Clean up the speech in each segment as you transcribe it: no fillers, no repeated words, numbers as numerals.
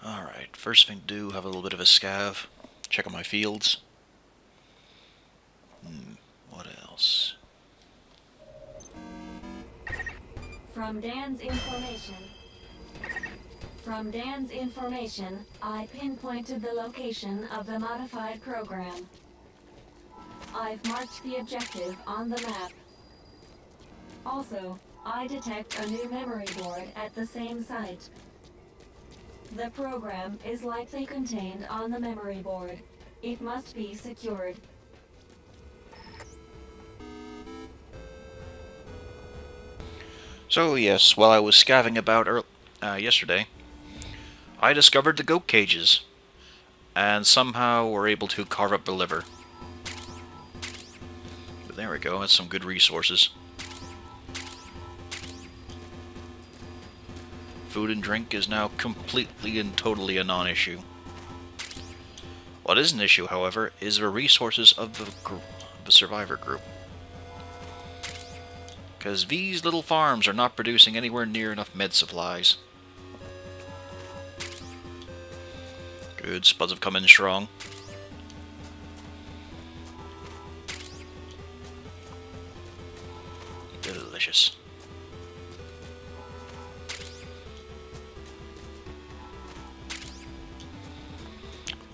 Alright, first thing to do, have a little bit of a scav. Check on my fields. What else? From Dan's information, I pinpointed the location of the modified program. I've marked the objective on the map. Also, I detect a new memory board at the same site. The program is likely contained on the memory board. It must be secured. So yes, while I was scavenging about yesterday, I discovered the goat cages, and somehow were able to carve up the liver. But there we go, that's some good resources. Food and drink is now completely and totally a non-issue. What is an issue, however, is the resources of the survivor group. Because these little farms are not producing anywhere near enough med supplies. Good, spuds have come in strong. Delicious.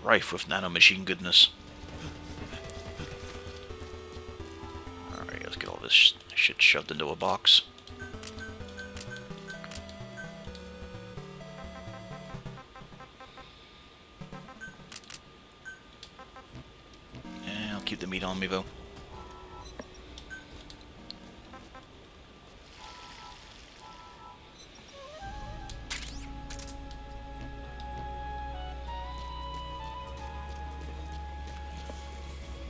Rife with nanomachine goodness. Alright, let's get all this shit shoved into a box. And I'll keep the meat on me though.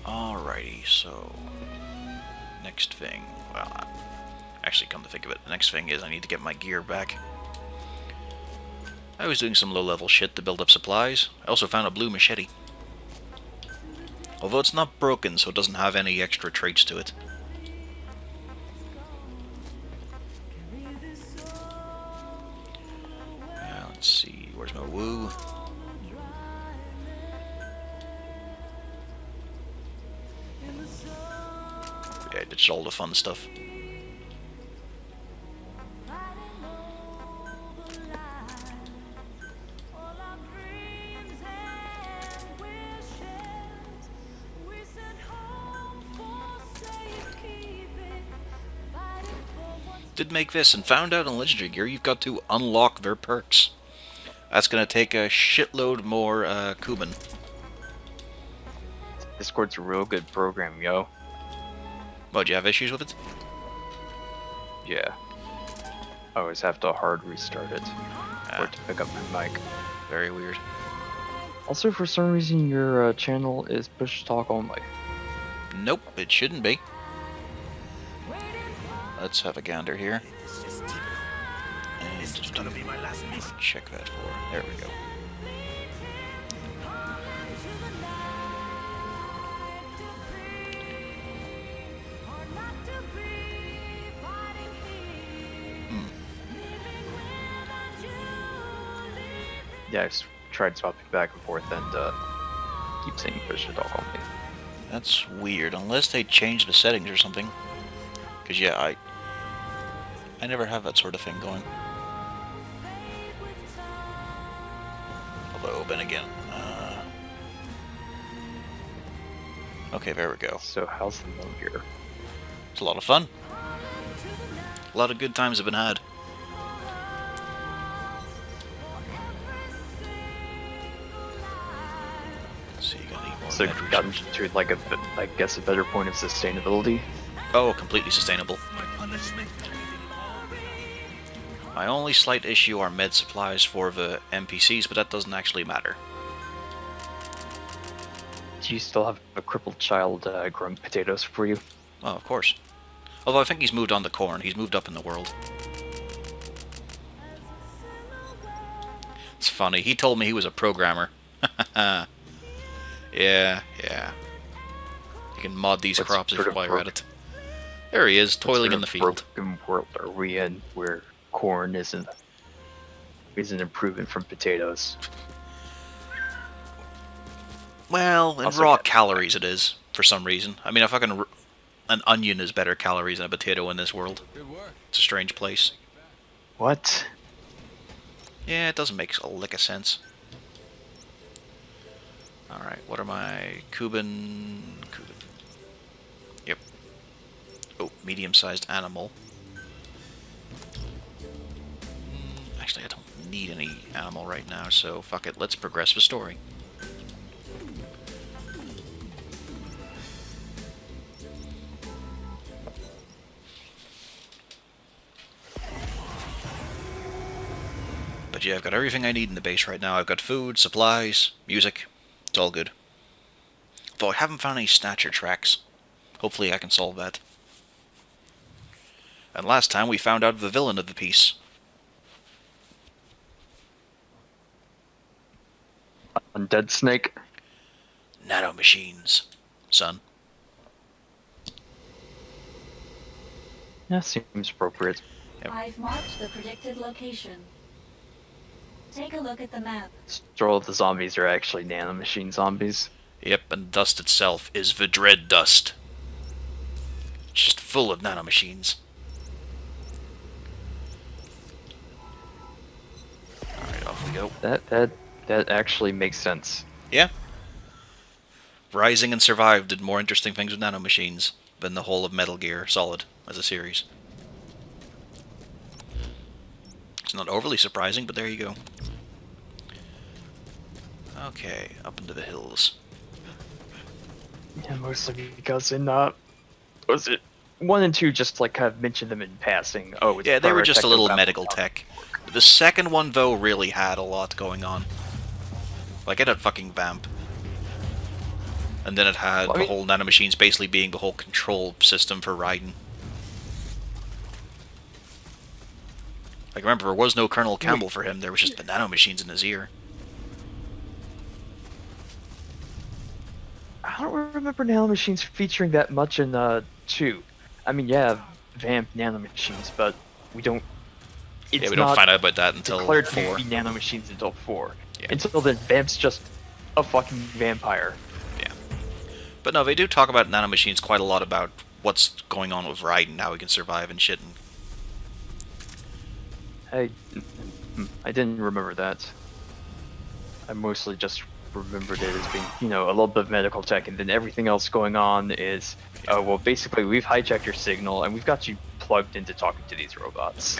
Alrighty, so next thing, well, actually come to think of it, the next thing is I need to get my gear back. I was doing some low-level shit to build up supplies. I also found a blue machete. Although it's not broken, so it doesn't have any extra traits to it. Let's see, where's my woo? Yeah, I ditched all the fun stuff. Did make this, and found out on Legendary Gear you've got to unlock their perks. That's gonna take a shitload more Kuban. Discord's a real good program, yo. What, do you have issues with it? Yeah. I always have to hard restart it for it to pick up my mic. Very weird. Also, for some reason, your channel is push talk only. Nope, it shouldn't be. Let's have a gander here. And check that for. There we go. Yeah, I've tried swapping back and forth and keep saying push talk only. That's weird, unless they change the settings or something. Because yeah, I never have that sort of thing going. Although, then again, okay, there we go. So how's the mode here? It's a lot of fun. A lot of good times have been had. Let's see, got any more So batteries? gotten to like I guess a better point of sustainability. Oh, completely sustainable. My only slight issue are med supplies for the NPCs, but that doesn't actually matter. Do you still have a crippled child growing potatoes for you? Oh, of course. Although I think he's moved on to corn. He's moved up in the world. It's funny. He told me he was a programmer. Yeah. You can mod these crops if while you're at it. There he is, toiling in the field. What broken world are we in where corn isn't improving from potatoes? Well, in Also raw get- calories it is, for some reason. I mean, an onion is better calories than a potato in this world. It's a strange place. What? Yeah, it doesn't make a lick of sense. Alright, what are my Cuban... Yep. Oh, medium-sized animal. Actually, I don't need any animal right now, so fuck it, let's progress the story. But yeah, I've got everything I need in the base right now. I've got food, supplies, music. It's all good. Though I haven't found any snatcher tracks. Hopefully I can solve that. And last time we found out the villain of the piece. Undead snake? Nanomachines, son. Yeah, seems appropriate. Yep. I've marked the predicted location. Take a look at the map. All of the zombies are actually nanomachine zombies. Yep, and dust itself is the dread dust. Just full of nanomachines. Alright, off we go. That actually makes sense. Yeah. Rising and Survive did more interesting things with nanomachines than the whole of Metal Gear Solid as a series. It's not overly surprising, but there you go. Okay, up into the hills. Yeah, mostly because in was it 1 and 2 just like kind of mentioned them in passing? Oh, it's Yeah, they were for just a technical little weapon medical tech. The second one, though, really had a lot going on. Like, it had fucking Vamp. And then it had Well, I the mean- whole nanomachines basically being the whole control system for Raiden. Like, remember, there was no Colonel Campbell for him, there was just the nanomachines in his ear. I don't remember nanomachines featuring that much in 2. I mean, yeah, Vamp nanomachines, but we don't. It's Yeah, we don't not find out about that until declared 4. to be nanomachines until 4. Yeah. Until then, Vamp's just a fucking vampire. Yeah. But no, they do talk about nanomachines quite a lot about what's going on with Raiden, how he can survive and shit. And I didn't remember that. I mostly just remembered it as being, a little bit of medical tech, and then everything else going on is, oh, well, basically, we've hijacked your signal, and we've got you plugged into talking to these robots.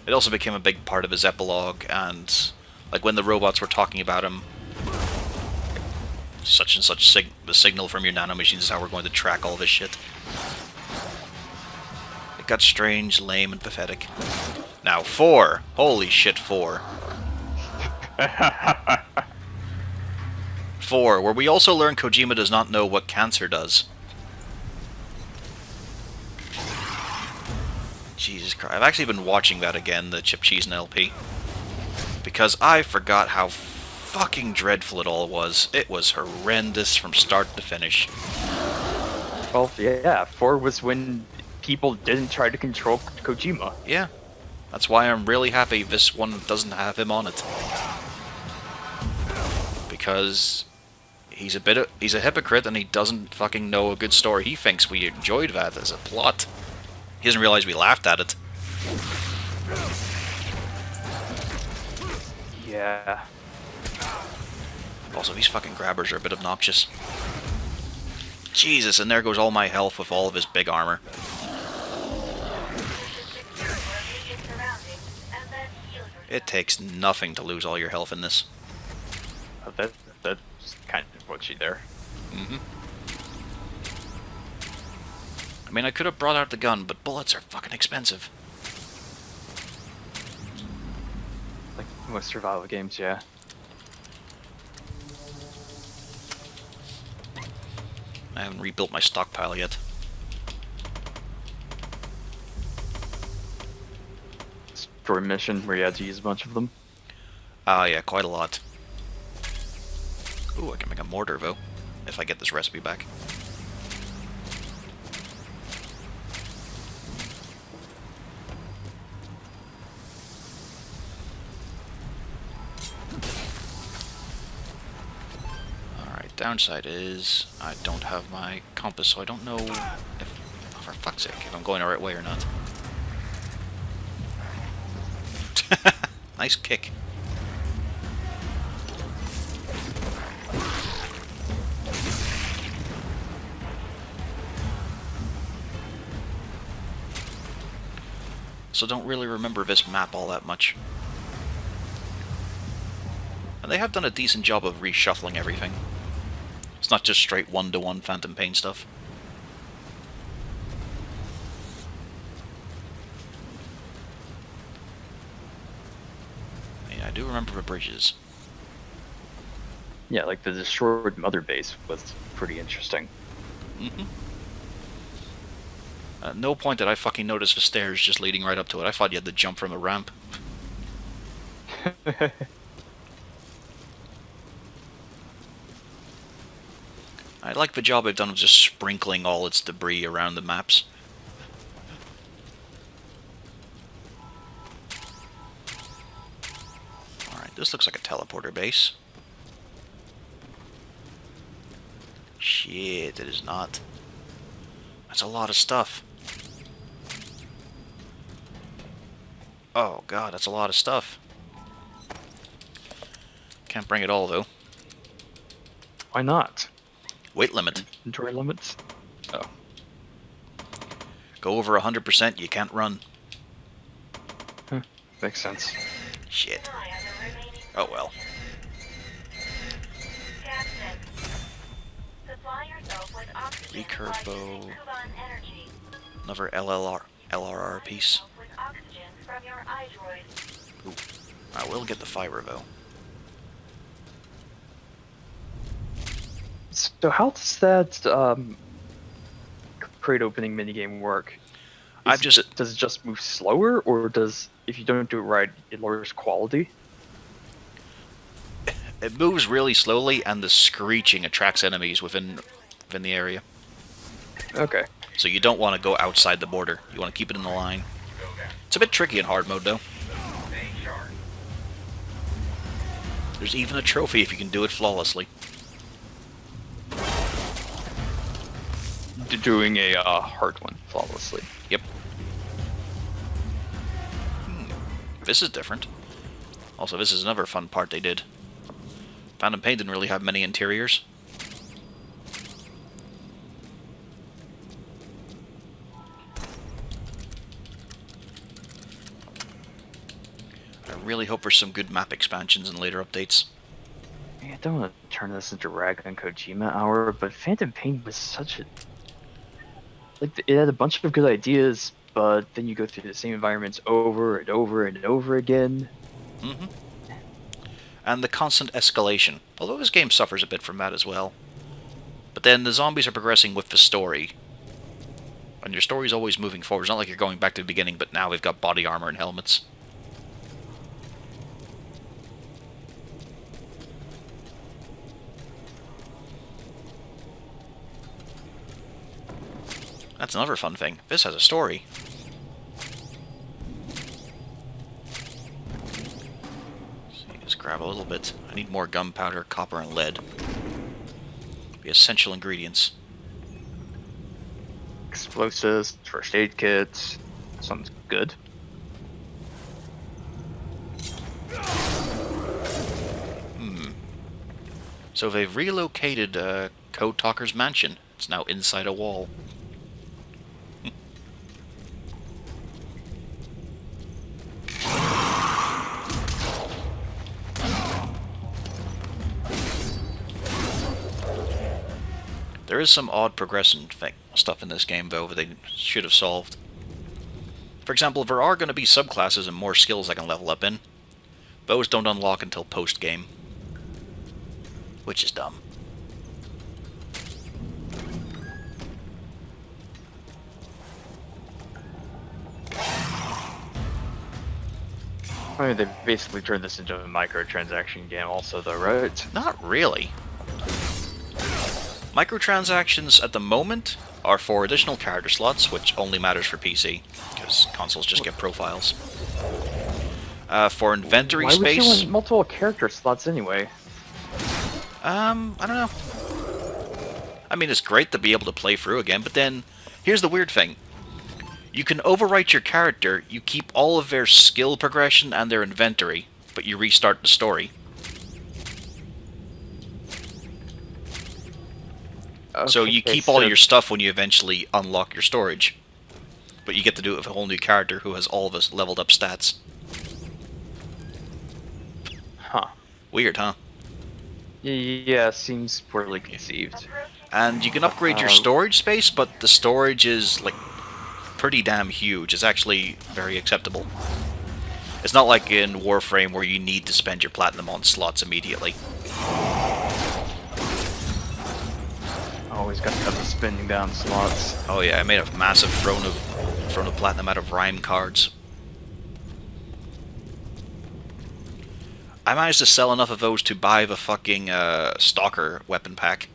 it also became a big part of his epilogue, and like when the robots were talking about him, such and such the signal from your nanomachines is how we're going to track all this shit. It got strange, lame, and pathetic. Now 4. Holy shit, 4. 4, where we also learn Kojima does not know what cancer does. Jesus Christ. I've actually been watching that again, the Chip Cheese and LP. Because I forgot how fucking dreadful it all was. It was horrendous from start to finish. Well, yeah, 4 was when people didn't try to control Kojima. Yeah. That's why I'm really happy this one doesn't have him on it. Because he's a hypocrite and he doesn't fucking know a good story. He thinks we enjoyed that as a plot. He doesn't realize we laughed at it. Yeah. Also, these fucking grabbers are a bit obnoxious. Jesus, and there goes all my health with all of his big armor. It takes nothing to lose all your health in this. That's kind of what she there. Mm-hmm. I mean, I could have brought out the gun, but bullets are fucking expensive. Like most survival games, yeah. I haven't rebuilt my stockpile yet. Story mission where you had to use a bunch of them. Ah, yeah, quite a lot. Ooh, I can make a mortar, though, if I get this recipe back. downside is I don't have my compass, so I don't know if, for fuck's sake, if I'm going the right way or not. Nice kick. So don't really remember this map all that much. And they have done a decent job of reshuffling everything. It's not just straight one-to-one Phantom Pain stuff. Yeah, I do remember the bridges. Yeah, like the destroyed mother base was pretty interesting. Mm-hmm. At no point did I fucking notice the stairs just leading right up to it. I thought you had to jump from a ramp. I like the job they've done of just sprinkling all its debris around the maps. Alright, this looks like a teleporter base. Shit, it is not. That's a lot of stuff. Oh god, that's a lot of stuff. Can't bring it all, though. Why not? Weight limit. Inventory limits? Oh. Go over 100%, you can't run. Makes sense. Shit. Oh well. Recurve bow. Another LRR piece. Ooh. I will get the fiber, though. So how does that crate opening minigame work? Does it just move slower, or does, if you don't do it right, it lowers quality? It moves really slowly, and the screeching attracts enemies within the area. Okay. So you don't want to go outside the border. You want to keep it in the line. It's a bit tricky in hard mode, though. There's even a trophy if you can do it flawlessly. Doing a hard one flawlessly. Yep. This is different. Also, this is another fun part they did. Phantom Pain didn't really have many interiors. I really hope for some good map expansions in later updates. I don't want to turn this into Rag on Kojima hour, but Phantom Pain was such a... Like, it had a bunch of good ideas, but then you go through the same environments over and over and over again. Mm-hmm. And the constant escalation. Although this game suffers a bit from that as well. But then the zombies are progressing with the story. And your story's always moving forward. It's not like you're going back to the beginning, but now they've got body armor and helmets. That's another fun thing. This has a story. Let's grab a little bit. I need more gunpowder, copper, and lead. The essential ingredients. Explosives, first aid kits. Sounds good. So they've relocated Code Talker's mansion. It's now inside a wall. There is some odd progression stuff in this game, though, that they should have solved. For example, there are going to be subclasses and more skills I can level up in. Those don't unlock until post-game. Which is dumb. I mean, they basically turned this into a microtransaction game also, though, right? Not really. Microtransactions at the moment are for additional character slots, which only matters for PC, because consoles just get profiles. For inventory Why space... would you want multiple character slots anyway? I don't know. I mean, it's great to be able to play through again, but then, here's the weird thing. You can overwrite your character, you keep all of their skill progression and their inventory, but you restart the story. So you Okay, keep all your stuff when you eventually unlock your storage. But you get to do it with a whole new character who has all of his leveled up stats. Huh. Weird, huh? Yeah, seems poorly conceived. And you can upgrade your storage space, but the storage is, like, pretty damn huge. It's actually very acceptable. It's not like in Warframe where you need to spend your platinum on slots immediately. Always got to have the spending down slots. Oh yeah, I made a massive throne of platinum out of rhyme cards. I managed to sell enough of those to buy the fucking Stalker weapon pack.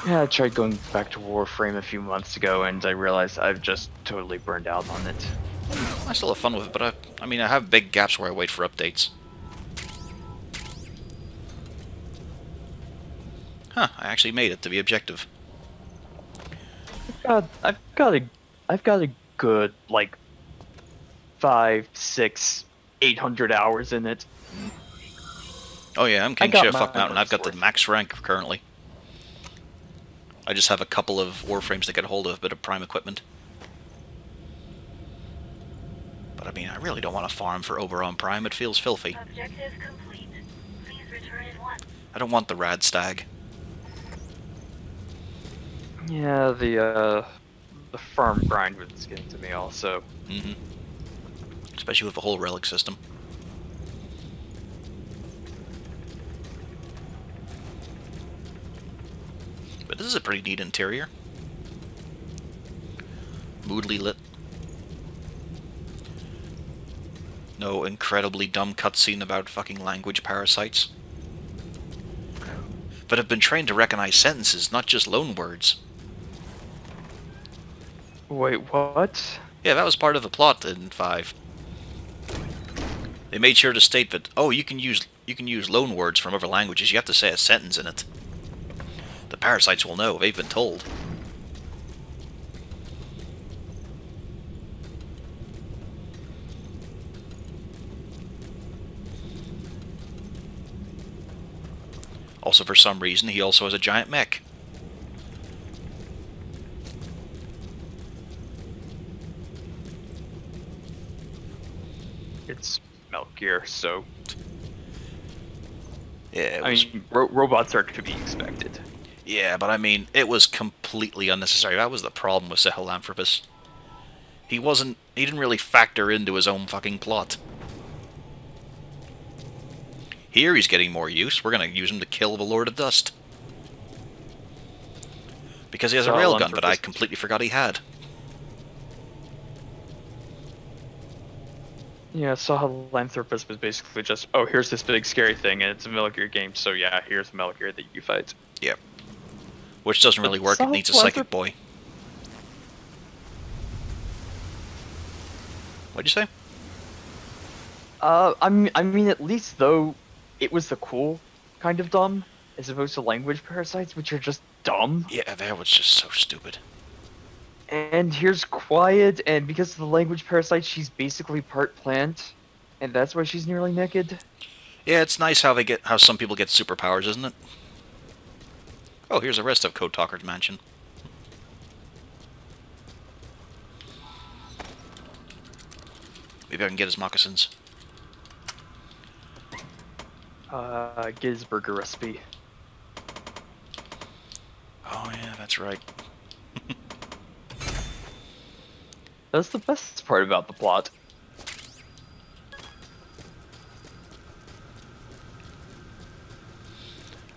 Yeah, I tried going back to Warframe a few months ago, and I realized I've just totally burned out on it. I still have fun with it, but I mean, I have big gaps where I wait for updates. Huh, I actually made it to the objective. I've got a good, like, 5, 6, 800 hours in it. Oh yeah, I'm King Fuck Mountain. I've got the max rank currently. I just have a couple of Warframes to get hold of, a bit of Prime equipment. But I mean, I really don't want to farm for Oberon Prime, it feels filthy. Objective complete. Please return at once. I don't want the Rad Stag. Yeah, the farm grind was getting to me also. Mm-hmm. Especially with the whole relic system. But this is a pretty neat interior. Moodily lit. No incredibly dumb cutscene about fucking language parasites. But have been trained to recognize sentences, not just loan words. Wait, what? Yeah, that was part of the plot in 5. They made sure to state that, oh, you can use loan words from other languages, you have to say a sentence in it. The parasites will know, they've been told. Also, for some reason, he also has a giant mech. It's Metal Gear, so... Yeah, I mean, robots are to be expected. Yeah, but I mean, it was completely unnecessary. That was the problem with Sahelanthropus. He didn't really factor into his own fucking plot. Here he's getting more use. We're gonna use him to kill the Lord of Dust. Because he has a railgun that I completely forgot he had. Yeah, Sahelanthropus was basically just, oh, here's this big scary thing, and it's a Metal Gear game, so yeah, here's Metal Gear that you fight. Yep. Which doesn't really work, it needs a psychic boy. What'd you say? I mean, at least though, it was the cool kind of dumb, as opposed to language parasites, which are just dumb. Yeah, that was just so stupid. And here's Quiet, and because of the language parasite, she's basically part plant, and that's why she's nearly naked. Yeah, it's nice how some people get superpowers, isn't it? Oh, here's the rest of Code Talker's mansion. Maybe I can get his moccasins. Get his burger recipe. Oh yeah, that's right. That's the best part about the plot.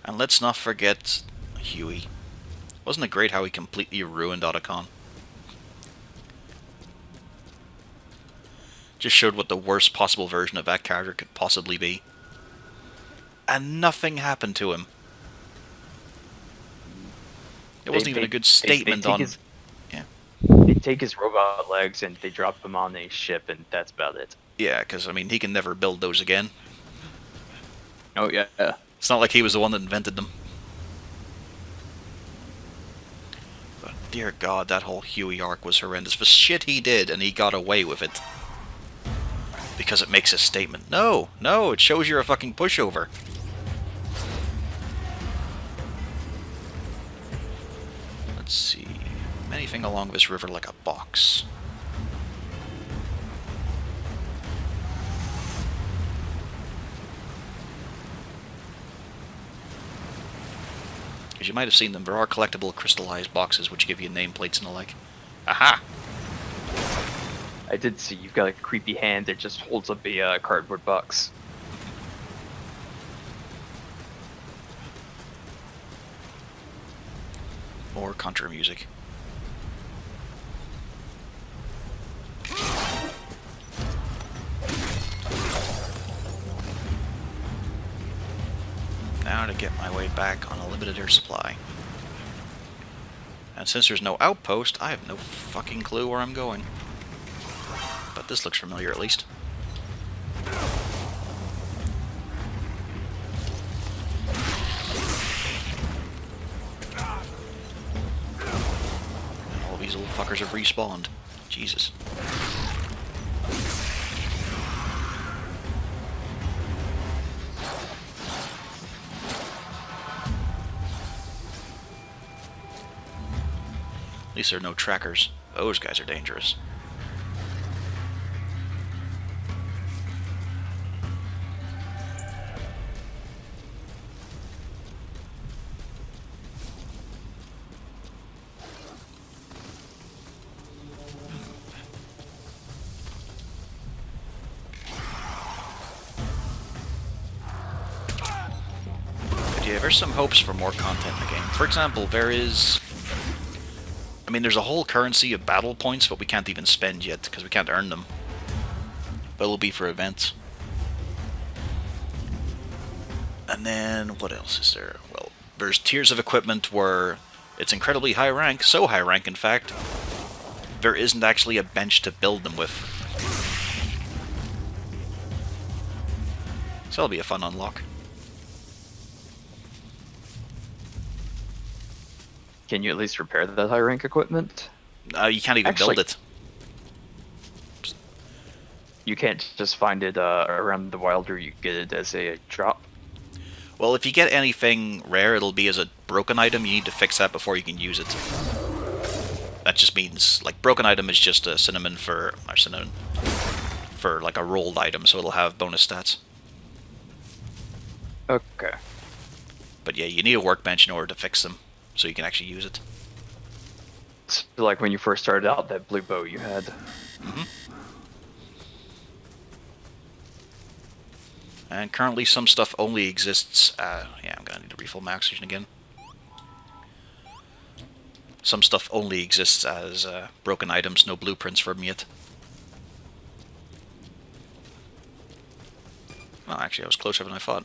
And let's not forget Huey. Wasn't it great how he completely ruined Otacon? Just showed what the worst possible version of that character could possibly be. And nothing happened to him. It wasn't even a good statement on... They take his robot legs and they drop them on a ship, and that's about it. Yeah, because, I mean, he can never build those again. Oh, yeah. It's not like he was the one that invented them. Dear God, that whole Huey arc was horrendous. The shit he did, and he got away with it. Because it makes a statement. No, no, it shows you're a fucking pushover. Let's see. Anything along this river like a box. As you might have seen them, there are collectible crystallized boxes which give you nameplates and the like. Aha! I did see you've got a creepy hand that just holds up a cardboard box. More Contra music. Now to get my way back on a limited air supply. And since there's no outpost, I have no fucking clue where I'm going. But this looks familiar at least. And all these little fuckers have respawned. Jesus. At least there are no trackers. Those guys are dangerous. But yeah, there's some hopes for more content in the game. For example, there is... I mean, there's a whole currency of battle points, but we can't even spend yet, because we can't earn them. But it'll be for events. And then, what else is there? Well, there's tiers of equipment where it's incredibly high rank, so high rank in fact, there isn't actually a bench to build them with. So that'll be a fun unlock. Can you at least repair that high rank equipment? You can't even build it. You can't just find it around the wild, or you get it as a drop? Well, if you get anything rare, it'll be as a broken item. You need to fix that before you can use it. That just means, like, broken item is just a synonym for like a rolled item, so it'll have bonus stats. Okay. But yeah, you need a workbench in order to fix them, so you can actually use it. It's like when you first started out, that blue bow you had. Mm-hmm. And currently some stuff only exists... yeah, I'm gonna need to refill my oxygen again. Some stuff only exists as broken items, no blueprints for them yet. Well, actually, I was closer than I thought.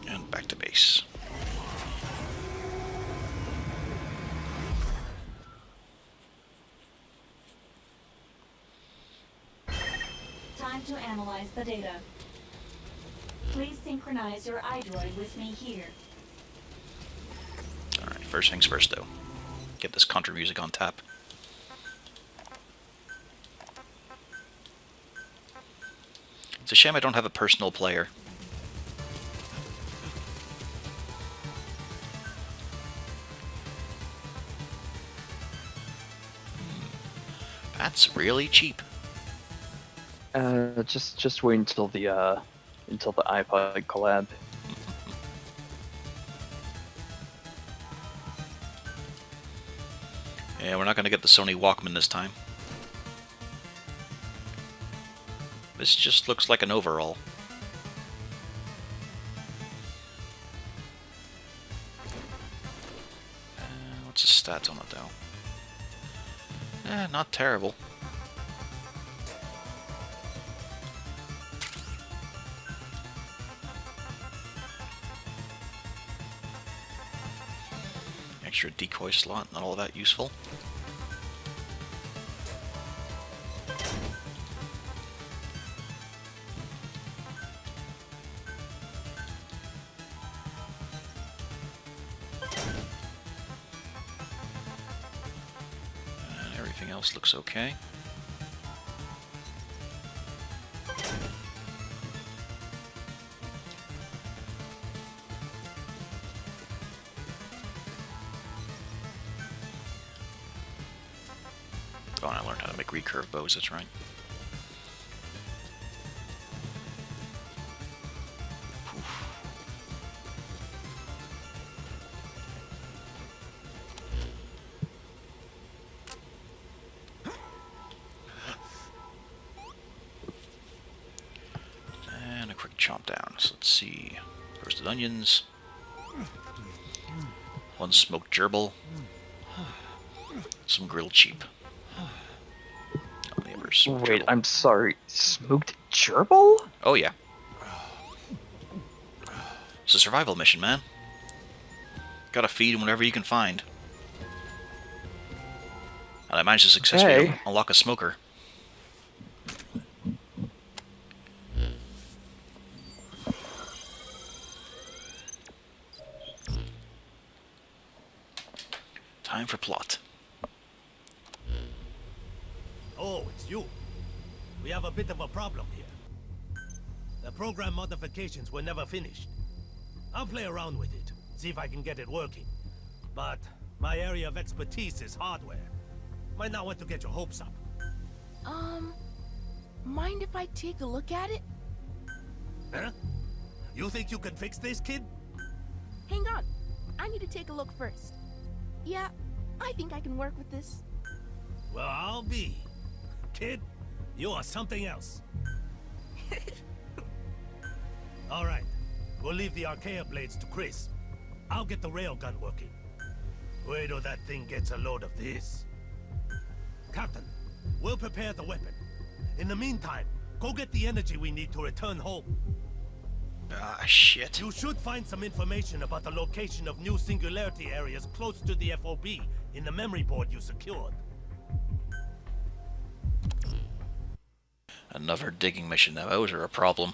And back to base. Time to analyze the data. Please synchronize your iDroid with me here. Alright, first things first though. Get this Contra music on tap. It's a shame I don't have a personal player. That's really cheap. Just wait until the iPod collab. Yeah, we're not going to get the Sony Walkman this time. This just looks like an overall. What's the stats on it though? Not terrible. Extra decoy slot, not all that useful. else looks okay. Oh, and I learned how to make recurve bows, that's right. And a quick chomp down. So let's see. Roasted onions. One smoked gerbil. Some grilled sheep. Wait, I'm sorry. Smoked gerbil? Oh yeah. It's a survival mission, man. Gotta feed whatever you can find. And I managed to successfully unlock a smoker. Time for plot. Oh, it's you. We have a bit of a problem here. The program modifications were never finished. I'll play around with it, see if I can get it working. But my area of expertise is hardware. Might not want to get your hopes up. Mind if I take a look at it? Huh? You think you can fix this, kid? Hang on. I need to take a look first. Yeah, I think I can work with this. Well, I'll be. Kid, you are something else. All right. We'll leave the Archaea blades to Chris. I'll get the railgun working. Wait till that thing gets a load of this. Captain, we'll prepare the weapon. In the meantime, go get the energy we need to return home. Ah, shit. You should find some information about the location of new singularity areas close to the FOB in the memory board you secured. Another digging mission. Now, those are a problem.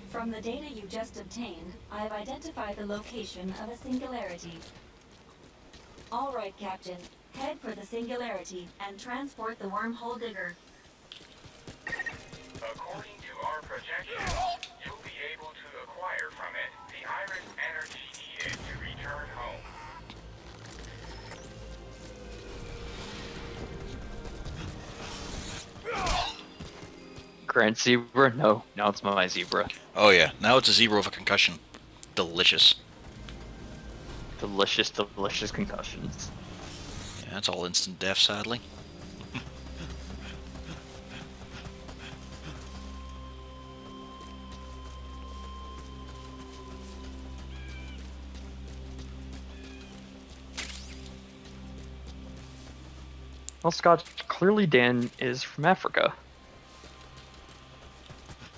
From the data you just obtained, I've identified the location of a singularity. All right, Captain. Head for the singularity and transport the wormhole digger. According to our projections, you'll be able to acquire from it the iris energy needed to return home. Grand Zebra? No, now it's my Zebra. Oh yeah, now it's a zebra with a concussion. Delicious. Delicious, delicious concussions. Yeah, that's all instant death, sadly. Well, Scott, clearly Dan is from Africa.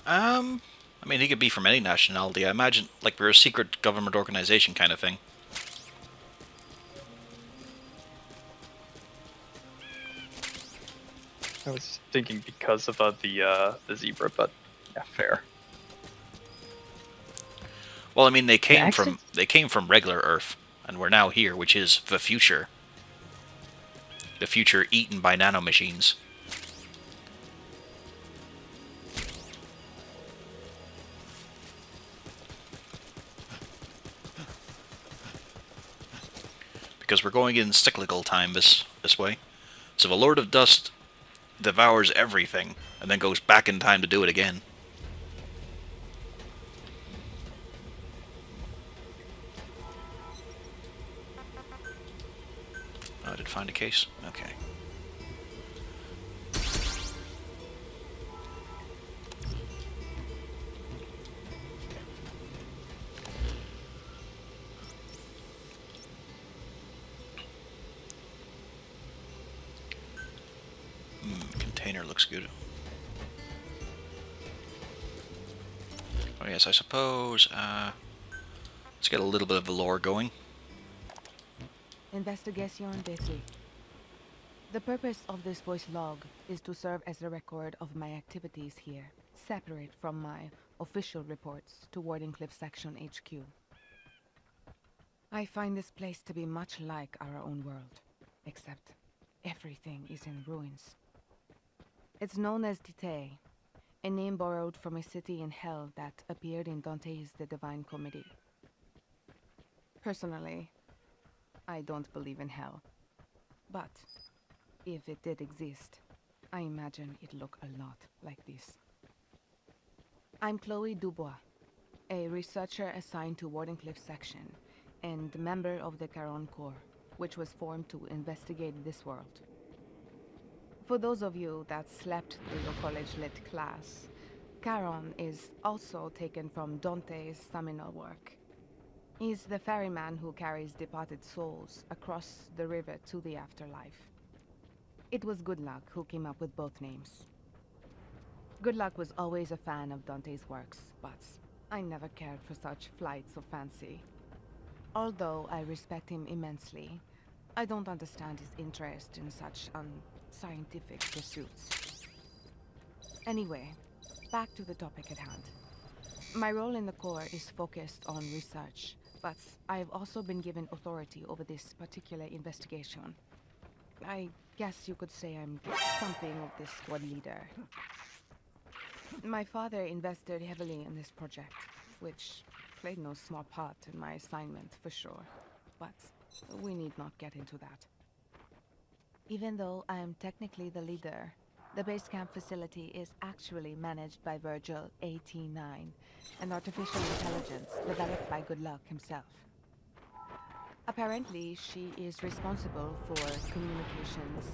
I mean, he could be from any nationality. I imagine, like, we're a secret government organization kind of thing. I was thinking because of the zebra, but yeah, fair. Well, I mean, they came accent? from regular Earth, and we're now here, which is the future. The future eaten by nanomachines. Because we're going in cyclical time this way. So the Lord of Dust devours everything, and then goes back in time to do it again. Oh, I did find a case? Okay. Container looks good. Oh yes, I suppose, let's get a little bit of the lore going. Investigation Betty. The purpose of this voice log is to serve as a record of my activities here, separate from my official reports to Wardenclyffe Section HQ. I find this place to be much like our own world, except everything is in ruins. It's known as Dite, a name borrowed from a city in hell that appeared in Dante's The Divine Comedy. Personally, I don't believe in hell. But if it did exist, I imagine it looked a lot like this. I'm Chloe Dubois, a researcher assigned to Wardenclyffe Section and member of the Caron Corps, which was formed to investigate this world. For those of you that slept through your college-lit class, Caron is also taken from Dante's seminal work. He's the ferryman who carries departed souls across the river to the afterlife. It was Goodluck who came up with both names. Goodluck was always a fan of Dante's works, but I never cared for such flights of fancy. Although I respect him immensely, I don't understand his interest in such unscientific pursuits. Anyway, back to the topic at hand. My role in the Corps is focused on research, but I have also been given authority over this particular investigation. I guess you could say I'm something of the squad leader. My father invested heavily in this project, which played no small part in my assignment for sure, but we need not get into that. Even though I am technically the leader, the base camp facility is actually managed by Virgil AT9, an artificial intelligence developed by Goodluck himself. Apparently, she is responsible for communications,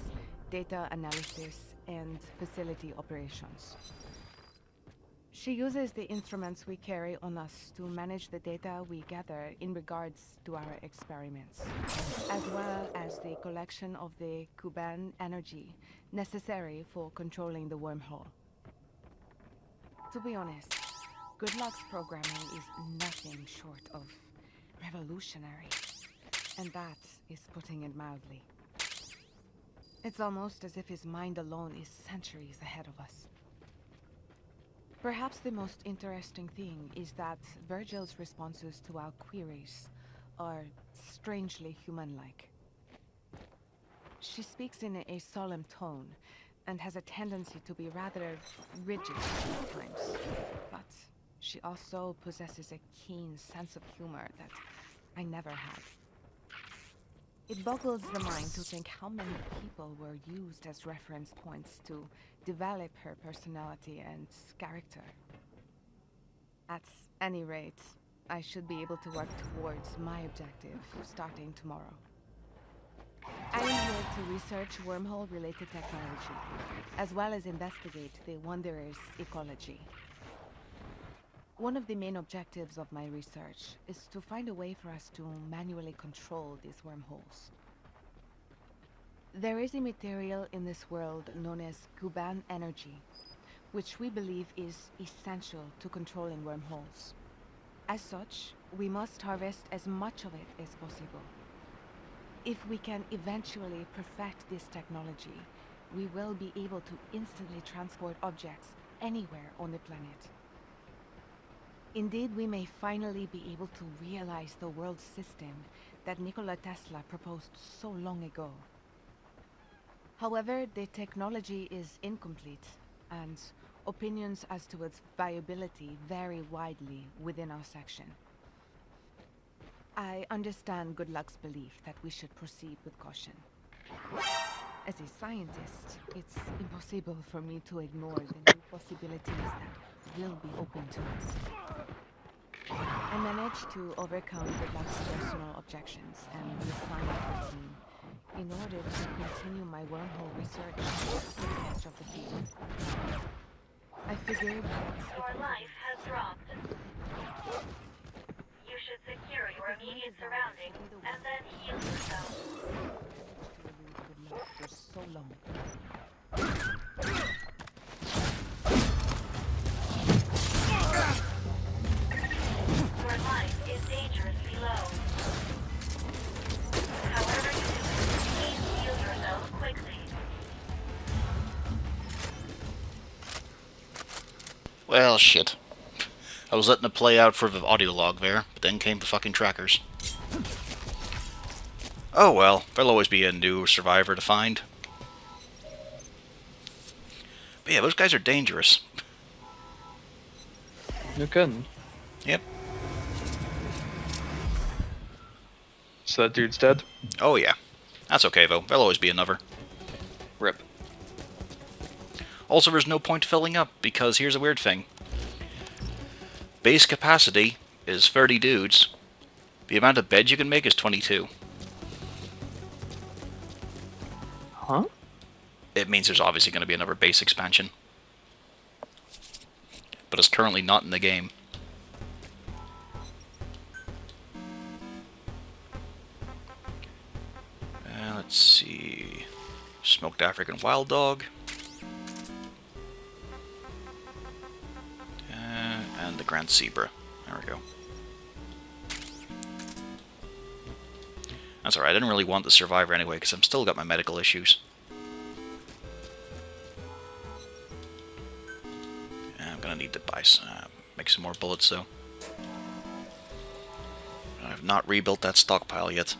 data analysis, and facility operations. She uses the instruments we carry on us to manage the data we gather in regards to our experiments, as well as the collection of the Kuban energy necessary for controlling the wormhole. To be honest, Goodluck's programming is nothing short of revolutionary, and that is putting it mildly. It's almost as if his mind alone is centuries ahead of us. Perhaps the most interesting thing is that Virgil's responses to our queries are strangely human-like. She speaks in a solemn tone and has a tendency to be rather rigid at times, but she also possesses a keen sense of humor that I never had. It boggles the mind to think how many people were used as reference points to develop her personality and character. At any rate, I should be able to work towards my objective starting tomorrow. I am here to research wormhole-related technology, as well as investigate the Wanderer's ecology. One of the main objectives of my research is to find a way for us to manually control these wormholes. There is a material in this world known as Kuban energy, which we believe is essential to controlling wormholes. As such, we must harvest as much of it as possible. If we can eventually perfect this technology, we will be able to instantly transport objects anywhere on the planet. Indeed, we may finally be able to realize the world system that Nikola Tesla proposed so long ago. However, the technology is incomplete, and opinions as to its viability vary widely within our section. I understand Goodluck's belief that we should proceed with caution. As a scientist, it's impossible for me to ignore the new possibilities that will be open to us. I managed to overcome Goodluck's personal objections and refine the team in order to continue my wormhole research to the edge of the field. I figured that Your life has dropped. You should secure your immediate surroundings and then heal yourself. for so long. Your life is dangerously low. However you do it, please heal yourself quickly. Well, shit. I was letting it play out for the audio log there, but then came the fucking trackers. Oh well, there'll always be a new survivor to find. But yeah, those guys are dangerous. No kidding. Yep. So that dude's dead? Oh yeah. That's okay though. There'll always be another. Rip. Also, there's no point filling up, because here's a weird thing. Base capacity is 30 dudes. The amount of beds you can make is 22. Huh? It means there's obviously going to be another base expansion. But it's currently not in the game. Let's see... Smoked African wild dog. And the Grand Zebra. There we go. That's alright, I didn't really want the Survivor anyway, because I've still got my medical issues. I'm gonna need to make some more bullets though. I've not rebuilt that stockpile yet.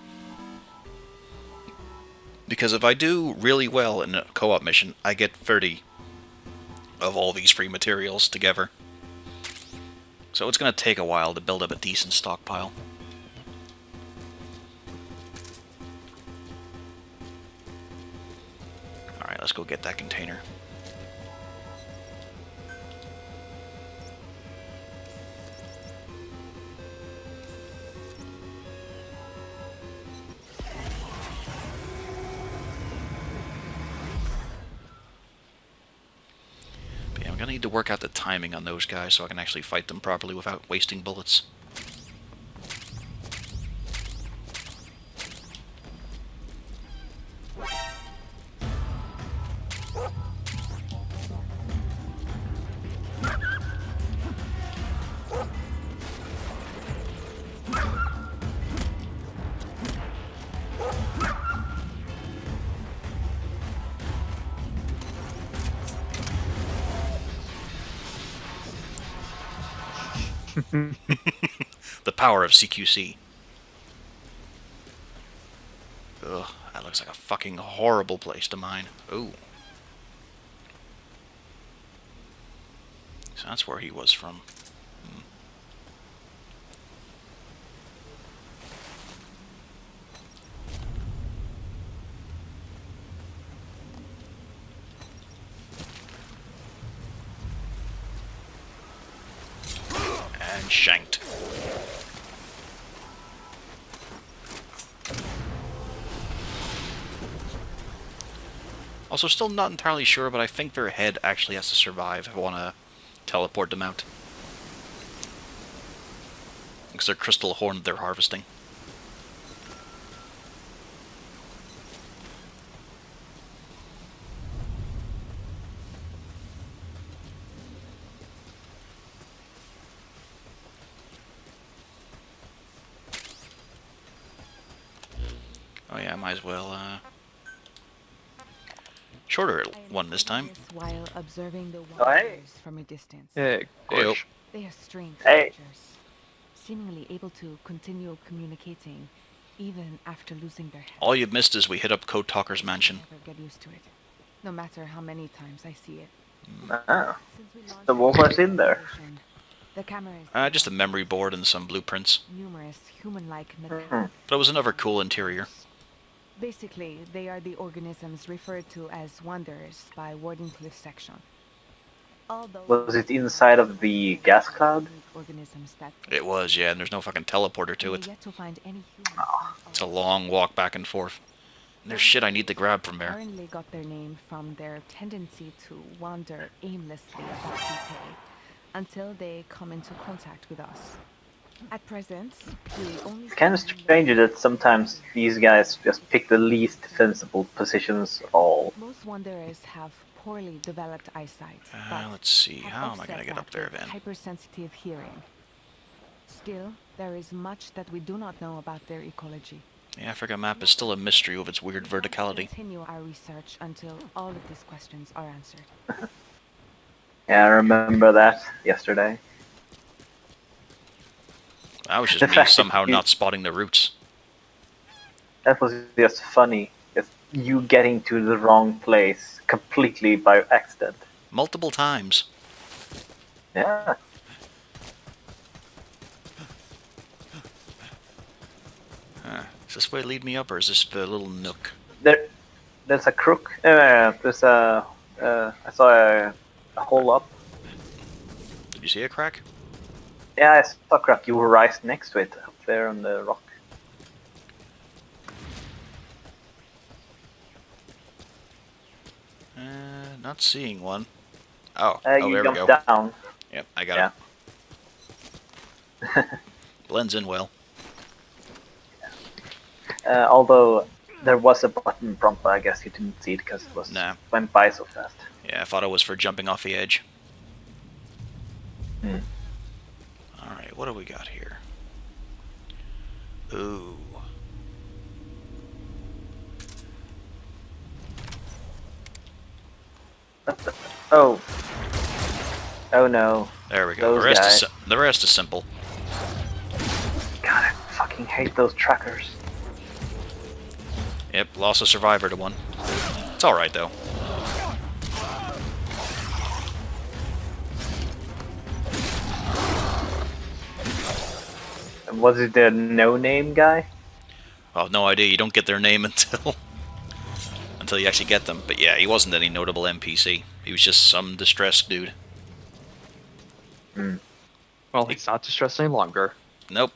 Because if I do really well in a co-op mission, I get 30 of all these free materials together. So it's going to take a while to build up a decent stockpile. Alright, let's go get that container. I'm gonna need to work out the timing on those guys so I can actually fight them properly without wasting bullets. The power of CQC. Ugh, that looks like a fucking horrible place to mine. Ooh. So that's where he was from. And shanked. Also, still not entirely sure, but I think their head actually has to survive if I want to teleport them out. Because they're crystal horn they're harvesting. Oh yeah, might as well, shorter one this time. While observing the Oh, hey. waters from a distance. Hey, Heyo. Gorsh. They are strange Hey. creatures, seemingly able to continue communicating even after losing their head. All you've missed is we hit up Code Talker's mansion. Never get used to it, no matter how many times I see it. Ah, Since we launched so what was in there? operation, the cameras Just a memory board and some blueprints. numerous human-like Hmm. mechanics. But it was another cool interior. Basically, they are the organisms referred to as wanderers by Wardenclyffe section. Although Was it inside of the gas cloud? organisms that It was, yeah, and there's no fucking teleporter to we it. yet to find any humans It's a long walk back and forth. And there's shit I need to grab from there. apparently got their name from their tendency to wander aimlessly about decay until they come into contact with us. At present, we only It's kind of strange that sometimes these guys just pick the least defensible positions of all. most wanderers have poorly developed eyesight, Let's see, have how am I offset gonna get that up there with then? hypersensitive hearing. Still, there is much that we do not know about their ecology. The Africa map is still a mystery with its weird We will verticality. continue our research until all of these questions are answered. Yeah, I remember that yesterday. That was The just me fact that somehow you- not spotting the roots. That was just funny. Just you getting to the wrong place completely by accident. Multiple times. Yeah. Does this way lead me up, or is this the little nook? There's a crook. There's a. I saw a hole up. Did you see a crack? Yeah, I saw a crack. You were right next to it, up there on the rock. Not seeing one. Oh, You there we jumped go. down. Yep, I got it. Blends in well. Although there was a button prompt, but I guess you didn't see it because it was went by so fast. Yeah, I thought it was for jumping off the edge. Hmm. Alright, what do we got here? Ooh. Oh. Oh no. There we go. The rest is simple. God, I fucking hate those trackers. Yep, lost a survivor to one. It's alright, though. And was it the no-name guy? Oh, no idea. You don't get their name until you actually get them. But yeah, he wasn't any notable NPC. He was just some distressed dude. Hmm. Well, he's not distressed any longer. Nope.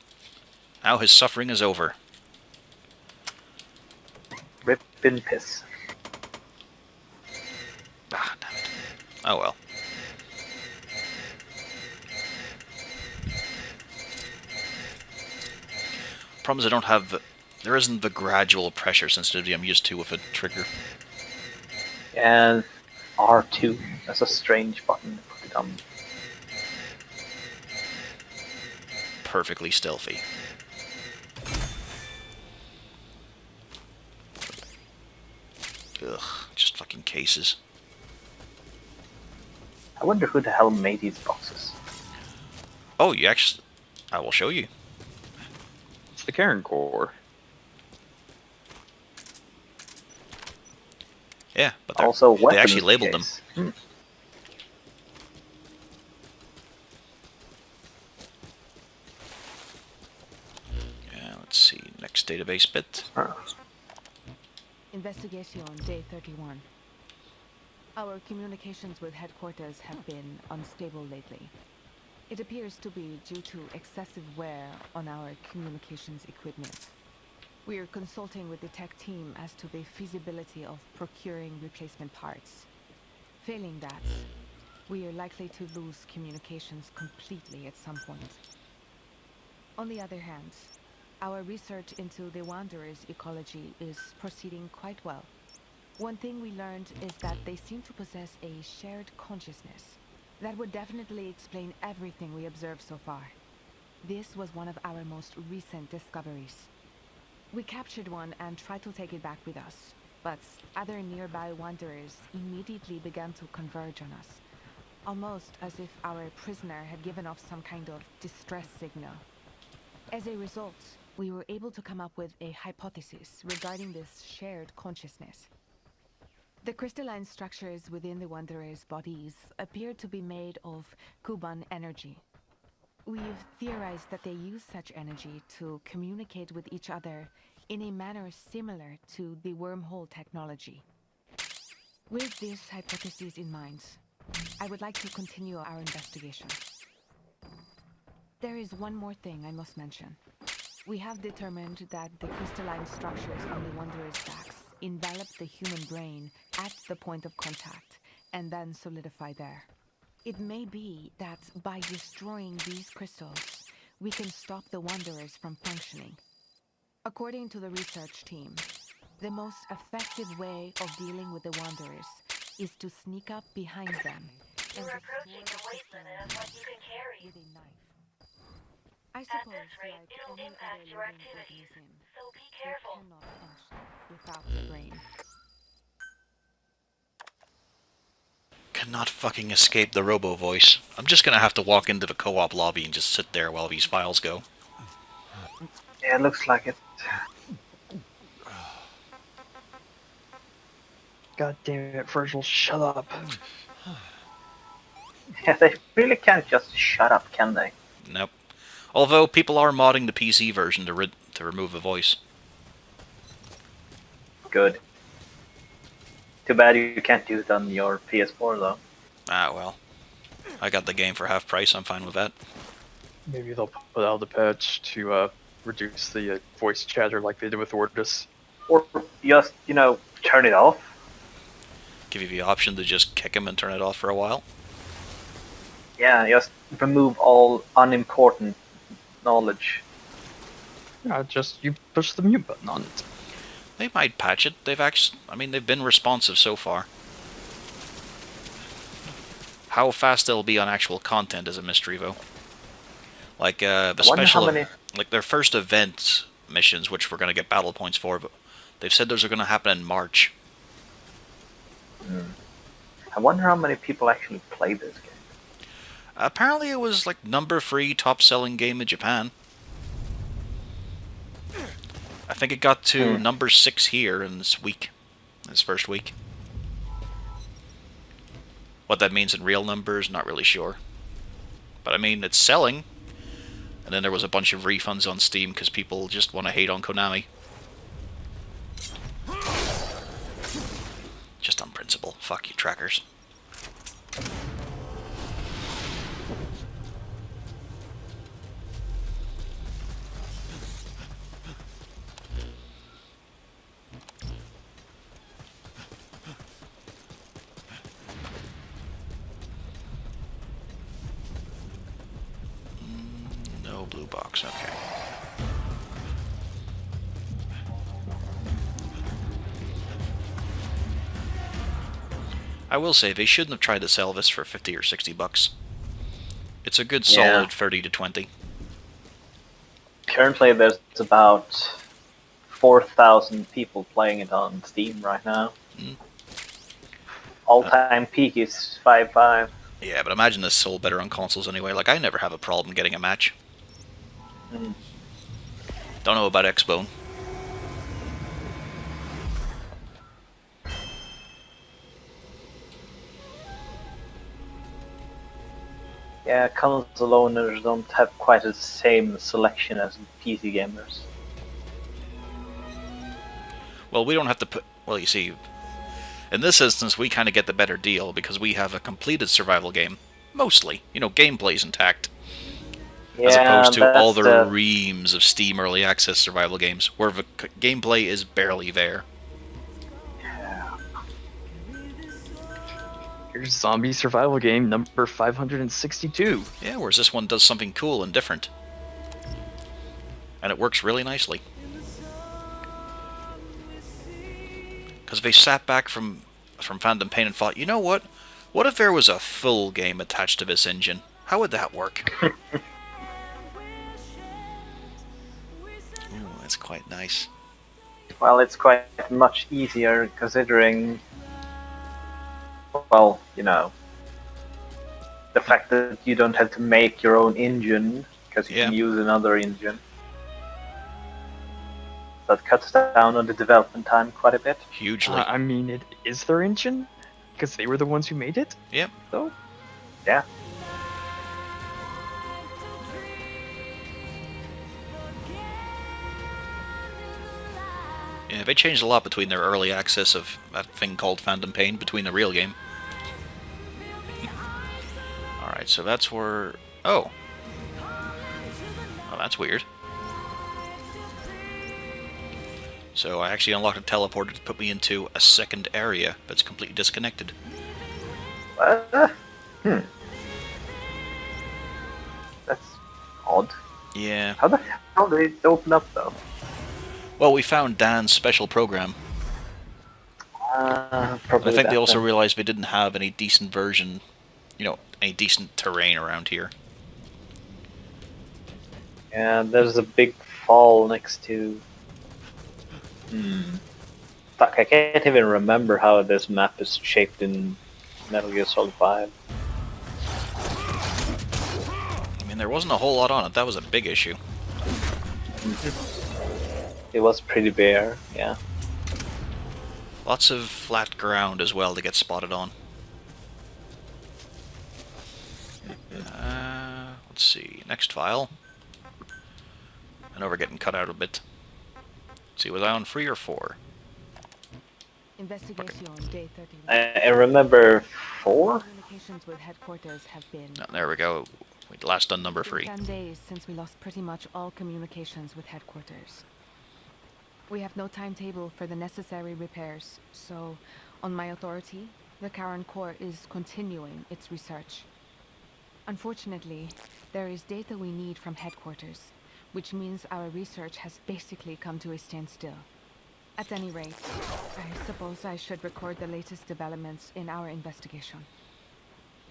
Now his suffering is over. Rip in piss. Ah, damn it. Oh well. Problem is I don't have there isn't the gradual pressure sensitivity I'm used to with a trigger. And R2. That's a strange button to put it on. Perfectly stealthy. Ugh, just fucking cases. I wonder who the hell made these boxes. Oh, you actually... I will show you. It's the Karen Core. Yeah, but also they actually labeled them. Hmm. Yeah, let's see. Next database bit. Investigation day 31. Our communications with headquarters have been unstable lately. It appears to be due to excessive wear on our communications equipment. We are consulting with the tech team as to the feasibility of procuring replacement parts. Failing that, we are likely to lose communications completely at some point. On the other hand, our research into the Wanderer's ecology is proceeding quite well. One thing we learned is that they seem to possess a shared consciousness. That would definitely explain everything we observed so far. This was one of our most recent discoveries. We captured one and tried to take it back with us, but other nearby Wanderers immediately began to converge on us, almost as if our prisoner had given off some kind of distress signal. As a result, we were able to come up with a hypothesis regarding this shared consciousness. The crystalline structures within the Wanderer's bodies appear to be made of Kuban energy. We've theorized that they use such energy to communicate with each other in a manner similar to the wormhole technology. With this hypothesis in mind, I would like to continue our investigation. There is one more thing I must mention. We have determined that the crystalline structures on the Wanderer's backs envelop the human brain at the point of contact and then solidify there. It may be that by destroying these crystals, we can stop the Wanderers from functioning. According to the research team, the most effective way of dealing with the Wanderers is to sneak up behind them and You're destroy approaching the the wasteland of what you can carry. with a knife. I At suppose, this rate, like it'll any impact other your living activities, organism, so be they careful. cannot function without the brain. Cannot fucking escape the robo voice. I'm just gonna have to walk into the co-op lobby and just sit there while these files go. Yeah, it looks like it. God damn it, Virgil, shut up. Yeah, they really can't just shut up, can they? Nope. Although people are modding the PC version to remove a voice. Good. Too bad you can't do it on your PS4 though. Ah, well. I got the game for half price, I'm fine with that. Maybe they'll put out a patch to reduce the voice chatter like they did with Ortus. Or just, turn it off. Give you the option to just kick him and turn it off for a while. Yeah, just remove all unimportant knowledge. Yeah, just you push the mute button on it. They might patch it. They've been responsive so far. How fast they'll be on actual content is a mystery, though. Like like their first event missions, which we're gonna get battle points for, but they've said those are gonna happen in March. I wonder how many people actually play this game. Apparently, it was like number 3 top-selling game in Japan. I think it got to number 6 here in this first week. What that means in real numbers, not really sure. But I mean, it's selling. And then there was a bunch of refunds on Steam because people just want to hate on Konami. Just on principle. Fuck you, trackers. No blue box, okay. I will say, they shouldn't have tried to sell this for 50 or 60 bucks. It's a good solid 30 to 20. Currently, there's about 4,000 people playing it on Steam right now. All-time peak is 5.5. Yeah, but imagine this sold better on consoles anyway. Like, I never have a problem getting a match. Don't know about Xbone. Yeah, console owners don't have quite the same selection as PC gamers. Well, we don't have to put... Well, you see, in this instance, we kind of get the better deal because we have a completed survival game. Mostly. Gameplay's intact. Yeah, as opposed to all that's the reams of Steam Early Access survival games, where the gameplay is barely there. Here's zombie survival game number 562. Yeah, whereas this one does something cool and different. And it works really nicely. Because they sat back from Phantom Pain and thought, you know what? What if there was a full game attached to this engine? How would that work? Ooh, that's quite nice. Well, it's quite much easier considering, well, the fact that you don't have to make your own engine because you can use another engine. That cuts down on the development time quite a bit. Hugely. I mean, it is their engine? Because they were the ones who made it? Yep. So? Yeah. Yeah, they changed a lot between their early access of that thing called Phantom Pain between the real game. Alright, so that's where... Oh. Oh, that's weird. So I actually unlocked a teleporter to put me into a second area that's completely disconnected. That's odd. Yeah. How the hell did it open up though? Well, we found Dan's special program. Probably I think they also realized they didn't have any decent version, any decent terrain around here. Yeah, there's a big fall next to... Fuck, I can't even remember how this map is shaped in Metal Gear Solid 5. I mean, there wasn't a whole lot on it. That was a big issue. It was pretty bare, yeah. Lots of flat ground as well to get spotted on. see. Next file. I know we're getting cut out a bit. Let's see, was I on 3 or 4? Investigation day 30. I remember 4? Communications with headquarters have been. No, there we go. We last done number It's been 3. 10 days since we lost pretty much all communications with headquarters. We have no timetable for the necessary repairs, so, on my authority, the Karen Corps is continuing its research. Unfortunately, there is data we need from headquarters, which means our research has basically come to a standstill. At any rate, I suppose I should record the latest developments in our investigation.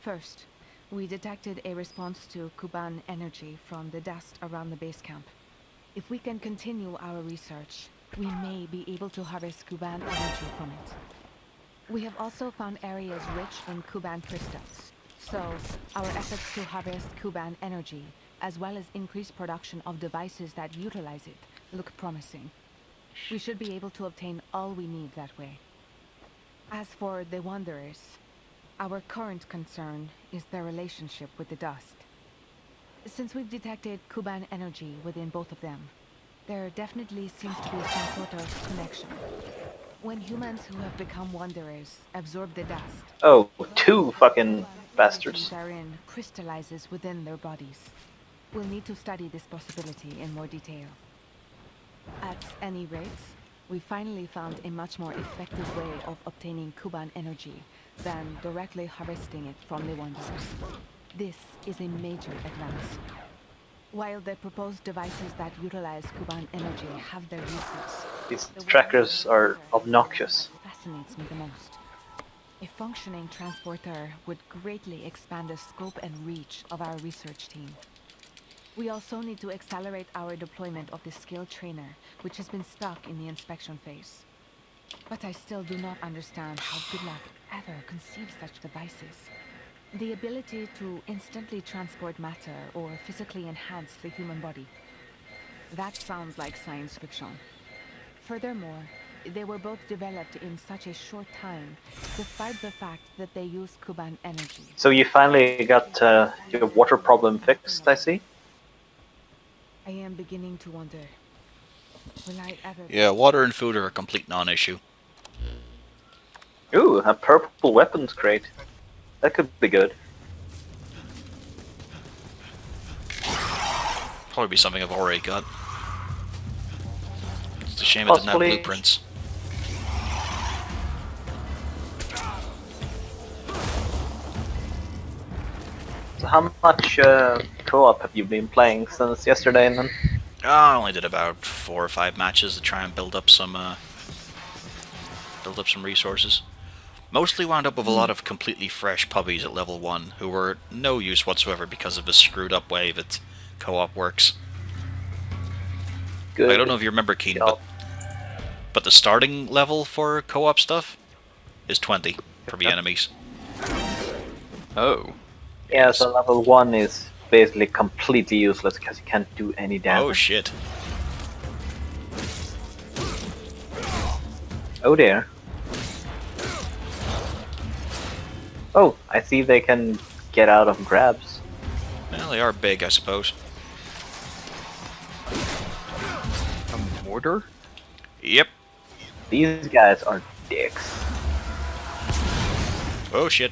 First, we detected a response to Kuban energy from the dust around the base camp. If we can continue our research, we may be able to harvest Kuban energy from it. We have also found areas rich in Kuban crystals, so our efforts to harvest Kuban energy, as well as increase production of devices that utilize it, look promising. We should be able to obtain all we need that way. As for the Wanderers, our current concern is their relationship with the dust. Since we've detected Kuban energy within both of them, there definitely seems to be some sort of connection. When humans who have become Wanderers absorb the dust, Oh, 2 fucking bastards. therein crystallizes within their bodies. We'll need to study this possibility in more detail. At any rate, we finally found a much more effective way of obtaining Kuban energy than directly harvesting it from the Wanderers. This is a major advance. While the proposed devices that utilize Kuban energy have their uses, These the trackers are obnoxious. fascinates me the most. A functioning transporter would greatly expand the scope and reach of our research team. We also need to accelerate our deployment of the skilled trainer, which has been stuck in the inspection phase. But I still do not understand how Goodluck ever conceived such devices. The ability to instantly transport matter or physically enhance the human body. That sounds like science fiction. Furthermore, they were both developed in such a short time, despite the fact that they use Kuban energy. So you finally got your water problem fixed, I see? I am beginning to wonder, will I ever... Yeah, water and food are a complete non-issue. Ooh, a purple weapons crate. That could be good. Probably be something I've already got. It's a shame it didn't have Possibly. blueprints. So how much co-op have you been playing since yesterday then? I only did about 4 or 5 matches to try and build up some resources. Mostly wound up with a lot of completely fresh puppies at level 1 who were no use whatsoever because of the screwed up way that co-op works. Good. I don't know if you remember, Keen, job. but the starting level for co-op stuff is 20 for the enemies. Oh. Yeah, so level 1 is basically completely useless because you can't do any damage. Oh shit. Oh dear. Oh, I see they can get out of grabs. Well, they are big, I suppose. A mortar? Yep. These guys are dicks. Oh shit.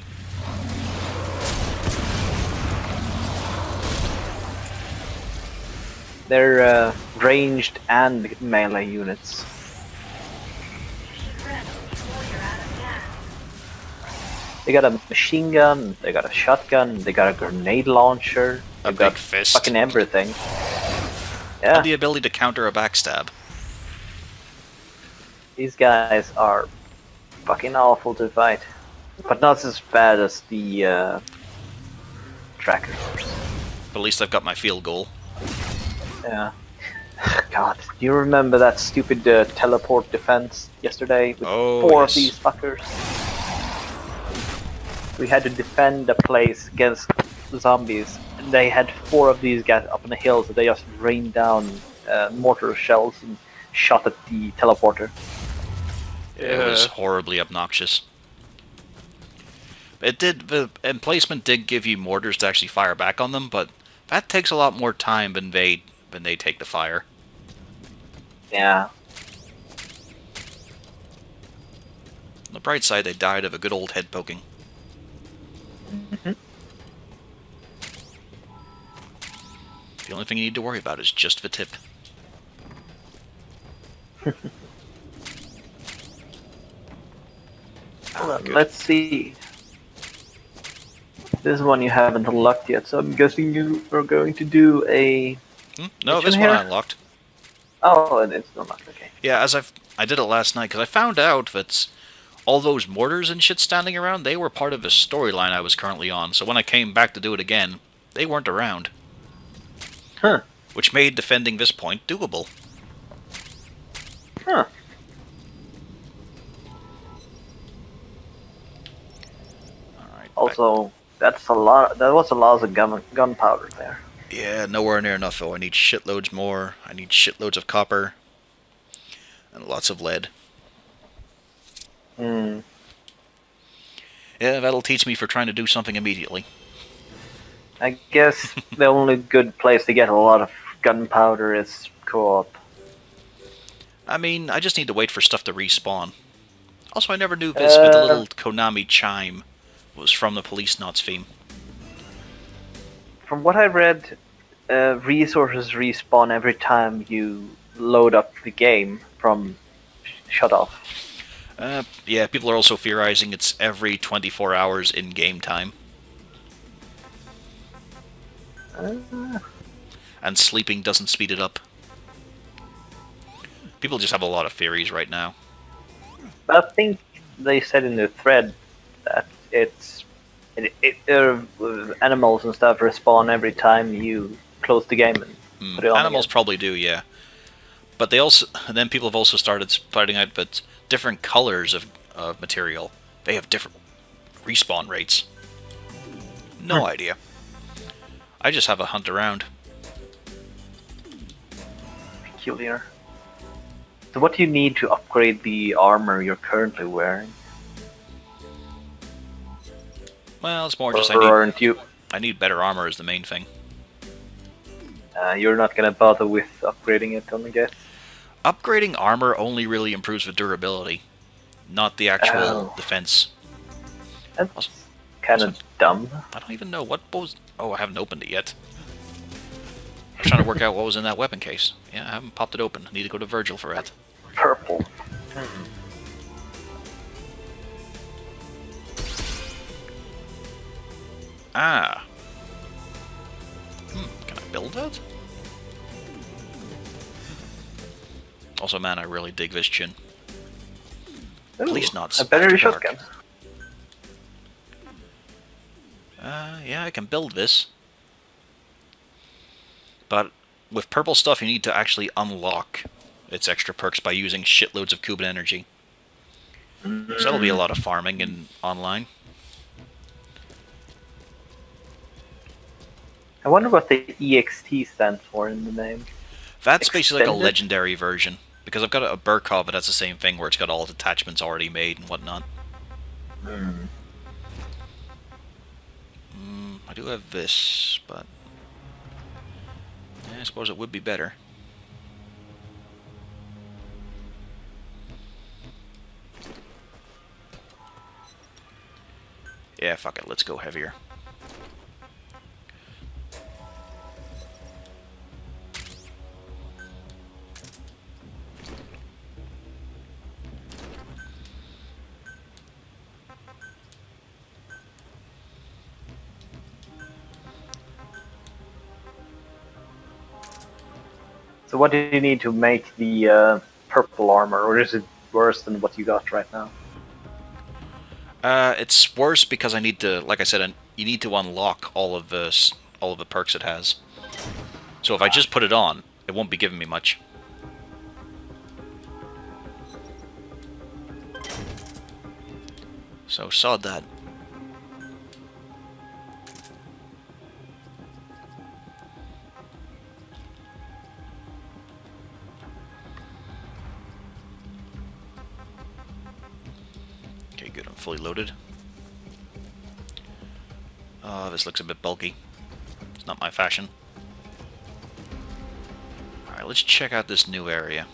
They're ranged and melee units. They got a machine gun, they got a shotgun, they got a grenade launcher, A they've got big fist. fucking everything. And Yeah, the ability to counter a backstab. these guys are fucking awful to fight. But not as bad as the trackers. But at least I've got my field goal. Yeah. God, do you remember that stupid teleport defense yesterday with Oh, 4 yes. of these fuckers? We had to defend a place against zombies, and they had 4 of these guys up on the hill, so they just rained down mortar shells and shot at the teleporter. It was horribly obnoxious. The emplacement did give you mortars to actually fire back on them, but That takes a lot more time than they take the fire. Yeah. On the bright side, they died of a good old head poking. The only thing you need to worry about is just the tip. Good. Let's see. This one you haven't unlocked yet, so I'm guessing you are going to do a... No, Which this one one here? I unlocked. Oh, it's unlocked, okay. Yeah, I did it last night, because I found out that all those mortars and shit standing around, they were part of the storyline I was currently on, so when I came back to do it again, they weren't around. Huh. Which made defending this point doable. Huh. Alright. Also, that's a lot. That was a lot of gunpowder there. Yeah, nowhere near enough though. I need shitloads more. I need shitloads of copper. And lots of lead. Hmm. Yeah, that'll teach me for trying to do something immediately. I guess the only good place to get a lot of gunpowder is co-op. I mean, I just need to wait for stuff to respawn. Also, I never knew this, but the little Konami chime was from the Police Knots theme. From what I read, resources respawn every time you load up the game from shut off. Yeah, people are also theorizing it's every 24 hours in game time. And sleeping doesn't speed it up. People just have a lot of theories right now. I think they said in the thread that animals and stuff respawn every time you close the game and put it on Animals again. probably do, yeah. But they also, then people have also started finding out that different colors of material, they have different respawn rates. No idea. I just have a hunt around. Peculiar. So what do you need to upgrade the armor you're currently wearing? Well, it's more just Or aren't you? I need better armor is the main thing. You're not gonna bother with upgrading it, I guess. Upgrading armor only really improves the durability, not the actual defense. That's kind of dumb. I don't even know what was... Oh, I haven't opened it yet. I was trying to work out what was in that weapon case. Yeah, I haven't popped it open. I need to go to Virgil for that. Purple. Ah. Can I build that? Also, man, I really dig this chin. Ooh, Police Knots. a better After dark. shotgun. Yeah, I can build this. But with purple stuff, you need to actually unlock its extra perks by using shitloads of Cuban energy. So that'll be a lot of farming in online. I wonder what the EXT stands for in the name. That's basically like a Extended? legendary version. Because I've got a Burkov, but that's the same thing where it's got all its attachments already made and whatnot. I do have this, but I suppose it would be better. Yeah, fuck it, let's go heavier. So what do you need to make the purple armor, or is it worse than what you got right now? It's worse because I need to, like I said, you need to unlock all of the perks it has. So if I just put it on, it won't be giving me much. So sod that. Okay, good. I'm fully loaded. This looks a bit bulky. Not my fashion. Alright, let's check out this new area.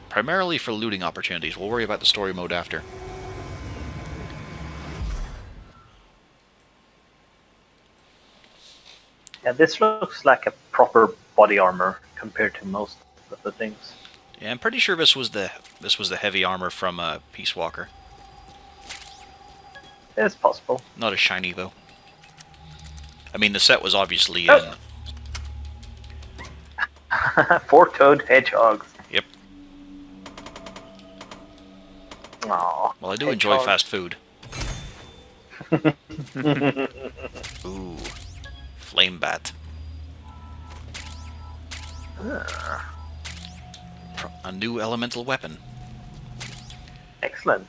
Primarily for looting opportunities. We'll worry about the story mode after. Yeah, this looks like a proper body armor compared to most of the things. Yeah, I'm pretty sure this was the heavy armor from Peace Walker. It's possible. Not as shiny though. I mean, the set was obviously Oh. Four-toed hedgehogs. Yep. Aww. Well, I do enjoy fast food. Ooh, flame bat. A new elemental weapon. Excellent.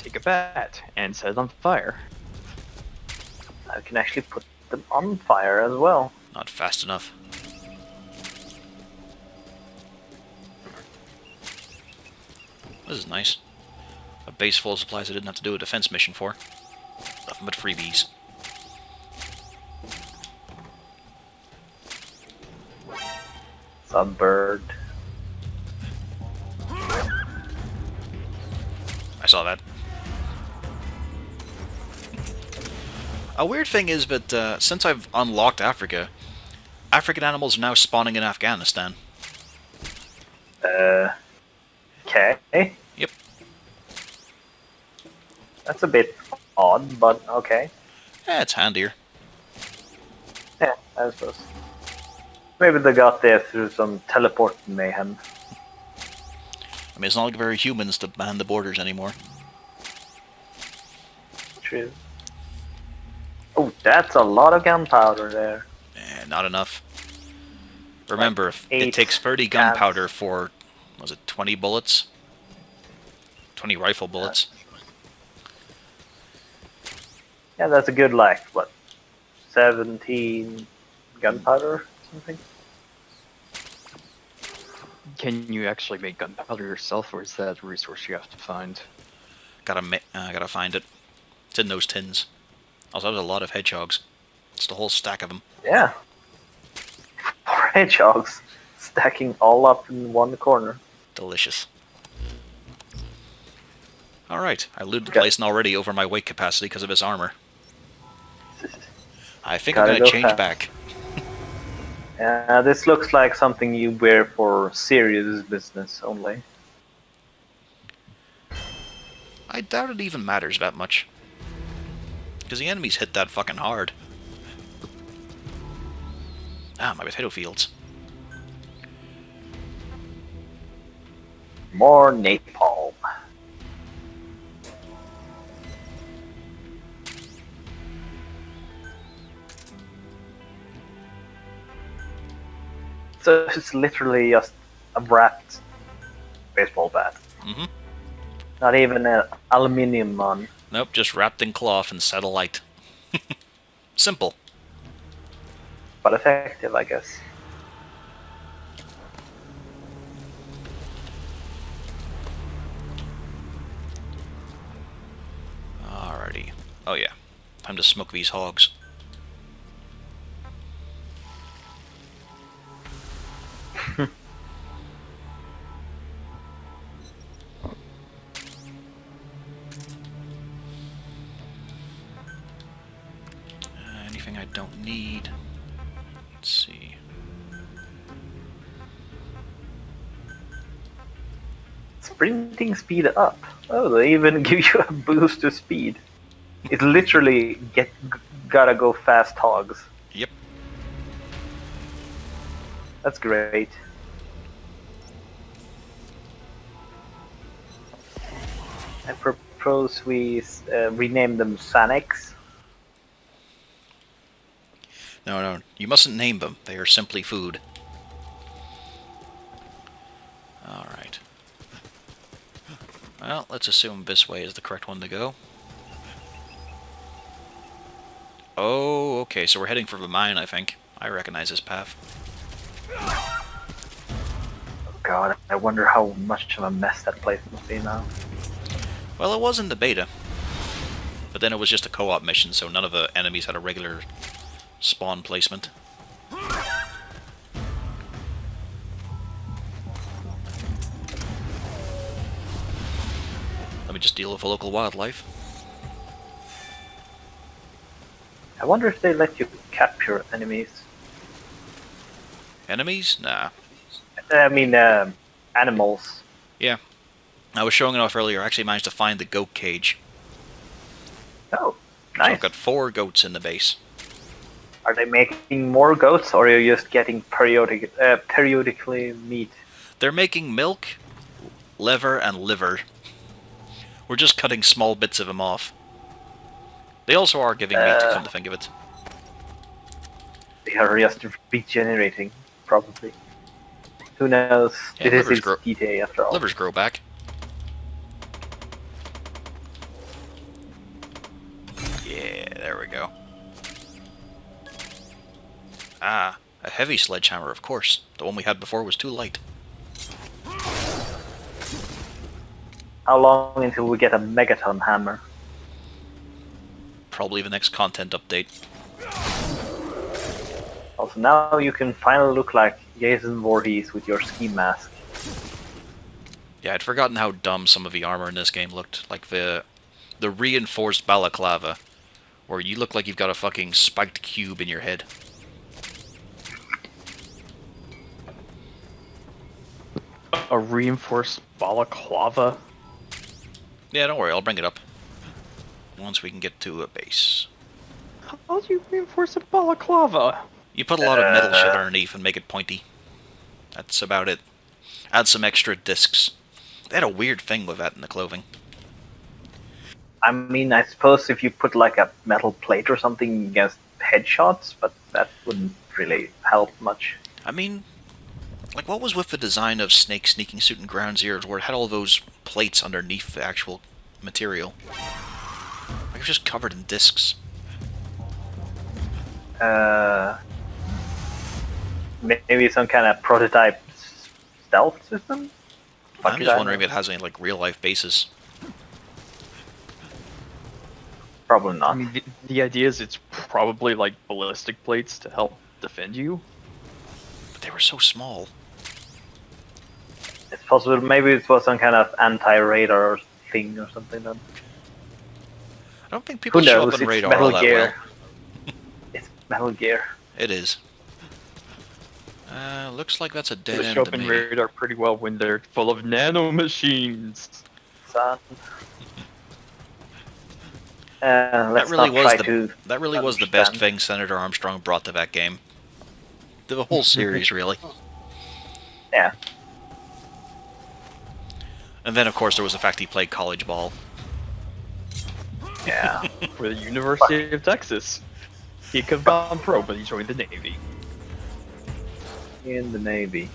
Take a bat and set it on fire. I can actually put them on fire as well. Not fast enough. This is nice. A base full of supplies I didn't have to do a defense mission for. Nothing but freebies. Sunbird. I saw that. A weird thing is that since I've unlocked Africa, African animals are now spawning in Afghanistan. Okay. Yep. That's a bit odd, but okay. Yeah, it's handier. Yeah, I suppose. Maybe they got there through some teleport mayhem. I mean, it's not like there are humans to man the borders anymore. True. Oh, that's a lot of gunpowder there. Eh, not enough. Remember, Like it 8 takes 30 cans. gunpowder for, was it 20 bullets? 20 rifle bullets. Yeah, that's a good, like, what, 17 gunpowder or something? Can you actually make gunpowder yourself, or is that a resource you have to find? Gotta find it. It's in those tins. Also, there's a lot of hedgehogs. It's the whole stack of them. Yeah. 4 hedgehogs stacking all up in one corner. Delicious. Alright, I looted the Got- place already over my weight capacity because of his armor. I think Gotta I'm gonna go change fast. back. This looks like something you wear for serious business only. I doubt it even matters that much. Because the enemies hit that fucking hard. Ah, my potato fields. More napalm. So it's literally just a wrapped baseball bat. Mm-hmm. Not even an aluminium one. Nope, just wrapped in cloth and set alight. Simple. But effective, I guess. Alrighty. Oh yeah. Time to smoke these hogs. Anything I don't need. Let's see. Sprinting speed up. Oh, they even give you a boost to speed. It's literally gotta go fast hogs. Yep. That's great. I propose we rename them Sanix. No, you mustn't name them. They are simply food. Alright. Well, let's assume this way is the correct one to go. Oh, okay, so we're heading for the mine, I think. I recognize this path. Oh god, I wonder how much of a mess that place must be now. Well, it was in the beta. But then it was just a co-op mission, so none of the enemies had a regular spawn placement. Let me just deal with the local wildlife. I wonder if they let you capture enemies. Enemies? Nah. I mean, animals. Yeah. I was showing it off earlier. I actually managed to find the goat cage. Oh, So nice. I've got 4 goats in the base. Are they making more goats, or are you just getting periodically meat? They're making milk, leather, and liver. We're just cutting small bits of them off. They also are giving meat, come to think of it. They are just regenerating, probably. Who knows? Yeah, This is livers GTA after all. Livers grow back. Yeah, there we go. Ah, a heavy sledgehammer, of course. The one we had before was too light. How long until we get a megaton hammer? Probably the next content update. Also, now you can finally look like Jason Voorhees with your ski mask. Yeah, I'd forgotten how dumb some of the armor in this game looked. Like the reinforced balaclava, where you look like you've got a fucking spiked cube in your head. A reinforced balaclava? Yeah, don't worry, I'll bring it up. Once we can get to a base. How do you reinforce a balaclava? You put a lot of metal shit underneath and make it pointy. That's about it. Add some extra discs. They had a weird thing with that in the clothing. I mean, I suppose if you put like a metal plate or something against headshots, but that wouldn't really help much. I mean, like, what was with the design of Snake's sneaking suit in Ground Zeroes where it had all those plates underneath the actual material? Like, it was just covered in discs. Maybe some kind of prototype stealth system? I'm just wondering if it has any, like, real-life bases. Probably not. I mean, the idea is it's probably like ballistic plates to help defend you. But they were so small. It's possible. Maybe it was some kind of anti-radar thing or something. Then. I don't think people Who show knows? up on It's radar Metal all that Gear. well. It's Metal Gear. It is. Looks like that's a dead They end show to up in me. radar pretty well when they're full of nanomachines. Son. That Let's really not was try the to that really was the best understand. thing Senator Armstrong brought to that game. The whole series, really. Yeah. And then, of course, there was the fact he played college ball. Yeah. For the University of Texas. He could have gone pro, but he joined the Navy. In the Navy.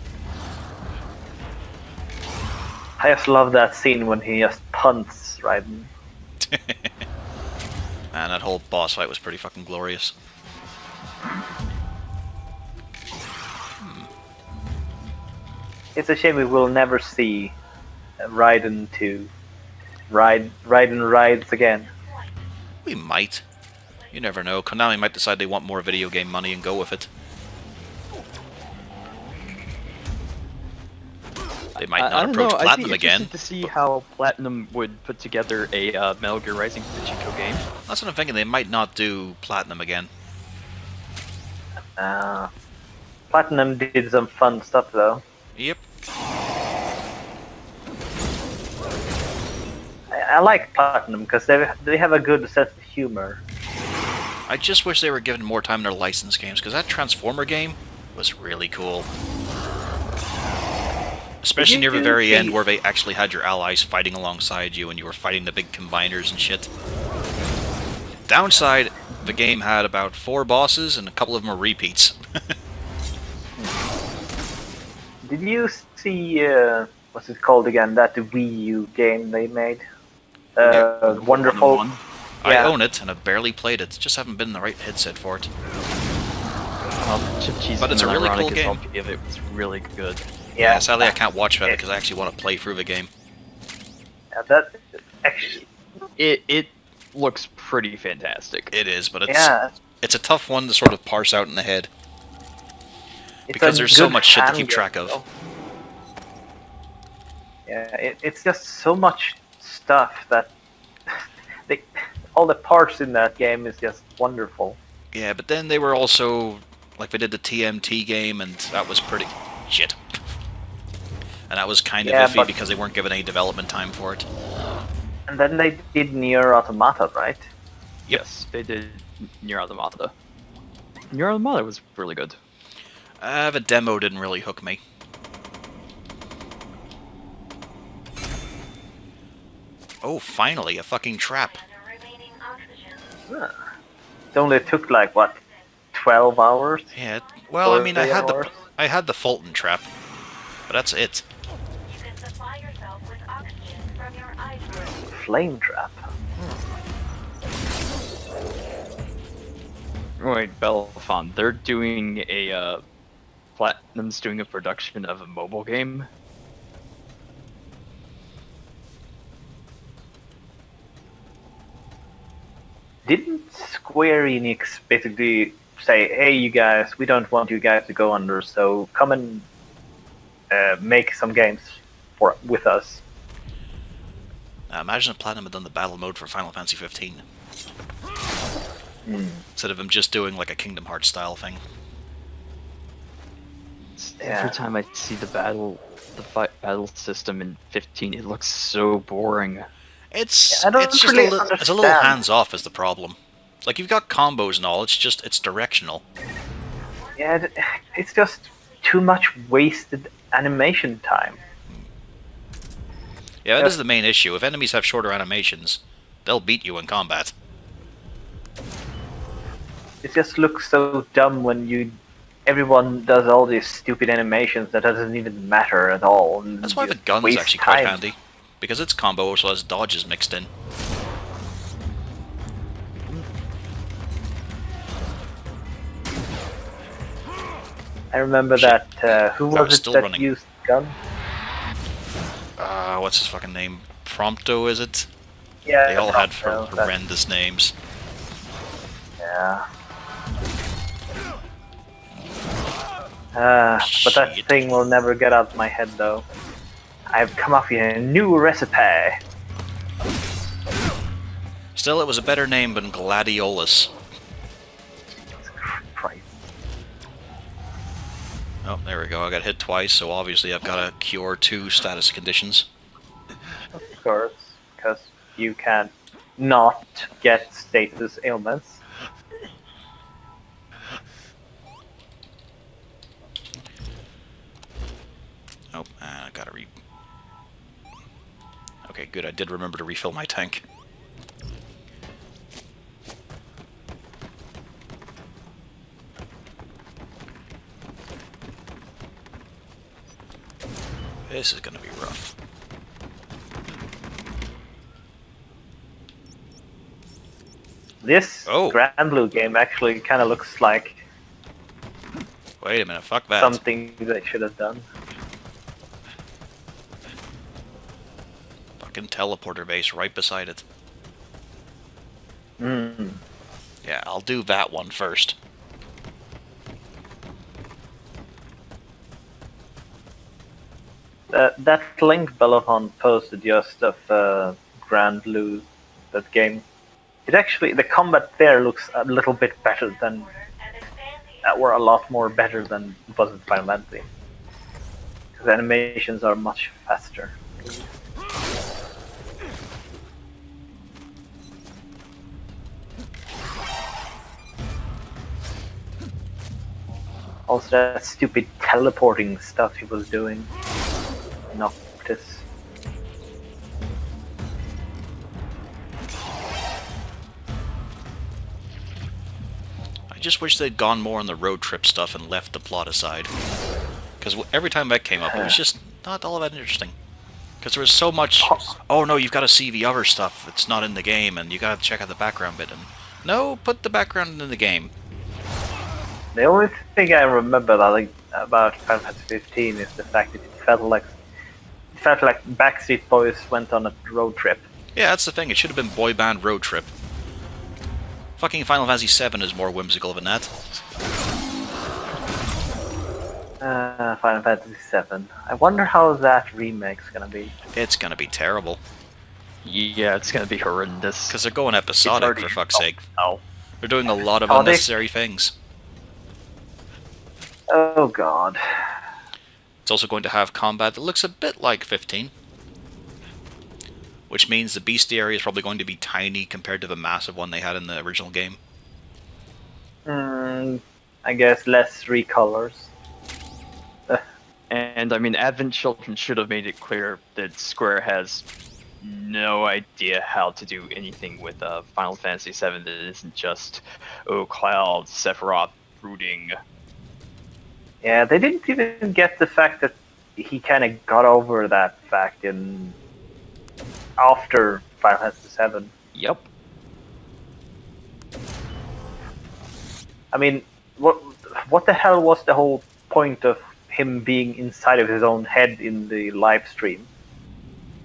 I just love that scene when he just punts Raiden. Man, that whole boss fight was pretty fucking glorious. It's a shame we will never see Raiden 2. Raiden rides again. We might. You never know. Konami might decide they want more video game money and go with it. They might I not don't approach know. I'd Platinum be again. interested to see how Platinum would put together a Metal Gear Rising Pachinko game. That's what I'm thinking. They might not do Platinum again. Platinum did some fun stuff though. Yep. I like Platinum because they have a good sense of humor. I just wish they were given more time in their licensed games, because that Transformer game was really cool. Especially near the very end, where they actually had your allies fighting alongside you and you were fighting the big combiners and shit. Downside, the game had about 4 bosses and a couple of them are repeats. Did you see what's it called again? That Wii U game they made? Wonderful. I Yeah. own it and I've barely played it, just haven't been in the right headset for it. Chip Cheese But it's a really cool game. Of it was really good. Yeah, sadly I can't watch that because I actually want to play through the game. That actually, It looks pretty fantastic. It is, but Yeah, it's a tough one to sort of parse out in the head. it's Because a there's so good much shit to fan keep game, track of. though. Yeah, it's just so much stuff that they, all the parts in that game is just wonderful. Yeah, but then they were also, like, they did the TMT game, and that was pretty shit. And that was kind of Yeah, iffy but- because they weren't given any development time for it. And then they did Nier Automata, right? Yes, they did Nier Automata. Nier Automata was really good. The demo didn't really hook me. Oh, finally, a fucking trap. Huh. It only took like what, 12 hours? Yeah, well, I mean, I 40 had hours? the Fulton trap, but that's it. You can supply yourself with oxygen from your iceberg. Flame trap. Wait, Bellefonte, they're doing a Platinum's doing a production of a mobile game. Didn't Square Enix basically say, "Hey, you guys, we don't want you guys to go under, so come and make some games with us"? Now, imagine if Platinum had done the battle mode for Final Fantasy 15. Instead of him just doing like a Kingdom Hearts style thing. Yeah. Every time I see the battle system in 15, it looks so boring. It's I don't it's just really it's a little understand. hands off is the problem. Like you've got combos and all, it's directional. Yeah, it's just too much wasted animation time. Yeah, that is the main issue. If enemies have shorter animations, they'll beat you in combat. It just looks so dumb when everyone does all these stupid animations that doesn't even matter at all. And That's why the just gun's waste actually quite time. handy. Because its combo also has dodges mixed in. I remember Shit. that. Who That was was it still that running. used gun? What's his fucking name? Prompto, is it? Yeah, They all had Prompto, that- horrendous names. Yeah. But that Shit. thing will never get out of my head, though. I've come up with a new recipe. Still, it was a better name than Gladiolus. Christ. Oh, there we go. I got hit twice, so obviously I've got to cure 2 status conditions. Of course, because you can't not get status ailments. Oh, I gotta Okay, good. I did remember to refill my tank. This is gonna be rough. This Oh. Grand Blue game actually kind of looks like Wait a minute, fuck that. something they should have done. Fucking teleporter base right beside it. Mm. Yeah, I'll do that one first. That link Bellefonte posted just of Grand Blue, that game. It actually, the combat there looks a little bit better than, or a lot more better than it was in Final Fantasy. Because animations are much faster. Also, that stupid teleporting stuff he was doing. Noctis. I just wish they'd gone more on the road trip stuff and left the plot aside. Because every time that came up, it was just not all that interesting. Because there was so much, oh no, you've got to see the other stuff that's not in the game, and you got to check out the background bit. And no, put the background in the game. The only thing I remember about Final Fantasy 15 is the fact that it felt like Backstreet Boys went on a road trip. Yeah, that's the thing. It should have been Boy Band Road Trip. Fucking Final Fantasy VII is more whimsical than that. Final Fantasy VII. I wonder how that remake's gonna be. It's gonna be terrible. Yeah, it's gonna be horrendous. Because they're going episodic, already- for fuck's sake. Oh, They're doing a lot of Oh, they- unnecessary things. Oh god. It's also going to have combat that looks a bit like 15. Which means the bestiary is probably going to be tiny compared to the massive one they had in the original game. I guess less recolors. and I mean, Advent Children should have made it clear that Square has no idea how to do anything with Final Fantasy VII that isn't just, oh, Cloud, Sephiroth, brooding. Yeah, they didn't even get the fact that he kind of got over that fact in after Final Fantasy VII. Yep. I mean, what the hell was the whole point of him being inside of his own head in the live stream?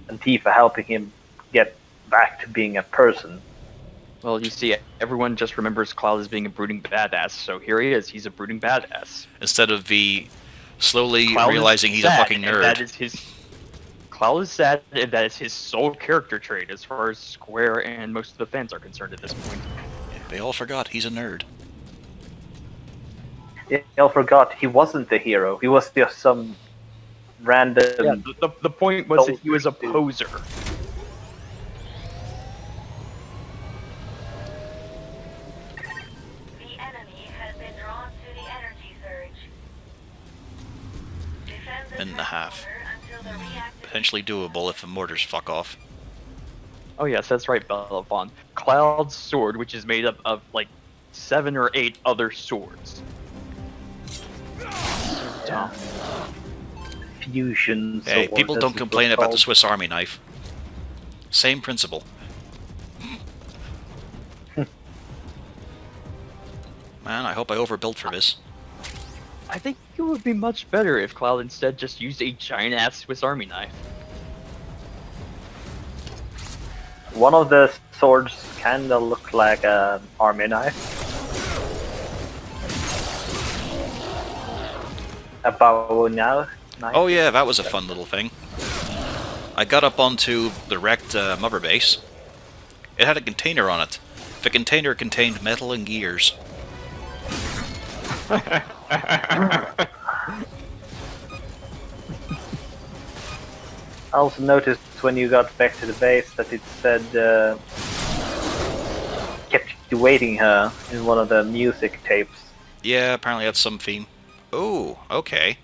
And Tifa helping him get back to being a person. Well, you see, everyone just remembers Cloud as being a brooding badass, so here he is. He's a brooding badass. Instead of the slowly Cloud is realizing he's a sad, fucking and nerd. that is his. Cloud is sad, and that is his sole character trait as far as Square and most of the fans are concerned at this point. They all forgot he's a nerd. They all forgot he wasn't the hero. He was just some random. Yeah, the point was that he was a poser. The enemy has been drawn to the energy surge. Defend the Minute and a half. transporter until the reactor Potentially doable if the mortars fuck off. Oh yes, that's right, Bellavon. Cloud's sword, which is made up of like 7 or 8 other swords. Yeah. Fusion. Hey, sword, people as don't it complain was about the called. Swiss Army knife. Same principle. Man, I hope I overbuilt for this. I think it would be much better if Cloud instead just used a giant ass Swiss Army knife. One of the swords kinda looked like an army knife. A bow now. Knife. Oh yeah, that was a fun little thing. I got up onto the wrecked mother base. It had a container on it. The container contained metal and gears. I also noticed when you got back to the base that it said kept you waiting here in one of the music tapes. Yeah, apparently that's some theme. Oh, okay.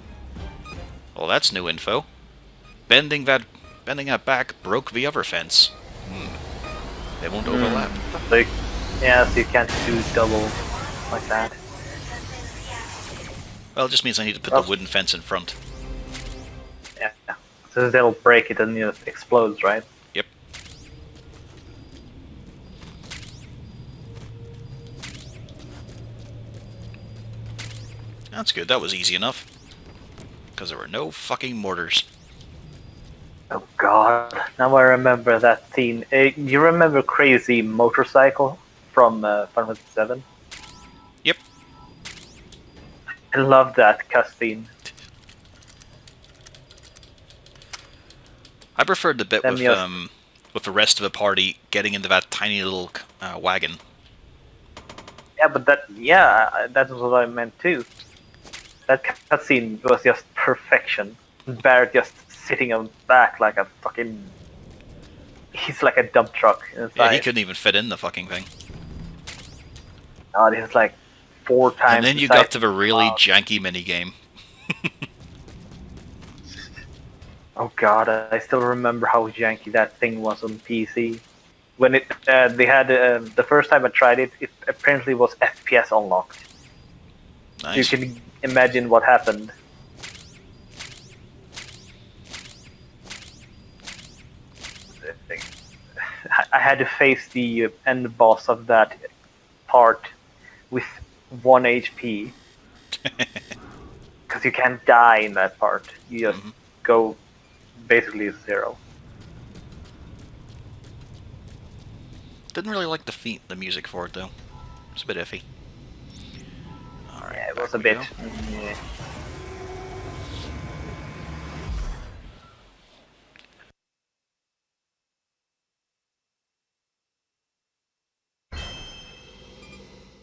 Well, that's new info. Bending that back broke the other fence. They won't overlap. So you can't do double like that. Well, it just means I need to put Oh. the wooden fence in front. Yeah. So they'll break it and it explodes, right? Yep. That's good, that was easy enough. Because there were no fucking mortars. Oh god, now I remember that scene. You remember Crazy Motorcycle from Final Fantasy VII? Yep. I love that cutscene. I preferred the bit Let with me ask- with the rest of the party getting into that tiny little wagon. Yeah, but that's what I meant too. That cutscene was just perfection. Barrett just sitting on back like a fucking... He's like a dump truck inside. Yeah, he couldn't even fit in the fucking thing. God, he's like 4 times And then you the got size to the of really Cloud. janky minigame. Oh god, I still remember how janky that thing was on PC. When they had the first time I tried it, it apparently was FPS unlocked. Nice. You can imagine what happened. I had to face the end boss of that part with 1 HP. Because you can't die in that part. You just go basically 0. Didn't really like the music for it though. It's a bit iffy. Alright, Yeah, it back was a we bit. go. Yeah.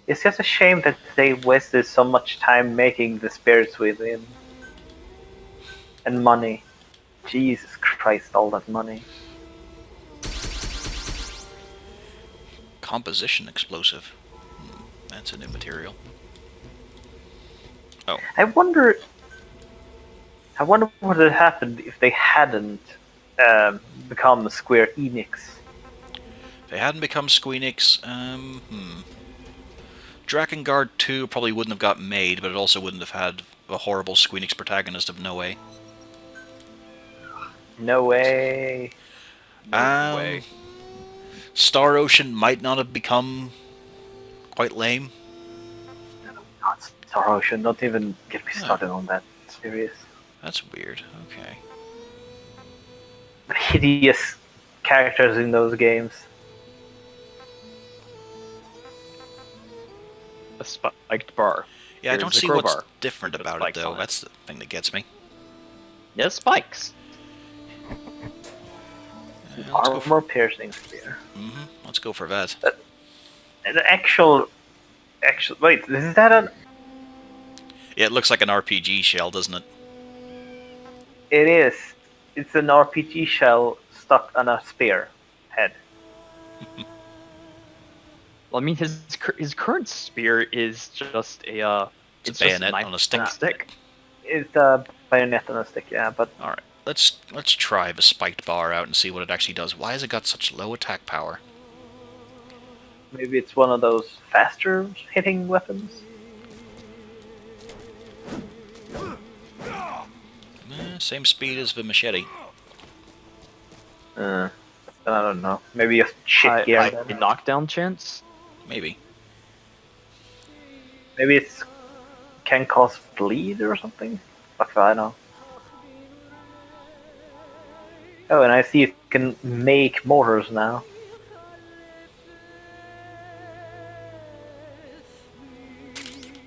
It's just a shame that they wasted so much time making the spirits within. And money. Jesus Christ, all that money. Composition explosive. That's a new material. Oh, I wonder what would have happened if they hadn't become Square Enix. if they hadn't become Squeenix, Drakengard 2 probably wouldn't have got made, but it also wouldn't have had a horrible Squeenix protagonist of no way. No way. No way. Star Ocean might not have become quite lame. God, Star Ocean, don't even get me started on that series. That's weird. Okay. The hideous characters in those games. A spiked bar. Yeah, I Here's don't the see what's crowbar. different With the about it, spikes though. on it. That's the thing that gets me. Yeah, spikes. Let's go for, Armor piercing spear. let's go for that. An actual. Wait, is that an? Yeah, it looks like an RPG shell, doesn't it? It is. It's an RPG shell stuck on a spear head. Well, I mean, his current spear is just a It's a bayonet on a stick. stick. It's a bayonet on a stick, yeah, but Alright, let's try the spiked bar out and see what it actually does. Why has it got such low attack power? maybe it's one of those faster hitting weapons. Same speed as the machete. I don't know. Maybe a shit gear. High knockdown chance. Maybe. Maybe it's can cause bleed or something. Fuck if I know. Oh, and I see you can make mortars now.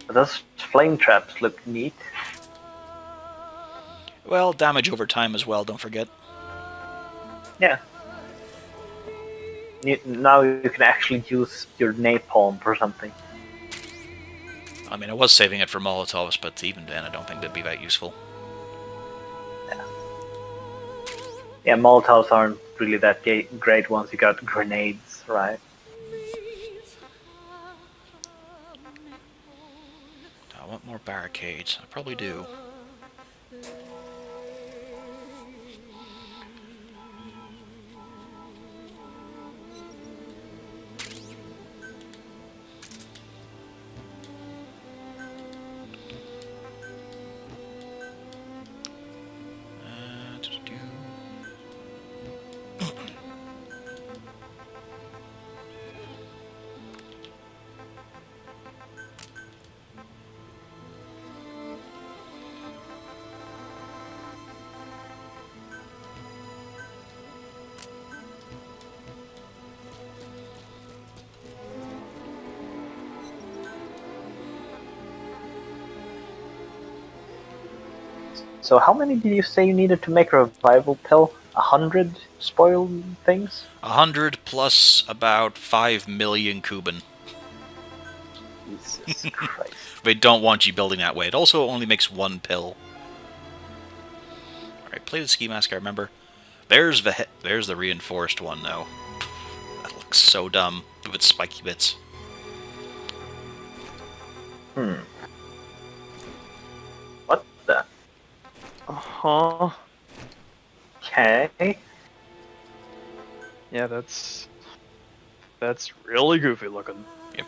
Those flame traps look neat. Well, damage over time as well, don't forget. Yeah. Now you can actually use your napalm for something. I mean, I was saving it for Molotovs, but even then I don't think they'd be that useful. Yeah, Molotovs aren't really that great once you got grenades, right? I want more barricades. I probably do. So how many did you say you needed to make a revival pill? 100 spoiled things? 100 plus about 5 million Kuban. Jesus Christ. They don't want you building that way. It also only makes one pill. Alright, plated ski mask, I remember. There's the reinforced one, though. That looks so dumb with its spiky bits. What the? Uh-huh. Okay. Yeah, that's really goofy looking. Yep.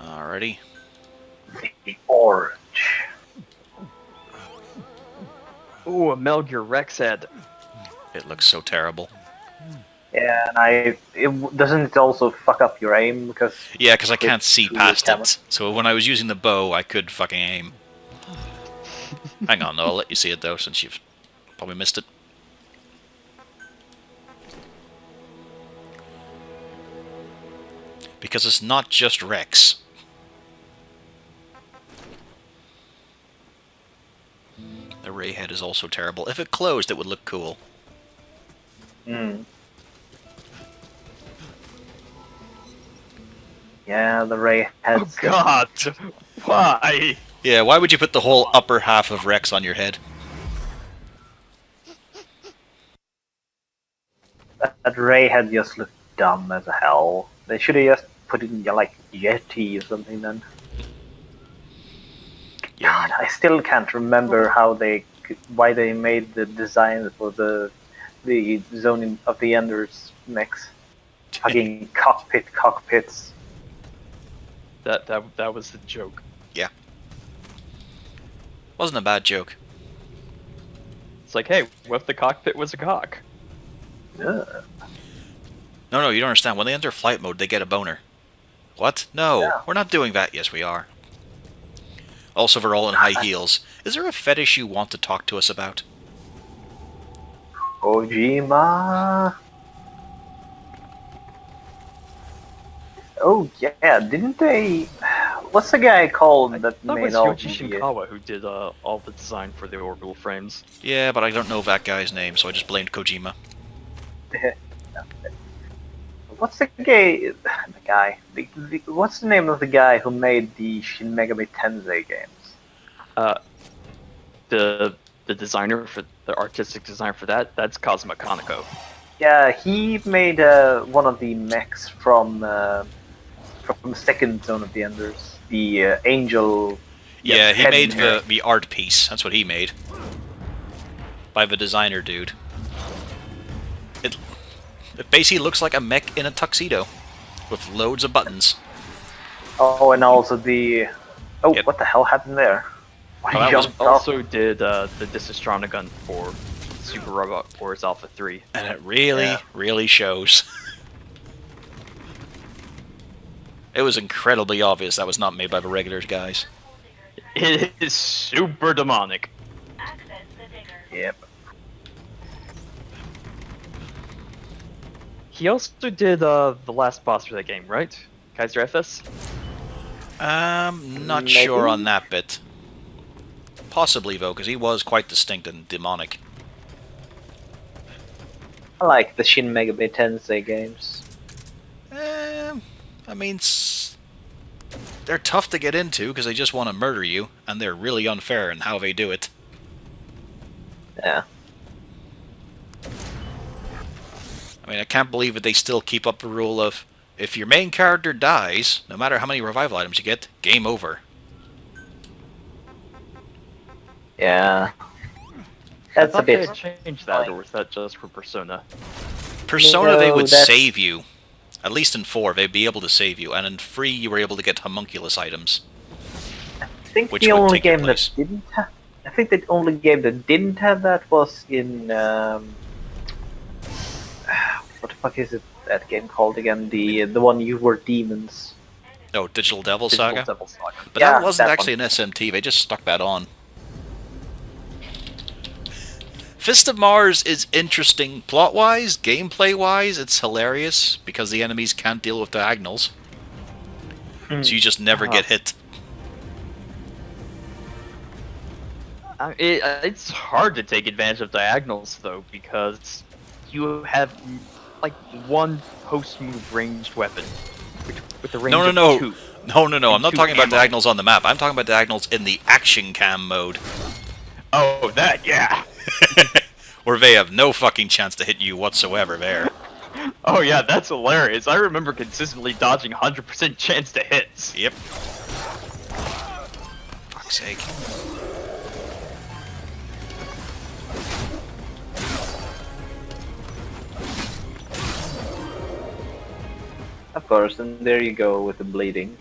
Alrighty. The orange. Ooh, a Metal Gear Rex head. It looks so terrible. Yeah, and doesn't it also fuck up your aim because Yeah, because I can't see through past your camera. it. So when I was using the bow, I could fucking aim. Hang on, though. I'll let you see it, though, since you've probably missed it. because it's not just Rex. The ray head is also terrible. If it closed, it would look cool. Hmm. Yeah, the ray head. Oh God! Why? Yeah, why would you put the whole upper half of Rex on your head? That ray head just looked dumb as hell. They should have just put it in like Yeti or something then. God, I still can't remember why they made the design for the zoning of the Enders mix. Fucking cockpits. That was the joke. Yeah. Wasn't a bad joke. It's like, hey, what if the cockpit was a cock? Ugh. No, you don't understand. When they enter flight mode, they get a boner. What? No, Yeah. we're not doing that. Yes, we are. Also, we're all in high heels. Is there a fetish you want to talk to us about? Kojima. Oh yeah, didn't they? What's the guy called that That made was all Yoichi the? Shinkawa who did all the design for the orbital frames. Yeah, but I don't know that guy's name, so I just blamed Kojima. What's the guy? What's the name of the guy who made the Shin Megami Tensei games? The designer for the artistic design for that's Kazuma Kaneko. Yeah, he made one of the mechs from the second Zone of the Enders, the Angel. Yeah, he head made hair. the art piece. That's what he made. By the designer dude. It basically looks like a mech in a tuxedo. With loads of buttons. Oh, and also the. Oh, Yep. what the hell happened there? Why that was jumped off? Also did the Disastrana gun for Super Robot Wars Alpha 3. And it really, Yeah. really shows. It was incredibly obvious that was not made by the regular guys. It is super demonic. Access the digger. Yep. He also did the last boss for that game, right? Kaiser FS? Not Maybe? sure on that bit. Possibly, though, because he was quite distinct and demonic. I like the Shin Megami Tensei games. I mean, they're tough to get into because they just want to murder you, and they're really unfair in how they do it. Yeah. I mean, I can't believe that they still keep up the rule of, if your main character dies, no matter how many revival items you get, game over. Yeah. I That's a thought they bit. had changed that, or was that just for Persona? Persona, they No, would that's- save you. At least in 4, they'd be able to save you, and in 3, you were able to get homunculus items. I think which the would only take your game place. that didn't have. I think the only game that didn't have that was in. What the fuck is that game called again? The one you were demons. Oh, Digital Devil Digital Saga? Devil Saga. But Yeah, that wasn't that actually an SMT, they just stuck that on. Fist of Mars is interesting plot-wise, gameplay-wise, it's hilarious, because the enemies can't deal with diagonals. So you just never get hit. It's hard to take advantage of diagonals, though, because you have, like, one post-move ranged weapon. With a range No, of no, no. 2. No, I'm not Two talking about ammo. diagonals on the map, I'm talking about diagonals in the action cam mode. Oh, that, yeah! Where they have no fucking chance to hit you whatsoever there. Oh yeah, that's hilarious. I remember consistently dodging 100% chance to hits. Yep. Fuck's sake. Of course, and there you go with the bleeding.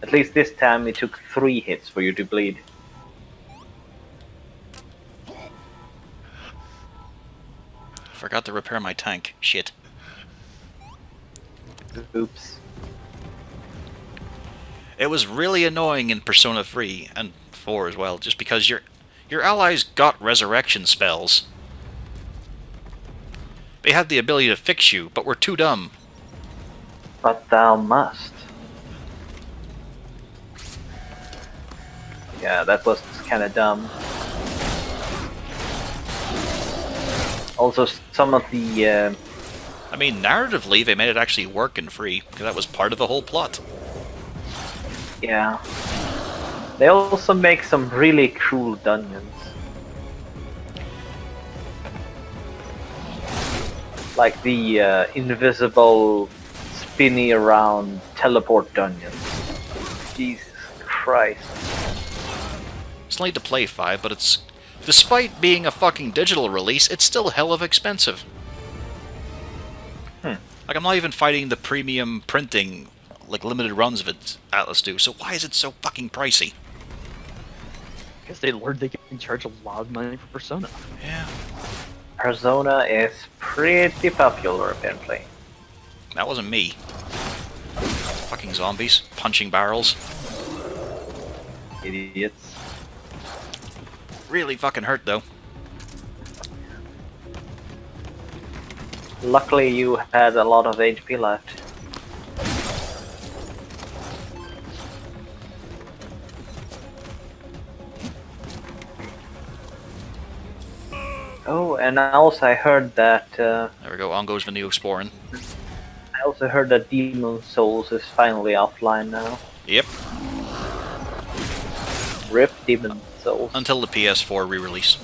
At least this time it took 3 hits for you to bleed. Forgot to repair my tank. Shit. Oops. It was really annoying in Persona 3 and 4 as well, just because your allies got resurrection spells. They had the ability to fix you, but were too dumb. But thou must. Yeah, that was kind of dumb. Also, some of the I mean, narratively, they made it actually work and free, because that was part of the whole plot. yeah, they also make some really cool dungeons. Like the invisible, spinny around teleport dungeons. Jesus Christ. It's late to play 5, but it's... Despite being a fucking digital release, it's still hell of expensive. Like, I'm not even fighting the premium printing, like, limited runs of it Atlas do, so why is it so fucking pricey? Because they learned they can charge a lot of money for Persona. Yeah. Persona is pretty popular, apparently. That wasn't me. Fucking zombies. Punching barrels. Idiots. Really fucking hurt, though. Luckily, you had a lot of HP left. Oh, and also I heard that There we go, on goes Vanille exploring. I also heard that Demon Souls is finally offline now. Yep. RIP Demon Souls. Until the PS4 re-release.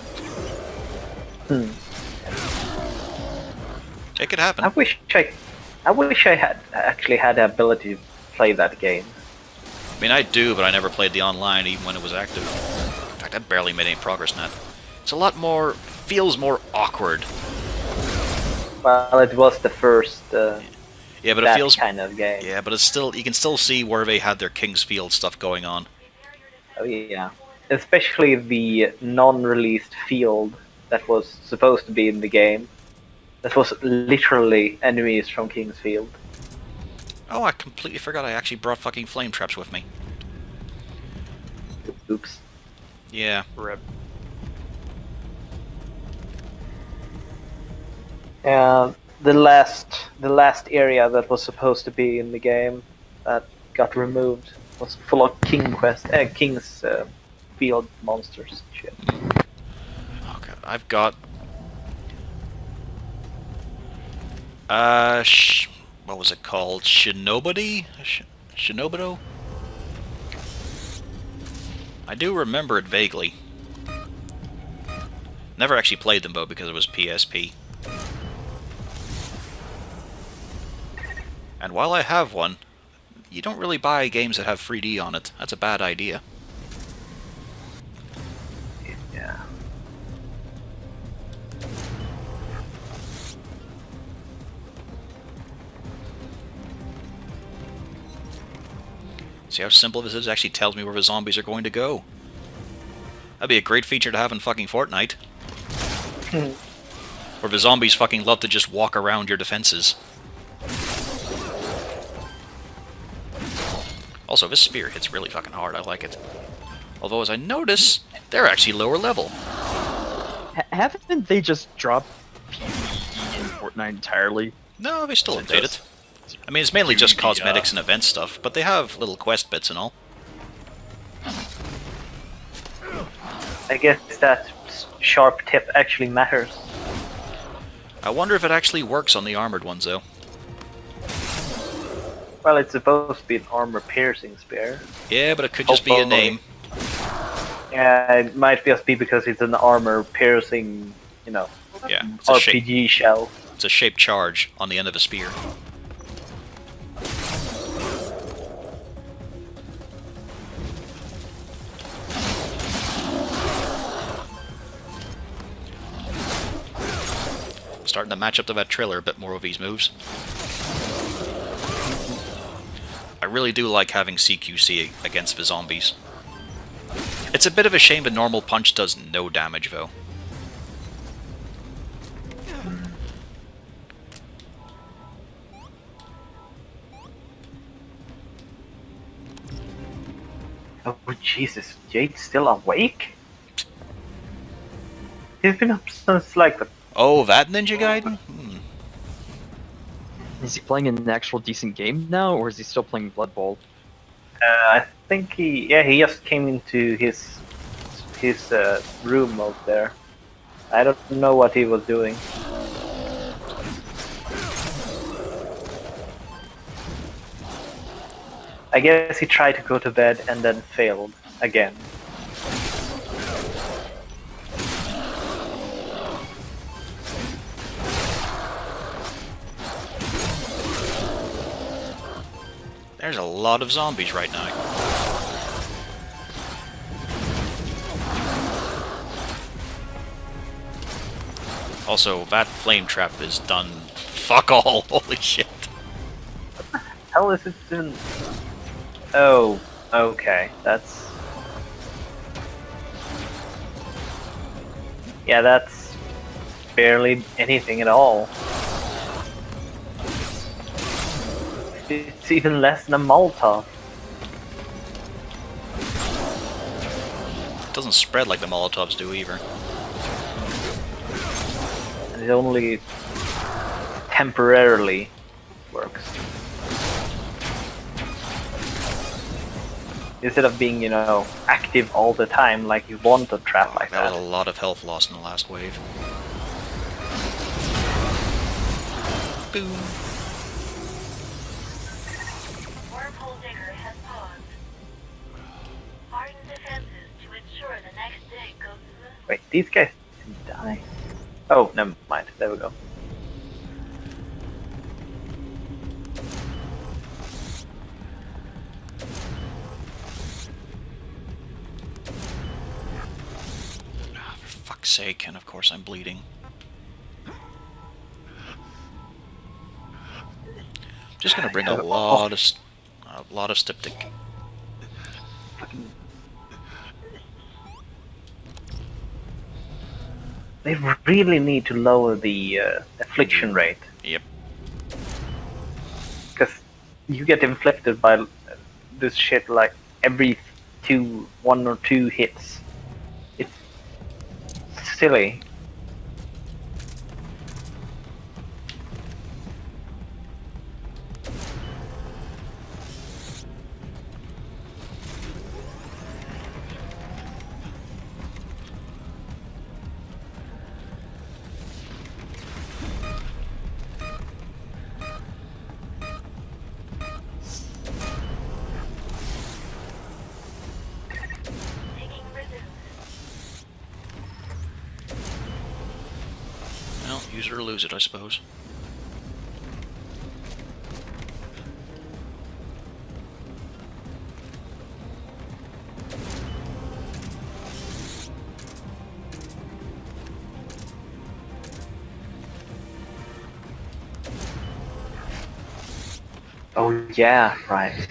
It could happen. I wish I had actually had the ability to play that game. I mean, I do, but I never played the online even when it was active. In fact, I barely made any progress in that. It's a lot more... feels more awkward. Well, it was the first Yeah, but it that feels... kind of game. Yeah, but it's still... You can still see where they had their Kingsfield stuff going on. Oh yeah, especially the non-released field that was supposed to be in the game. That was literally enemies from Kingsfield. Oh, I completely forgot I actually brought fucking flame traps with me. Oops. Yeah. Rip. The last area that was supposed to be in the game that got removed was full of King's field monsters. Shit. Okay, I've got... what was it called? Shinobody? Shinobudo? I do remember it vaguely. Never actually played them though because it was PSP. And while I have one, you don't really buy games that have 3D on it. That's a bad idea. Yeah. See how simple this is? It actually tells me where the zombies are going to go. That'd be a great feature to have in fucking Fortnite. Where the zombies fucking love to just walk around your defenses. Also, this spear hits really fucking hard. I like it. Although, as I notice, they're actually lower level. Haven't they just dropped PvE in Fortnite entirely? No, they still Is it update just- it. I mean, it's mainly just PvE, cosmetics and event stuff, but they have little quest bits and all. I guess that sharp tip actually matters. I wonder if it actually works on the armored ones, though. Well, it's supposed to be an armor-piercing spear. Yeah, but it could just be a name. Yeah, it might just be because it's an armor-piercing, you know, Yeah, it's a, shape, RPG shell. it's a shaped charge on the end of a spear. Starting to match up to that trailer a bit more with these moves. I really do like having CQC against the zombies. It's a bit of a shame the normal punch does no damage, though. Oh, Jesus, Jade's still awake? He's been up since, like, the... Oh, that Ninja Gaiden? Hmm. Is he playing an actual decent game now, or is he still playing Blood Bowl? I think he just came into his room out there. I don't know what he was doing. I guess he tried to go to bed and then failed again. There's a lot of zombies right now. Also, that flame trap is done fuck all. Holy shit. How is it doing? Oh, okay. That's... Yeah, that's barely anything at all. It's even less than a Molotov. It doesn't spread like the Molotovs do either. And it only temporarily works. Instead of being, you know, active all the time like you want a trap like That that. was a lot of health lost in the last wave. Boom. Wormhole digger has paused. Harden defenses to ensure the next dig goes smooth. Wait, these guys didn't die. Oh, never mind. There we go. For fuck's sake, and of course I'm bleeding. Just gonna bring a lot of styptic. They really need to lower the affliction rate. Yep. Because you get inflicted by this shit like every 1 or 2 hits. It's silly. Taking rhythm. Well, use it or lose it, I suppose. Oh yeah, right.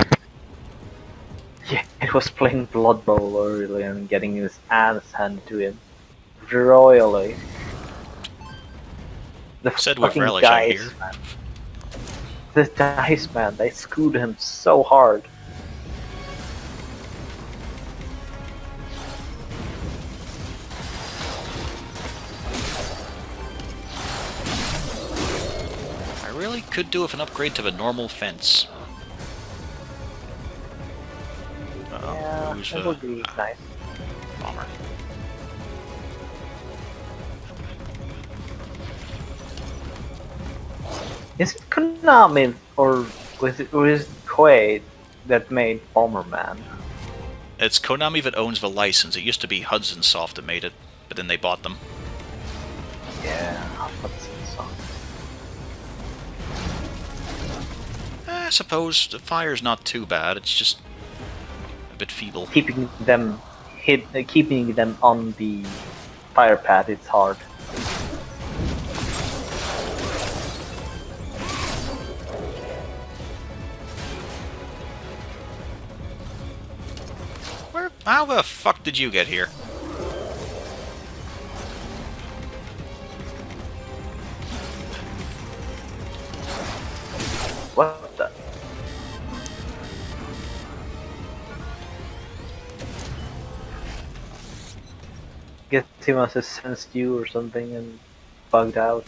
Yeah, it was playing Blood Bowl earlier and getting his ass handed to him. Royally. The Said with fucking relish, I dice, hear. man. The dice, man, they screwed him so hard. I really could do with an upgrade to the normal fence. Uh-oh, Yeah, who's that would be nice. bomber? Is it Konami or is it Koei that made Bomberman? It's Konami that owns the license. It used to be Hudson Soft that made it, but then they bought them. Yeah, Hudson Soft. I suppose the fire's not too bad. It's just a bit feeble. Keeping them on the fire path, it's hard. How the fuck did you get here? What the? Guess he must have sensed you or something and bugged out.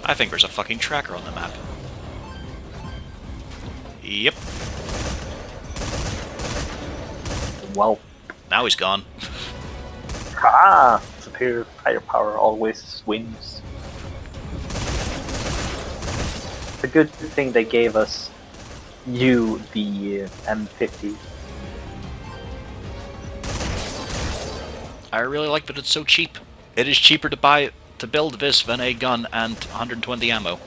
I think there's a fucking tracker on the map. Yep. Well, Now he's gone. ah, superior firepower always wins. It's a good thing they gave us you the M50. I really like that it's so cheap. It is cheaper to build this than a gun and 120 ammo.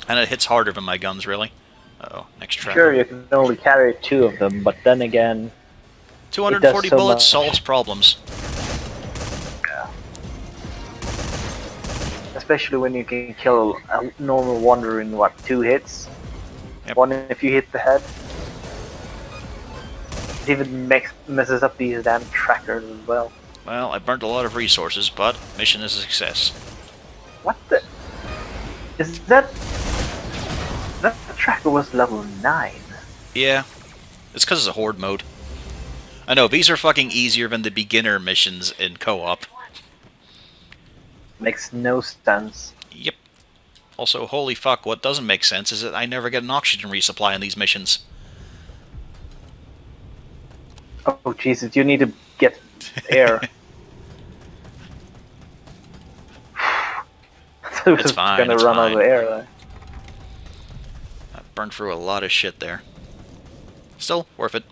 And it hits harder than my guns, really. Uh-oh, next tracker. Sure, you can only carry 2 of them, but then again, 240 so bullets much. solves problems. Yeah. Especially when you can kill a normal Wanderer in, what, 2 hits? Yep. 1 if you hit the head. It even messes up these damn trackers as well. Well, I burnt a lot of resources, but mission is a success. What the? Is that... That tracker was level 9. Yeah, it's because it's a horde mode. I know, these are fucking easier than the beginner missions in co-op. Makes no sense. Yep. Also, holy fuck, what doesn't make sense is that I never get an oxygen resupply in these missions. Oh Jesus, you need to get air. It's fine, Gonna it's run fine. out of air there. I burned through a lot of shit there. Still, worth it.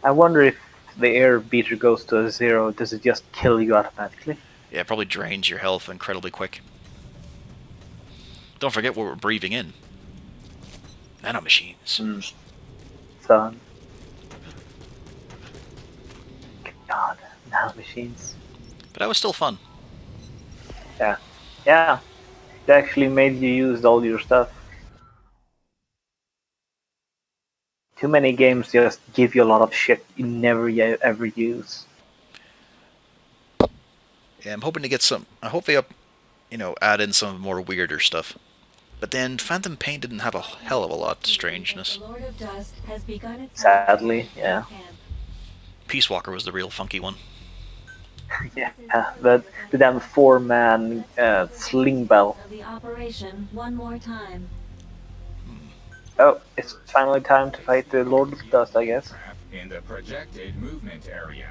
I wonder if the air beater goes to a 0, does it just kill you automatically? Yeah, it probably drains your health incredibly quick. Don't forget what we're breathing in. Nanomachines. Son. God, nanomachines. But that was still fun. Yeah. Yeah. It actually made you use all your stuff. Too many games just give you a lot of shit you never ever use. Yeah, I'm hoping to get some... I hope they add in some more weirder stuff. But then, Phantom Pain didn't have a hell of a lot of strangeness. The Lord of Dust has begun its Sadly, yeah. Peace Walker was the real funky one. Yeah, the damn 4-man sling bell. of the operation one more time. Oh, it's finally time to fight the Lord of Dust, I guess. In the projected movement area.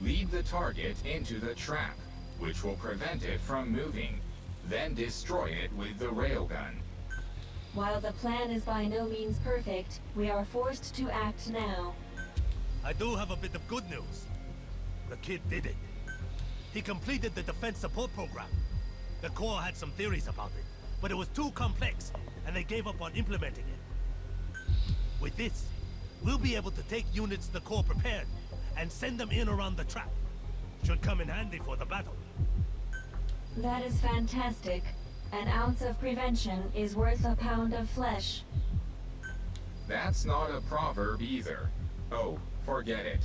Lead the target into the trap, which will prevent it from moving. Then destroy it with the railgun. While the plan is by no means perfect, we are forced to act now. I do have a bit of good news. The kid did it. He completed the defense support program. The Corps had some theories about it, but it was too complex, and they gave up on implementing it. With this, we'll be able to take units the Corps prepared and send them in around the trap. Should come in handy for the battle. That is fantastic. An ounce of prevention is worth a pound of flesh. That's not a proverb either. Oh, forget it.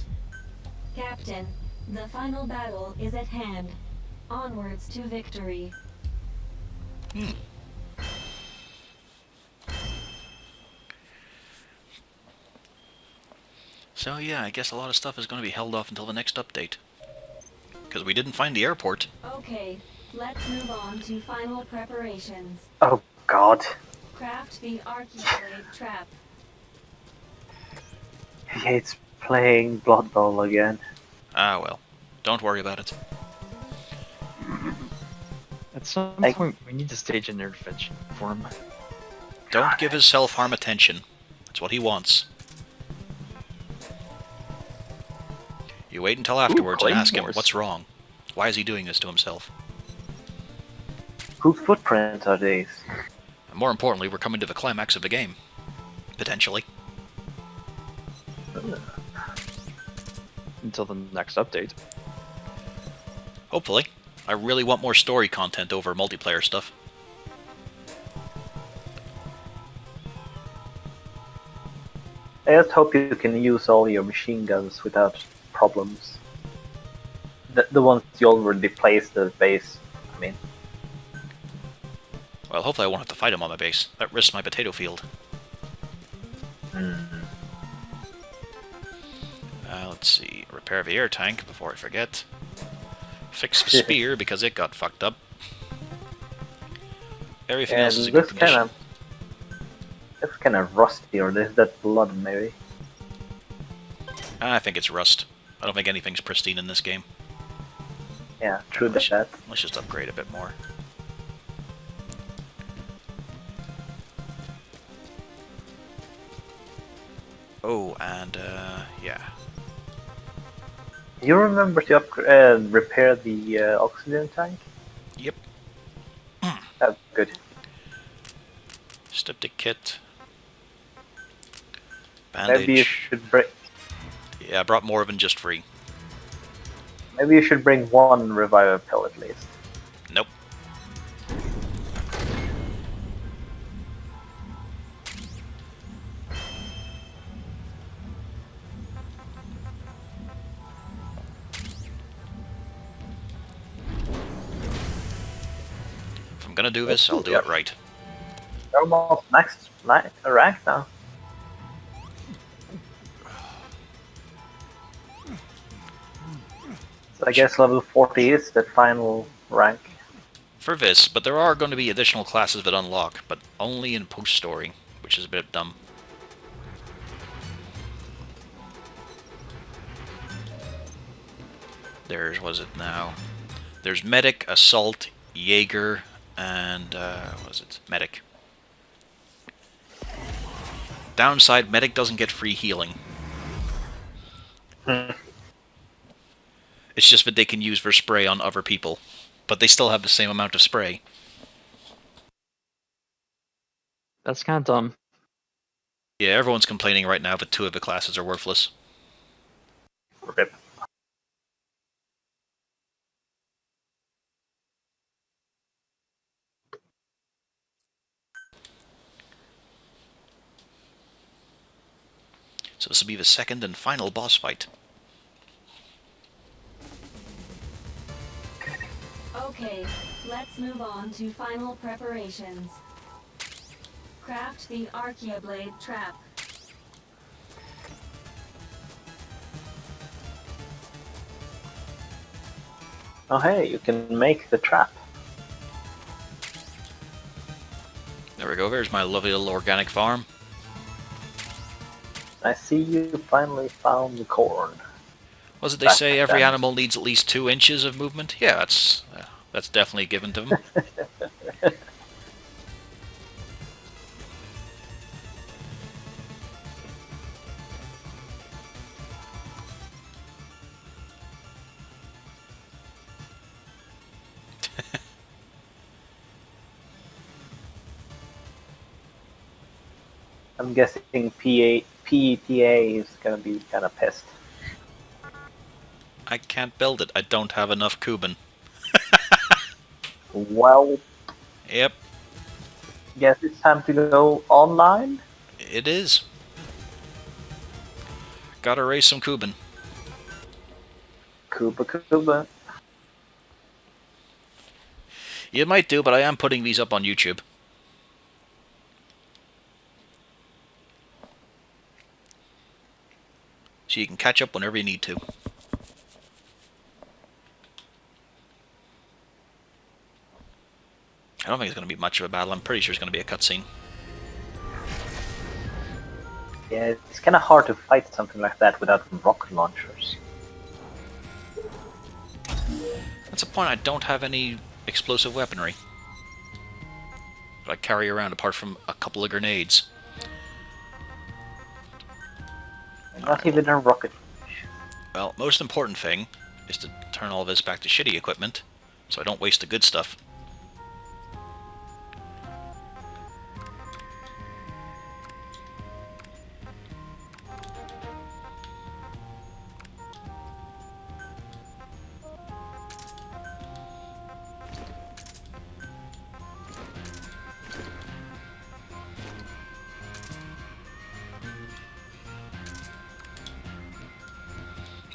Captain, the final battle is at hand. Onwards to victory. So yeah, I guess a lot of stuff is going to be held off until the next update. Because we didn't find the airport. Okay, let's move on to final preparations. Oh God. Craft the Archblade trap. He hates playing Blood Bowl again. Ah well, don't worry about it. At some point, we need to stage an intervention for him. Don't give his self-harm attention. That's what he wants. You wait until afterwards and ask him claymores. what's wrong. Why is he doing this to himself? Whose footprints are these? And more importantly, we're coming to the climax of the game. Potentially. Until the next update. Hopefully. I really want more story content over multiplayer stuff. I just hope you can use all your machine guns without problems. The ones you already placed at the base, I mean. Well, hopefully I won't have to fight him on my base. That risks my potato field. Let's see. Repair the air tank before I forget. Fix the spear because it got fucked up. Everything Yeah, else is it in good looks condition. kind of rusty, or is that blood maybe? I think it's rust. I don't think anything's pristine in this game. Yeah, true Let's, that. let's just upgrade a bit more. Oh, and yeah. You remember to repair the oxygen tank? Yep. That's good. Styptic kit. Maybe you Bandage. should bring. Yeah, I brought more of them just free. Maybe you should bring one reviver pill at least. Nope. If I'm gonna do this, I'll do it right. You're almost next rank now. So I guess level 40 is the final rank. For this, but there are going to be additional classes that unlock, but only in post-story, which is a bit dumb. There's, what is it now? There's Medic, Assault, Jaeger, and, what is it? Medic. Downside, Medic doesn't get free healing. It's just that they can use their spray on other people, but they still have the same amount of spray. That's kind of dumb. Yeah, everyone's complaining right now that 2 of the classes are worthless. Rip. So this will be the second and final boss fight. Okay, let's move on to final preparations. Craft the Archaea Blade trap. Oh hey, you can make the trap. There we go, there's my lovely little organic farm. I see you finally found the corn. Was it they say every animal needs at least 2 inches of movement? Yeah, that's definitely given to them. I'm guessing PETA is gonna be kind of pissed. I can't build it. I don't have enough Cuban. Well, Yep, guess it's time to go online. it is. Gotta raise some Cuban. Cuba. You might do, but I am putting these up on YouTube. So you can catch up whenever you need to. I don't think it's going to be much of a battle. I'm pretty sure it's going to be a cutscene. Yeah, it's kind of hard to fight something like that without rocket launchers. That's a point. I don't have any explosive weaponry that I carry around apart from a couple of grenades. Not even a rocket. Well, most important thing is to turn all this back to shitty equipment so I don't waste the good stuff.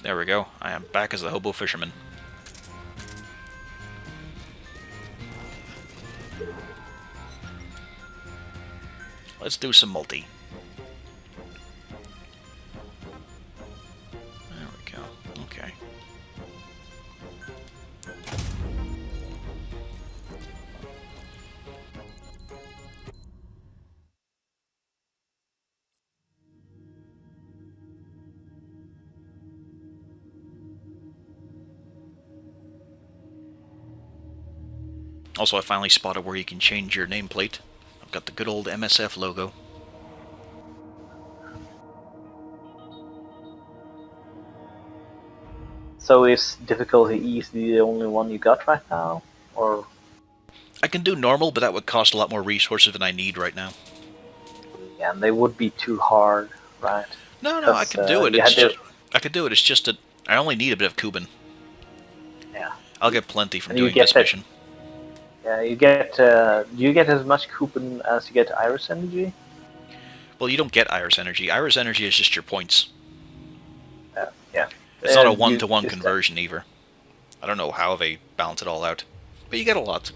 There we go. I am back as the hobo fisherman. Let's do some multi. Okay. Also, I finally spotted where you can change your nameplate. I've got the good old MSF logo. So is difficulty easy the only one you got right now? Or I can do normal, but that would cost a lot more resources than I need right now. yeah, they would be too hard, right? No, I could do it. You had to, I could do it. It's just that I only need a bit of Cuban. yeah. I'll get plenty from And you doing get this that- mission. Yeah, you get. Do you get as much coupon as you get iris energy? Well, you don't get Iris Energy. Iris Energy is just your points. Yeah. It's not a You one-to-one just- conversion either. I don't know how they balance it all out, but you get a lot.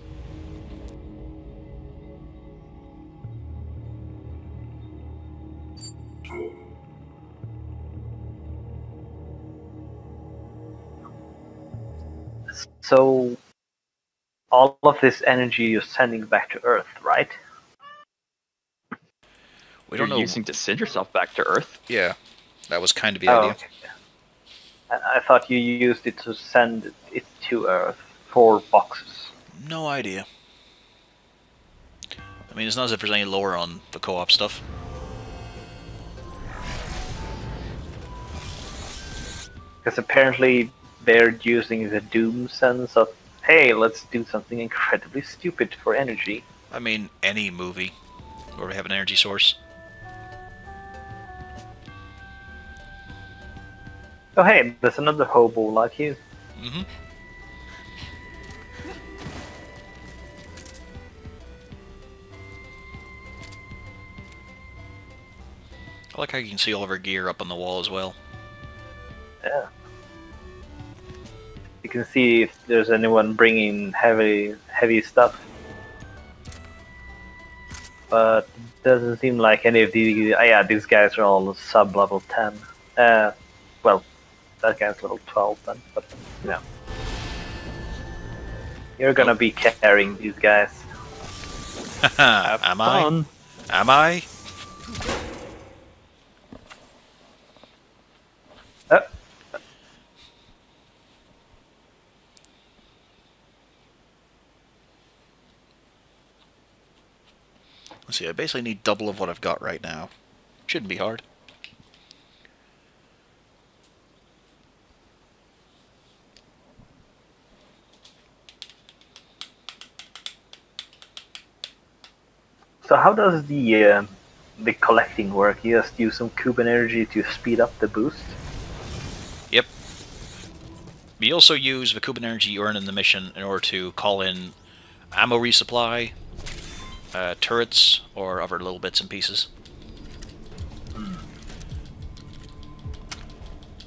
So, all of this energy you're sending back to Earth, right? We You're don't know. using to send yourself back to Earth. Yeah, that was kind of the Oh, idea. okay. I thought you used it to send it to Earth for boxes. No idea. I mean, it's not as if there's any lore on the co-op stuff. Because apparently they're using the doom sense of, hey, let's do something incredibly stupid for energy. I mean, any movie where we have an energy source. Oh, hey, there's another hobo like you. Mm-hmm. I like how you can see all of our gear up on the wall as well. Yeah. You can see if there's anyone bringing heavy stuff. But it doesn't seem like any of these. Yeah, these guys are all sub-level 10. Well, that guy's level 12 then, but you know. You're gonna be carrying these guys. Am I? Fun. Am I? Oh, Let's see, I basically need double of what I've got right now. Shouldn't be hard. so how does the collecting work? You just use some Cuban energy to speed up the boost? Yep. We also use the Cuban energy you earn in the mission in order to call in ammo resupply, turrets, or other little bits and pieces.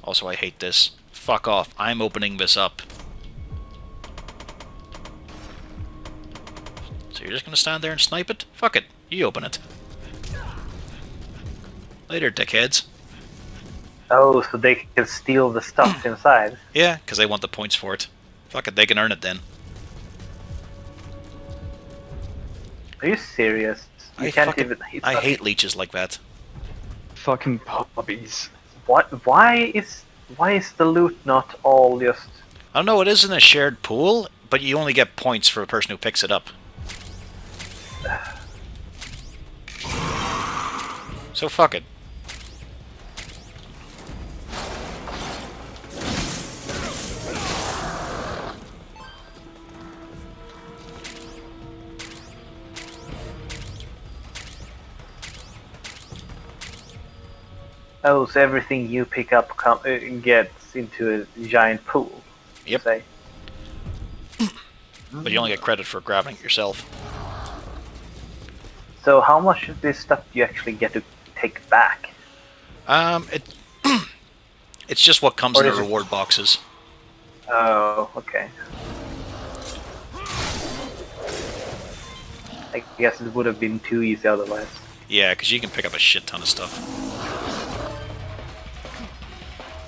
Also, I hate this. Fuck off. I'm opening this up. So you're just gonna stand there and snipe it? Fuck it. You open it. Later, dickheads. Oh, so they can steal the stuff inside. Yeah, because they want the points for it. Fuck it, they can earn it then. Are you serious? You I can't fucking- even. it's I not- hate leeches like that. Fucking puppies. What? Why is the loot not all just? I don't know, it is in a shared pool, but you only get points for a person who picks it up. So fuck it. Oh, so everything you pick up gets into a giant pool. Yep. Say. But you only get credit for grabbing it yourself. So how much of this stuff do you actually get to take back? It it's just what comes Or in the is it- reward boxes. Oh, okay. I guess it would have been too easy otherwise. Yeah, because you can pick up a shit ton of stuff.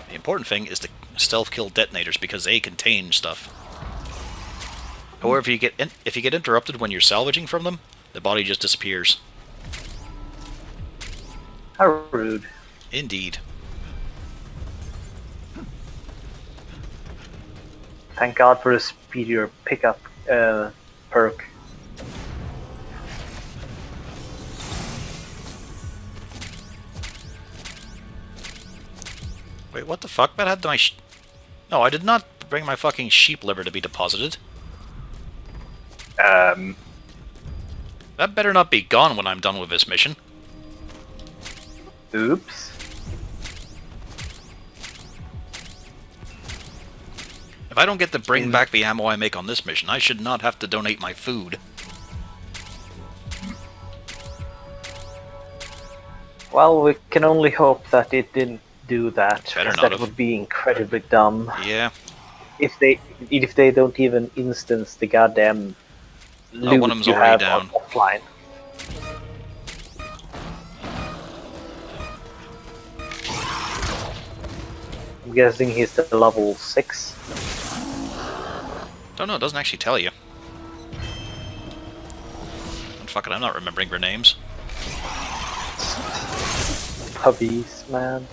The important thing is to stealth kill detonators because they contain stuff. However, if you get interrupted when you're salvaging from them, the body just disappears. How rude. Indeed. Thank God for a speedier pickup perk. Wait, what the fuck? That had my No, I did not bring my fucking sheep liver to be deposited. That better not be gone when I'm done with this mission. Oops. If I don't get to bring back the ammo I make on this mission, I should not have to donate my food. Well, we can only hope that it didn't do that. Better Because not that have. would be incredibly dumb. Yeah. If they don't even instance the goddamn loot one of them's you already have down. offline. I'm guessing he's at level 6. Don't know, it doesn't actually tell you. And fuck it, I'm not remembering their names. Puppies, man.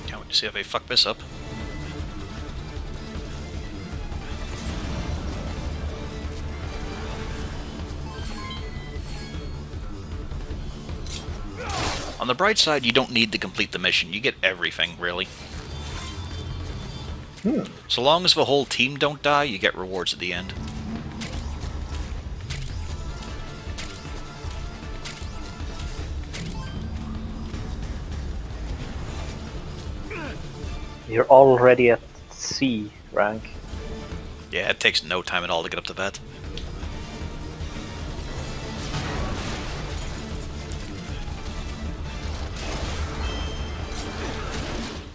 Can't wait to see if they fuck this up. On the bright side, you don't need to complete the mission. You get everything, really. So long as the whole team don't die, you get rewards at the end. You're already at C rank. Yeah, it takes no time at all to get up to that.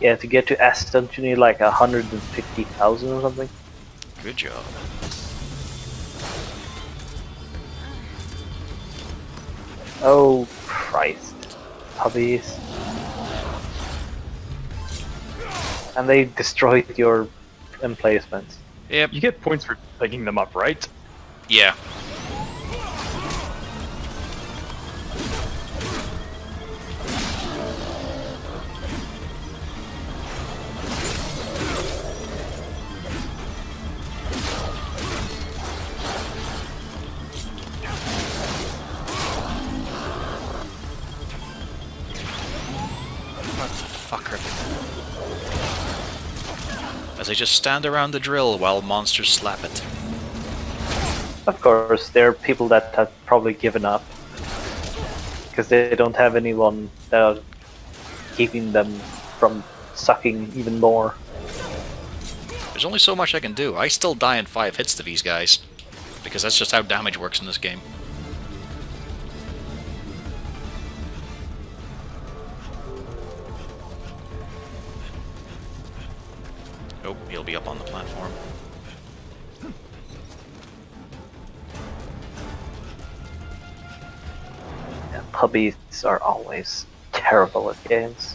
Yeah, to get to S, don't you need like 150,000 or something? Good job. Oh, Christ. Puppies. And they destroyed your emplacements. Yep. You get points for picking them up, right? Yeah. What the fuck are they? As they just stand around the drill while monsters slap it. Of course, there are people that have probably given up. Because they don't have anyone that are keeping them from sucking even more. There's only so much I can do. I still die in 5 hits to these guys. Because that's just how damage works in this game. Oh, he'll be up on the platform. Yeah, puppies are always terrible at games.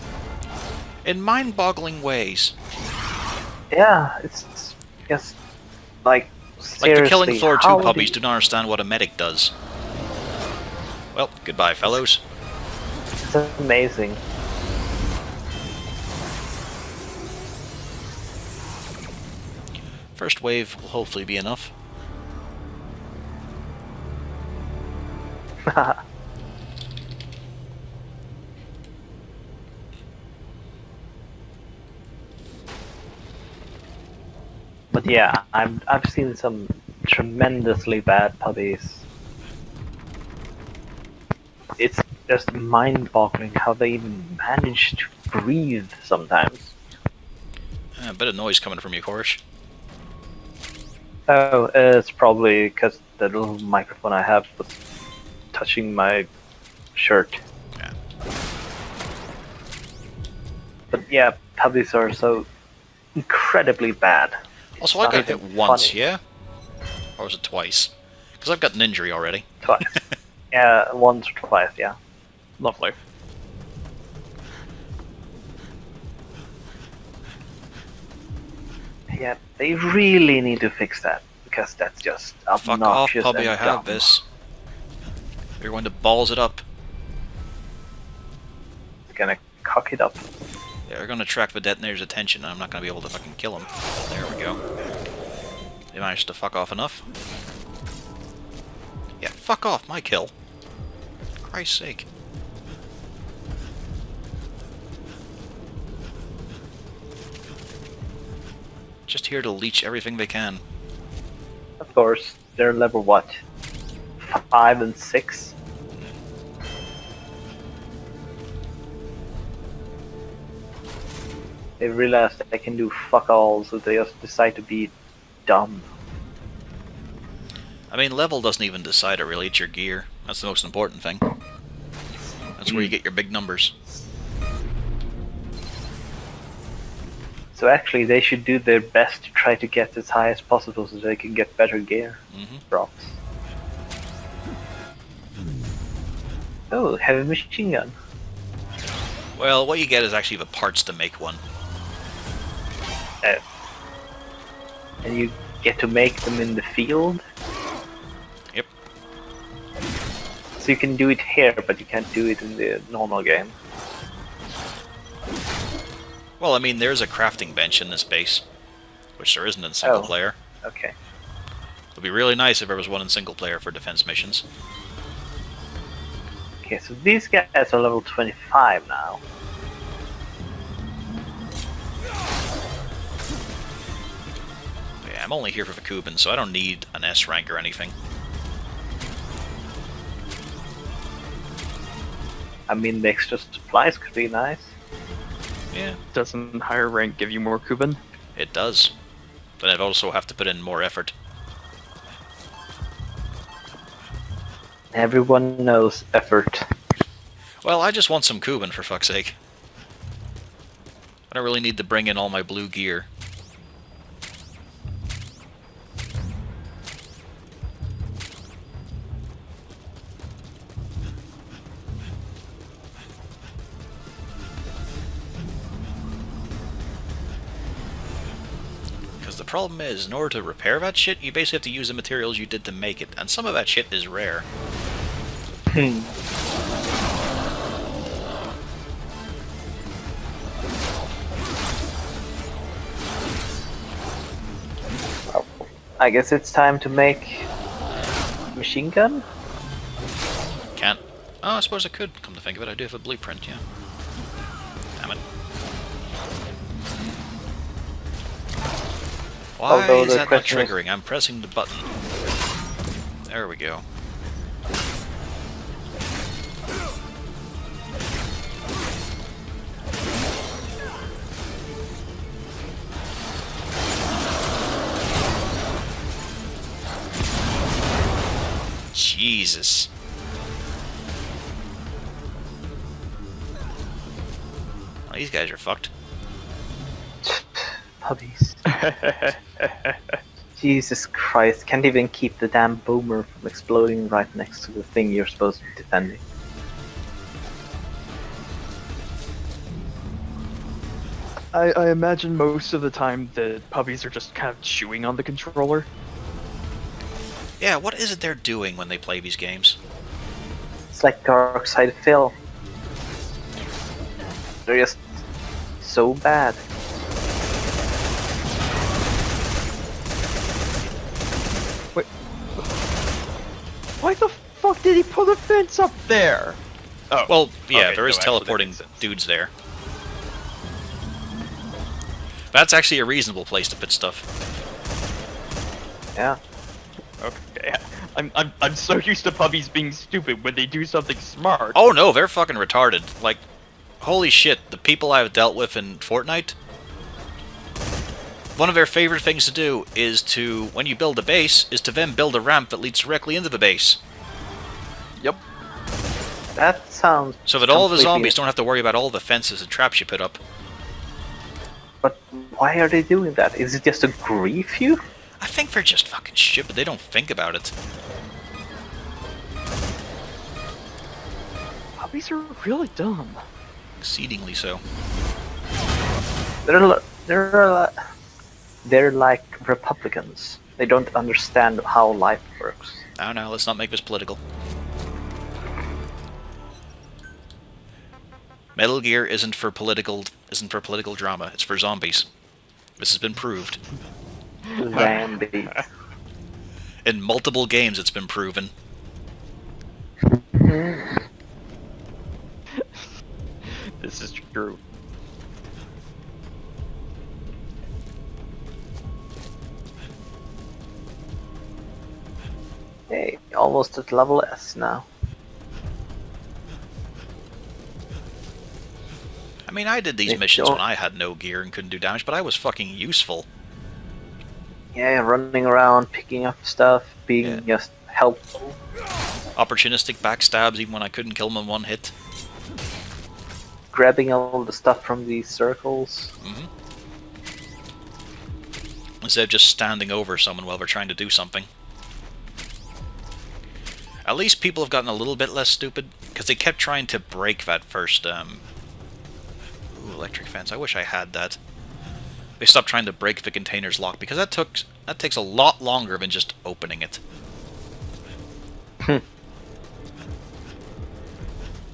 In mind-boggling ways. Yeah, it's just like Like seriously. the Killing Floor 2 how puppies do do not understand what a medic does. Well, goodbye, fellows. It's amazing. First wave will hopefully be enough. But yeah, I've seen some tremendously bad puppies. It's just mind-boggling how they even manage to breathe sometimes. A bit of noise coming from you, Korish. Oh, it's probably because the little microphone I have was touching my shirt. Yeah. But yeah, puppies are so incredibly bad. Also, It's I not got hit even once, funny. yeah? Or was it twice? Because I've got an injury already. Twice. Yeah, once or twice, yeah. Lovely. Yeah, they really need to fix that, because that's just Fuck off, obnoxious puppy, and I have dumb. this. You're going to balls it up. It's gonna cock it up. They're going to attract the detonator's attention, and I'm not going to be able to fucking kill him. There we go. They managed to fuck off enough. Yeah, fuck off, my kill. Christ's sake. Just here to leech everything they can. Of course, they're level what? 5 and 6? They realize that they can do fuck all, so they just decide to be dumb. I mean, level doesn't even decide it really, it's your gear. That's the most important thing. That's where you get your big numbers. So actually, they should do their best to try to get as high as possible so they can get better gear. Drops. Oh, heavy machine gun. Well, what you get is actually the parts to make one. And you get to make them in the field? Yep. So you can do it here, but you can't do it in the normal game. Well, I mean, there's a crafting bench in this base, which there isn't in single player. Okay. It would be really nice if there was one in single player for defense missions. Okay, so these guys are level 25 now. Yeah, I'm only here for the Kuban, so I don't need an S rank or anything. I mean, the extra supplies could be nice. Yeah, Doesn't higher rank give you more Kuban? it does. But I'd also have to put in more effort. Everyone knows effort. Well, I just want some Kuban, for fuck's sake. I don't really need to bring in all my blue gear. Because the problem is, in order to repair that shit, you basically have to use the materials you did to make it, and some of that shit is rare. I guess it's time to make machine gun? Can't. Oh, I suppose I could, come to think of it. I do have a blueprint, yeah. Damn it. Why Although is the that not question is- triggering? I'm pressing the button. There we go. Jesus. Well, these guys are fucked. Puppies. Jesus Christ, can't even keep the damn boomer from exploding right next to the thing you're supposed to be defending. I imagine most of the time the puppies are just kind of chewing on the controller. Yeah, what is it they're doing when they play these games? It's like Dark Side Phil. They're just so bad. Wait. Why the fuck did he put a fence up there? Oh. Well, yeah, okay, there is no, actually, that teleporting makes sense. dudes there. That's actually a reasonable place to put stuff. Yeah. Okay. Okay, I'm so used to puppies being stupid when they do something smart. Oh no, they're fucking retarded. Like, holy shit, the people I've dealt with in Fortnite, one of their favorite things to do is to, when you build a base, is to then build a ramp that leads directly into the base. Yep. That sounds. So that all the completely- zombies don't have to worry about all the fences and traps you put up. But why are they doing that? Is it just to grief you? I think they're just fucking stupid. They don't think about it. Puppies are really dumb. Exceedingly so. They're like Republicans. They don't understand how life works. Now, let's not make this political. Metal Gear isn't for political drama. It's for zombies. This has been proved. Zombies. In multiple games, it's been proven. This is true. Hey, almost at level S now. I mean, I did these They missions don't- when I had no gear and couldn't do damage, but I was fucking useful. Yeah, running around, picking up stuff, being Yeah. just helpful. Opportunistic backstabs even when I couldn't kill them in one hit. Grabbing all the stuff from these circles. Instead of just standing over someone while they're trying to do something. At least people have gotten a little bit less stupid, because they kept trying to break that first, Ooh, electric fence. I wish I had that. They stopped trying to break the container's lock, because that takes a lot longer than just opening it.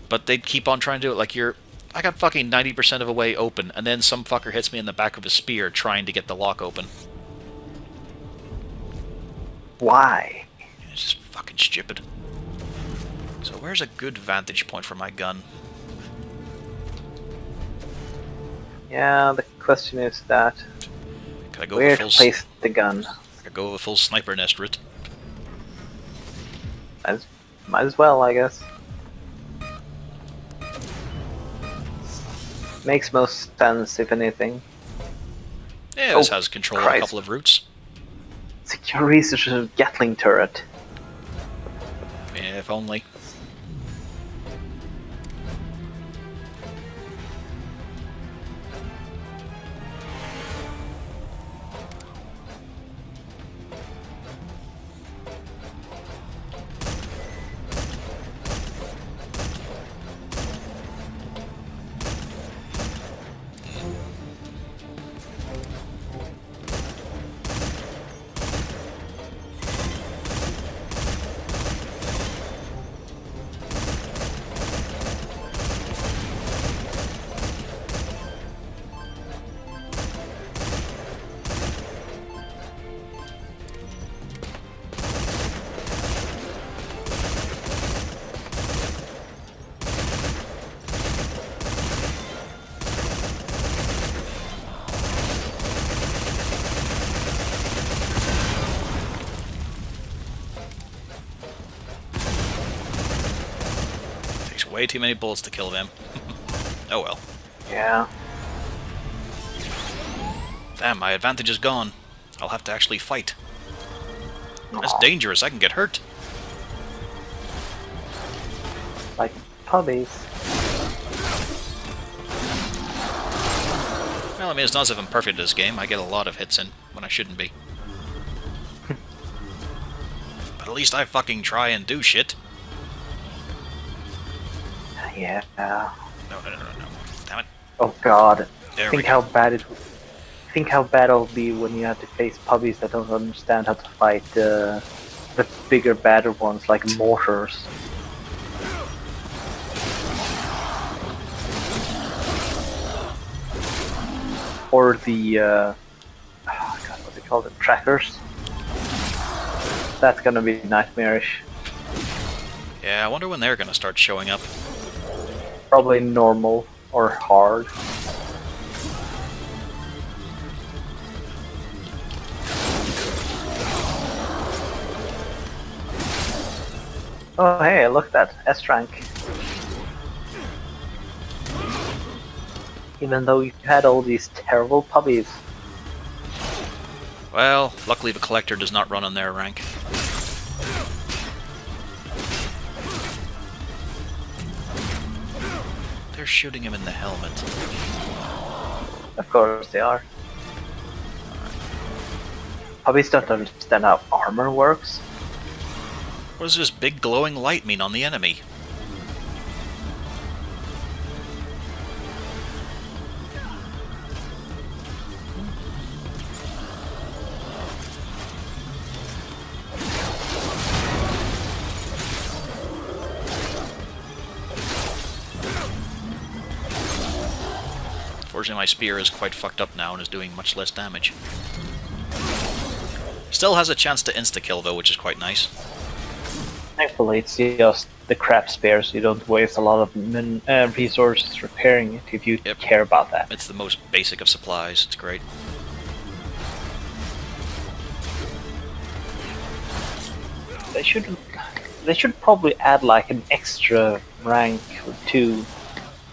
But they'd keep on trying to do it like I got fucking 90% of the way open, and then some fucker hits me in the back of a spear trying to get the lock open. Why? It's just fucking stupid. So where's a good vantage point for my gun? Yeah, the question is that Could I go where with to full? place the gun. I could go with a full sniper nest route. Might as well, I guess. Makes most sense, if anything. Yeah, this Oh, has control of a Christ. couple of routes. Secure research of Gatling turret. Yeah, if only. Takes way too many bullets to kill them. Oh well. Yeah. Damn, my advantage is gone. I'll have to actually fight. That's Aw, dangerous, I can get hurt. like puppies. Well, I mean, it's not as if I'm perfect at this game. I get a lot of hits in when I shouldn't be. But at least I fucking try and do shit. Yeah. No. Damn it. Oh god. There we Think go. how bad it'll be when you have to face puppies that don't understand how to fight the bigger, badder ones like mortars. Or the oh god, what do they call them? Trackers. That's gonna be nightmarish. Yeah, I wonder when they're gonna start showing up. Probably normal or hard. Oh hey, look at that S rank. Even though you had all these terrible puppies. Well, luckily the Collector does not run on their rank. They're shooting him in the helmet. Of course they are. Puppies don't understand how armor works. What does this big glowing light mean on the enemy? Fortunately, my spear is quite fucked up now and is doing much less damage. Still has a chance to insta-kill though, which is quite nice. Thankfully, it's just the crap spear, so you don't waste a lot of resources repairing it if you care about that. It's the most basic of supplies, it's great. They should probably add like an extra rank or two,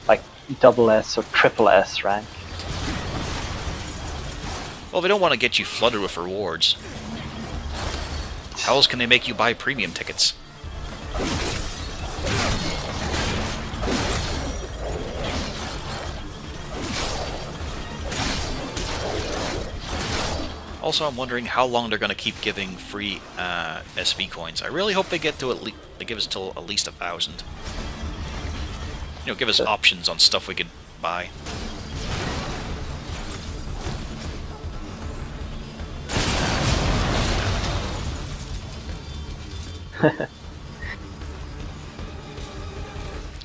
like double S or triple S rank. Well, they don't want to get you flooded with rewards. How else can they make you buy premium tickets? Also, I'm wondering how long they're going to keep giving free SV coins. I really hope they get to they give us till at least 1,000. You know, give us options on stuff we could buy.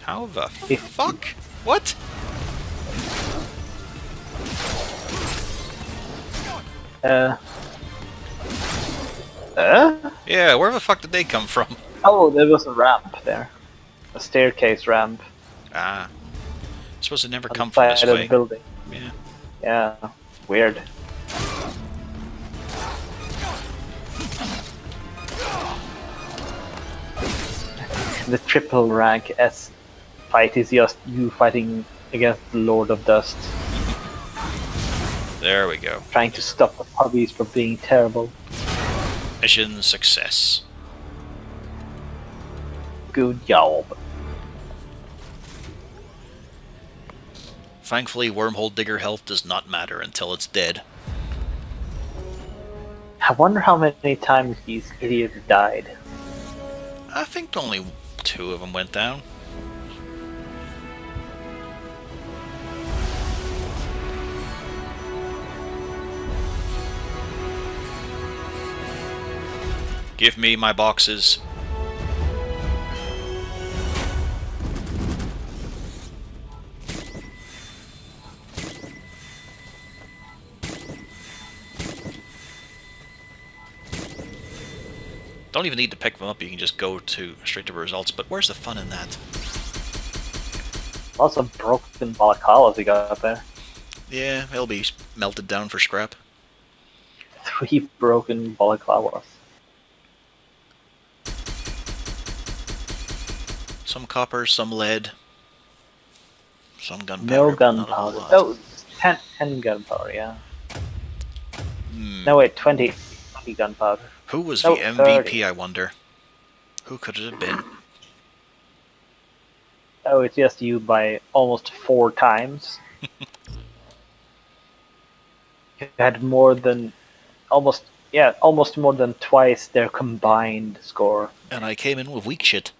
How the fuck? What? Yeah, where the fuck did they come from? Oh, there was a ramp there. A staircase ramp. Ah. I suppose it never On come the from this side of way. the building. Yeah. Yeah, weird. The triple rank S fight is just you fighting against the Lord of Dust. There we go. Trying to stop the puppies from being terrible. Mission success. Good job. Thankfully, Wormhole Digger health does not matter until it's dead. I wonder how many times these idiots died. I think only 2 of them went down. Give me my boxes. Don't even need to pick them up, you can just go straight to results, but where's the fun in that? Lots of broken balaclavas we got up there. Yeah, they'll be melted down for scrap. 3 broken balaclavas. Some copper, some lead, some gunpowder. No but not a whole gunpowder. lot. Oh, 10 gunpowder, yeah. Hmm. No, wait, 20 gunpowder. Who was No, the MVP, 30. I wonder? Who could it have been? Oh, it's just you by almost 4 times. You had more than almost more than twice their combined score. And I came in with weak shit.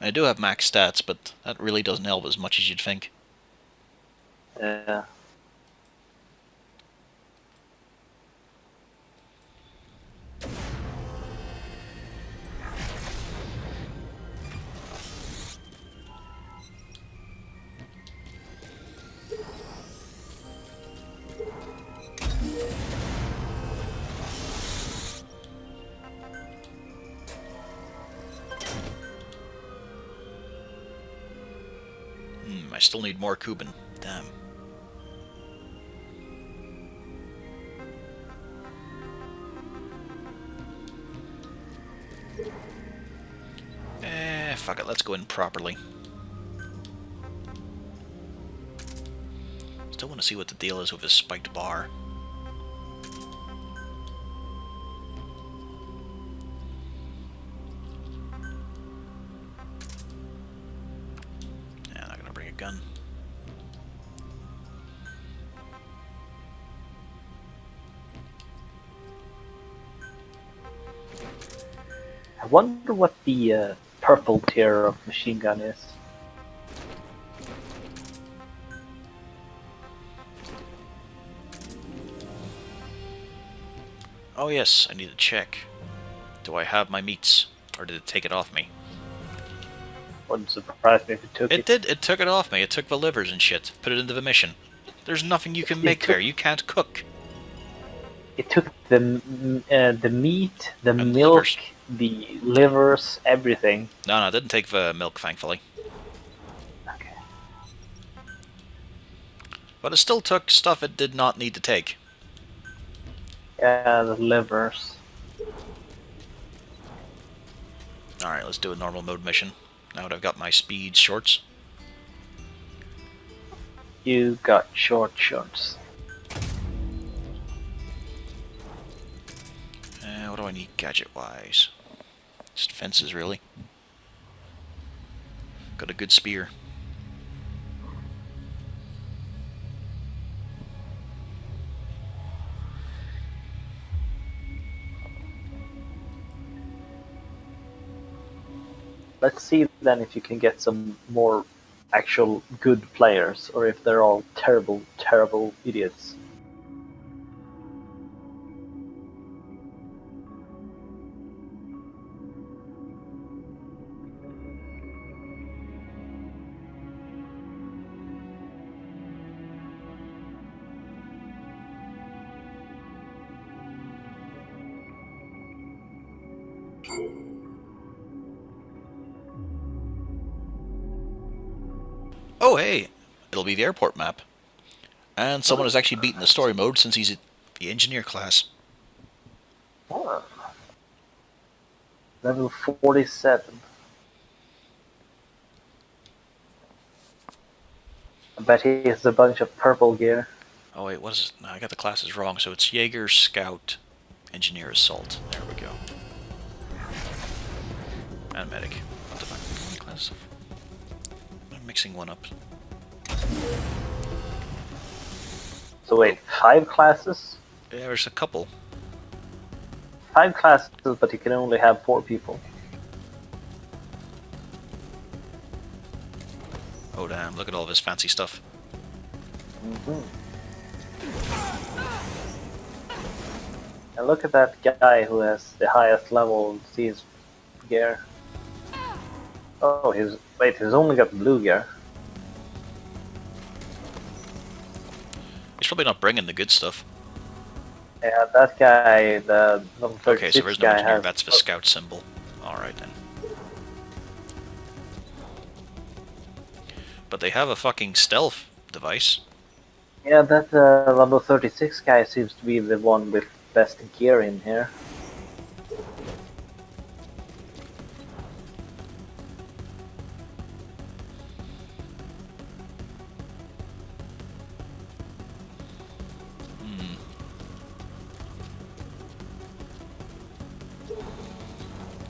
I do have max stats, but that really doesn't help as much as you'd think. Yeah. I still need more Kuban. Damn. let's go in properly. Still want to see what the deal is with his spiked bar. Yeah, not gonna bring a gun. I wonder what the purple tier of machine gun is. Oh yes, I need to check. Do I have my meats? Or did it take it off me? Wouldn't surprise me if it took it. It did, it took it off me. It took the livers and shit. Put it into the mission. There's nothing you can make there. You can't cook. It took the meat, the And milk, livers. the livers, everything. No, it didn't take the milk, thankfully. Okay. But it still took stuff it did not need to take. Yeah, the livers. Alright, let's do a normal mode mission. Now that I've got my speed shorts. You got short shorts. What do I need gadget-wise? Just fences, really. Got a good spear. Let's see then if you can get some more actual good players, or if they're all terrible, terrible idiots. Oh, hey! It'll be the airport map. And someone has actually beaten the story mode since he's the engineer class. Oh. Level 47. I bet he has a bunch of purple gear. Oh wait, what is it? No, I got the classes wrong, so it's Jaeger, Scout, Engineer, Assault. There we go. And Medic. What the fuck? How many classes? I'm mixing one up. So wait, 5 classes? Yeah, there's a couple. 5 classes, but you can only have 4 people. Oh damn, look at all this fancy stuff. Mm-hmm. And look at that guy who has the highest level CS gear. Oh, he's only got blue gear. He's probably not bringing the good stuff. Yeah, that guy, the level 36 Okay, so there's no guy engineer, has... that's the Scout symbol. Alright then. But they have a fucking stealth device. Yeah, that level 36 guy seems to be the one with best gear in here.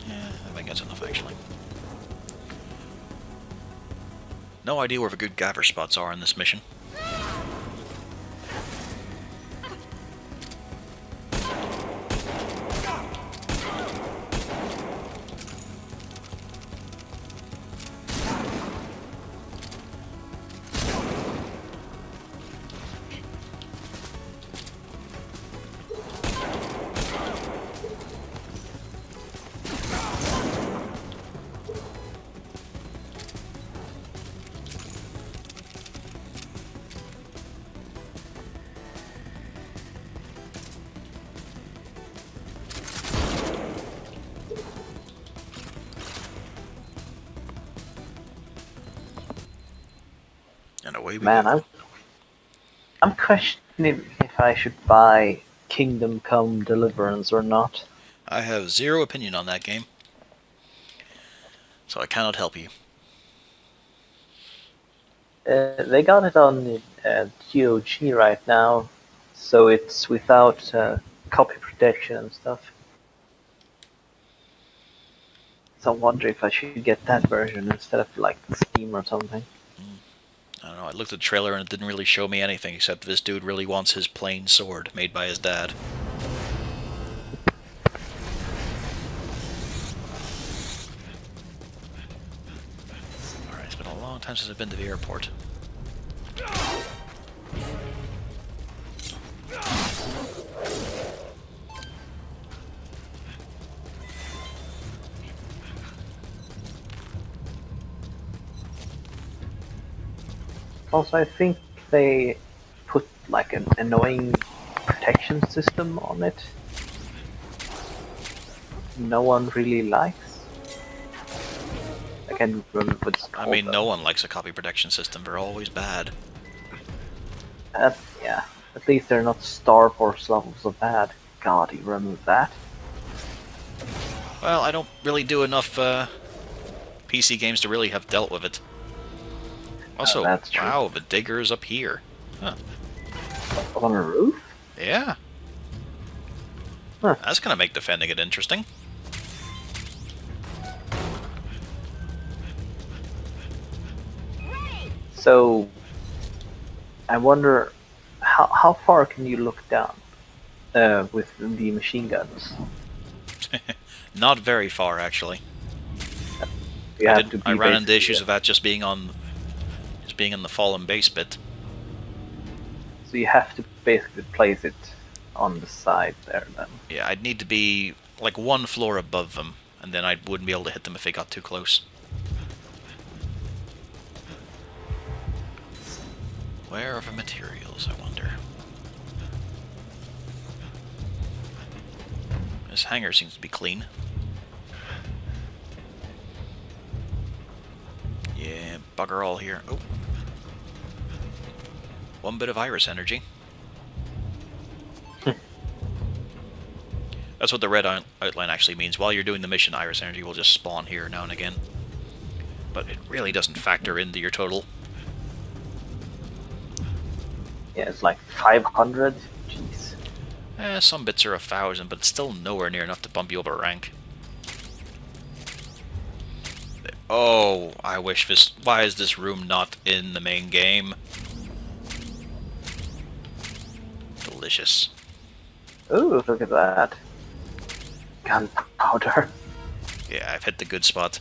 Yeah, I think that's enough actually. No idea where the good gather spots are in this mission. And away we Man, go. I'm questioning if I should buy Kingdom Come Deliverance or not. I have zero opinion on that game. So I cannot help you. They got it on GOG right now, so it's without copy protection and stuff. So I wonder if I should get that version instead of like Steam or something. I don't know, I looked at the trailer and it didn't really show me anything except this dude really wants his plain sword made by his dad. Alright, it's been a long time since I've been to the airport. Also, I think they put like an annoying protection system on it. No one really likes. I can't remember what it's I called. mean, though. no one likes a copy protection system. They're always bad. Yeah. At least they're not Star Wars levels of bad. God, you remove that? Well, I don't really do enough PC games to really have dealt with it. Also, that's true. wow, the digger is up here. Huh. On a roof? Yeah. Huh. That's gonna make defending it interesting. So, I wonder how far can you look down with the machine guns? Not very far, actually. You I, have to be I ran into basically- issues of that just being in the fallen base bit. So you have to basically place it on the side there then. Yeah, I'd need to be like one floor above them, and then I wouldn't be able to hit them if they got too close. Where are the materials, I wonder? This hangar seems to be clean. Yeah, bugger all here. Oh. One bit of iris energy. That's what the red outline actually means. While you're doing the mission, iris energy will just spawn here now and again. But it really doesn't factor into your total. Yeah, it's like 500. Jeez. Some bits are 1,000, but it's still nowhere near enough to bump you up a rank. Oh, I wish this... Why is this room not in the main game? Delicious. Ooh, look at that. Gunpowder. Yeah, I've hit the good spot.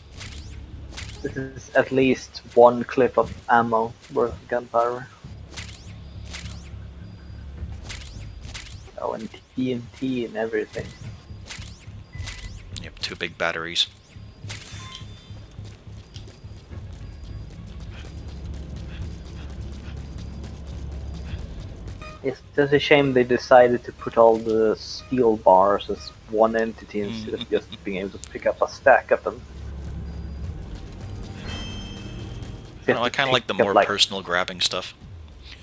This is at least one clip of ammo worth of gunpowder. Oh, and TNT and everything. Yep, 2 big batteries. It's just a shame they decided to put all the steel bars as one entity instead of just being able to pick up a stack of them. No, I kind of like the more personal grabbing stuff.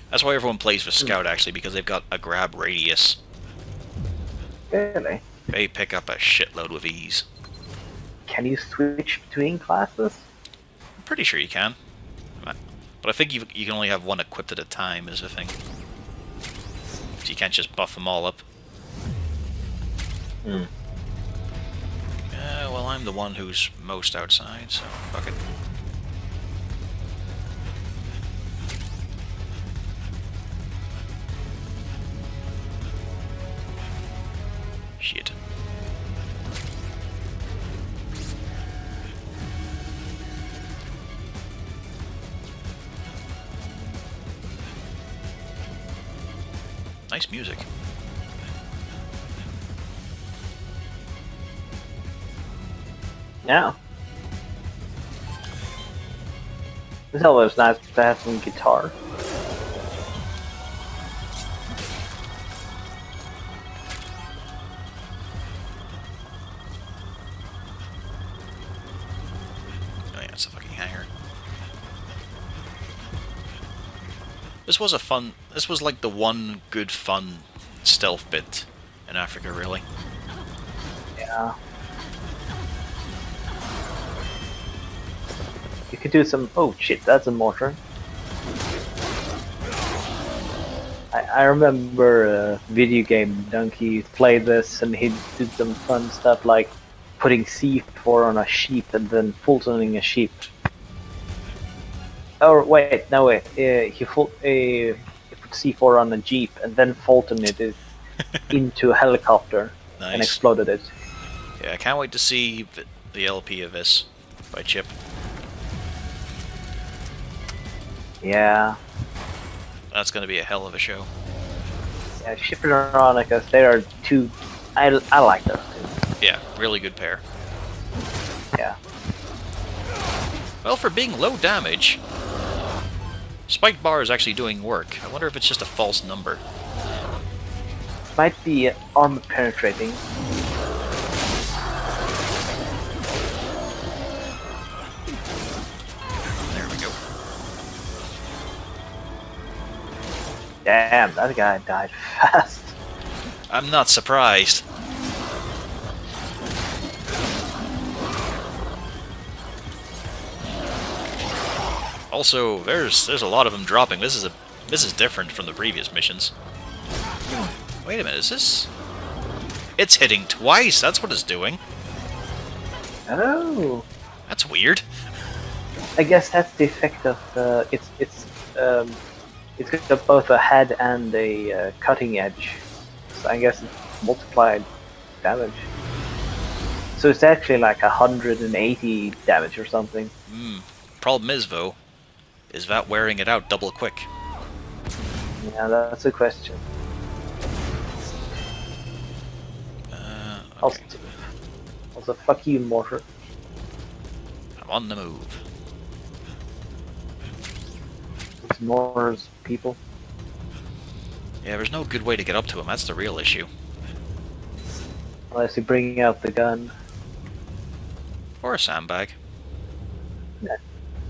That's why everyone plays with Scout, actually, because they've got a grab radius. Really? They pick up a shitload with ease. Can you switch between classes? I'm pretty sure you can. But I think you can only have one equipped at a time, is the thing. So you can't just buff them all up. Well, I'm the one who's most outside, so fuck it. Shit. Nice music. Yeah. It's always nice to have some guitar. Oh yeah, it's a fucking hangar. This was like the one good fun stealth bit in Africa, really. Yeah. You could do some. Oh shit, that's a mortar. I remember video game Donkey played this and he did some fun stuff like putting C4 on a sheep and then Fultoning a sheep. Oh wait, no wait. He put C4 on a jeep and then Fultoned it into a helicopter and Nice. exploded it. Yeah, I can't wait to see the LP of this by Chip. Yeah. That's going to be a hell of a show. Yeah, Chip and Veronica, they are two. I like those two. Yeah, really good pair. Yeah. Well, for being low damage, Spike Bar is actually doing work. I wonder if it's just a false number. Might be armor penetrating. There we go. Damn, that guy died fast. I'm not surprised. Also, there's a lot of them dropping. This is different from the previous missions. Wait a minute, is this? It's hitting twice. That's what it's doing. Oh, That's weird. I guess that's the effect of it's got both a head and a cutting edge. So I guess it's multiplied damage. So it's actually like 180 damage or something. Problem is, though, is that wearing it out double quick? Yeah, that's a question. Okay. Also, fuck you, Mortar. I'm on the move. It's Mortar's people. Yeah, there's no good way to get up to him. That's the real issue. Unless you bring out the gun. Or a sandbag.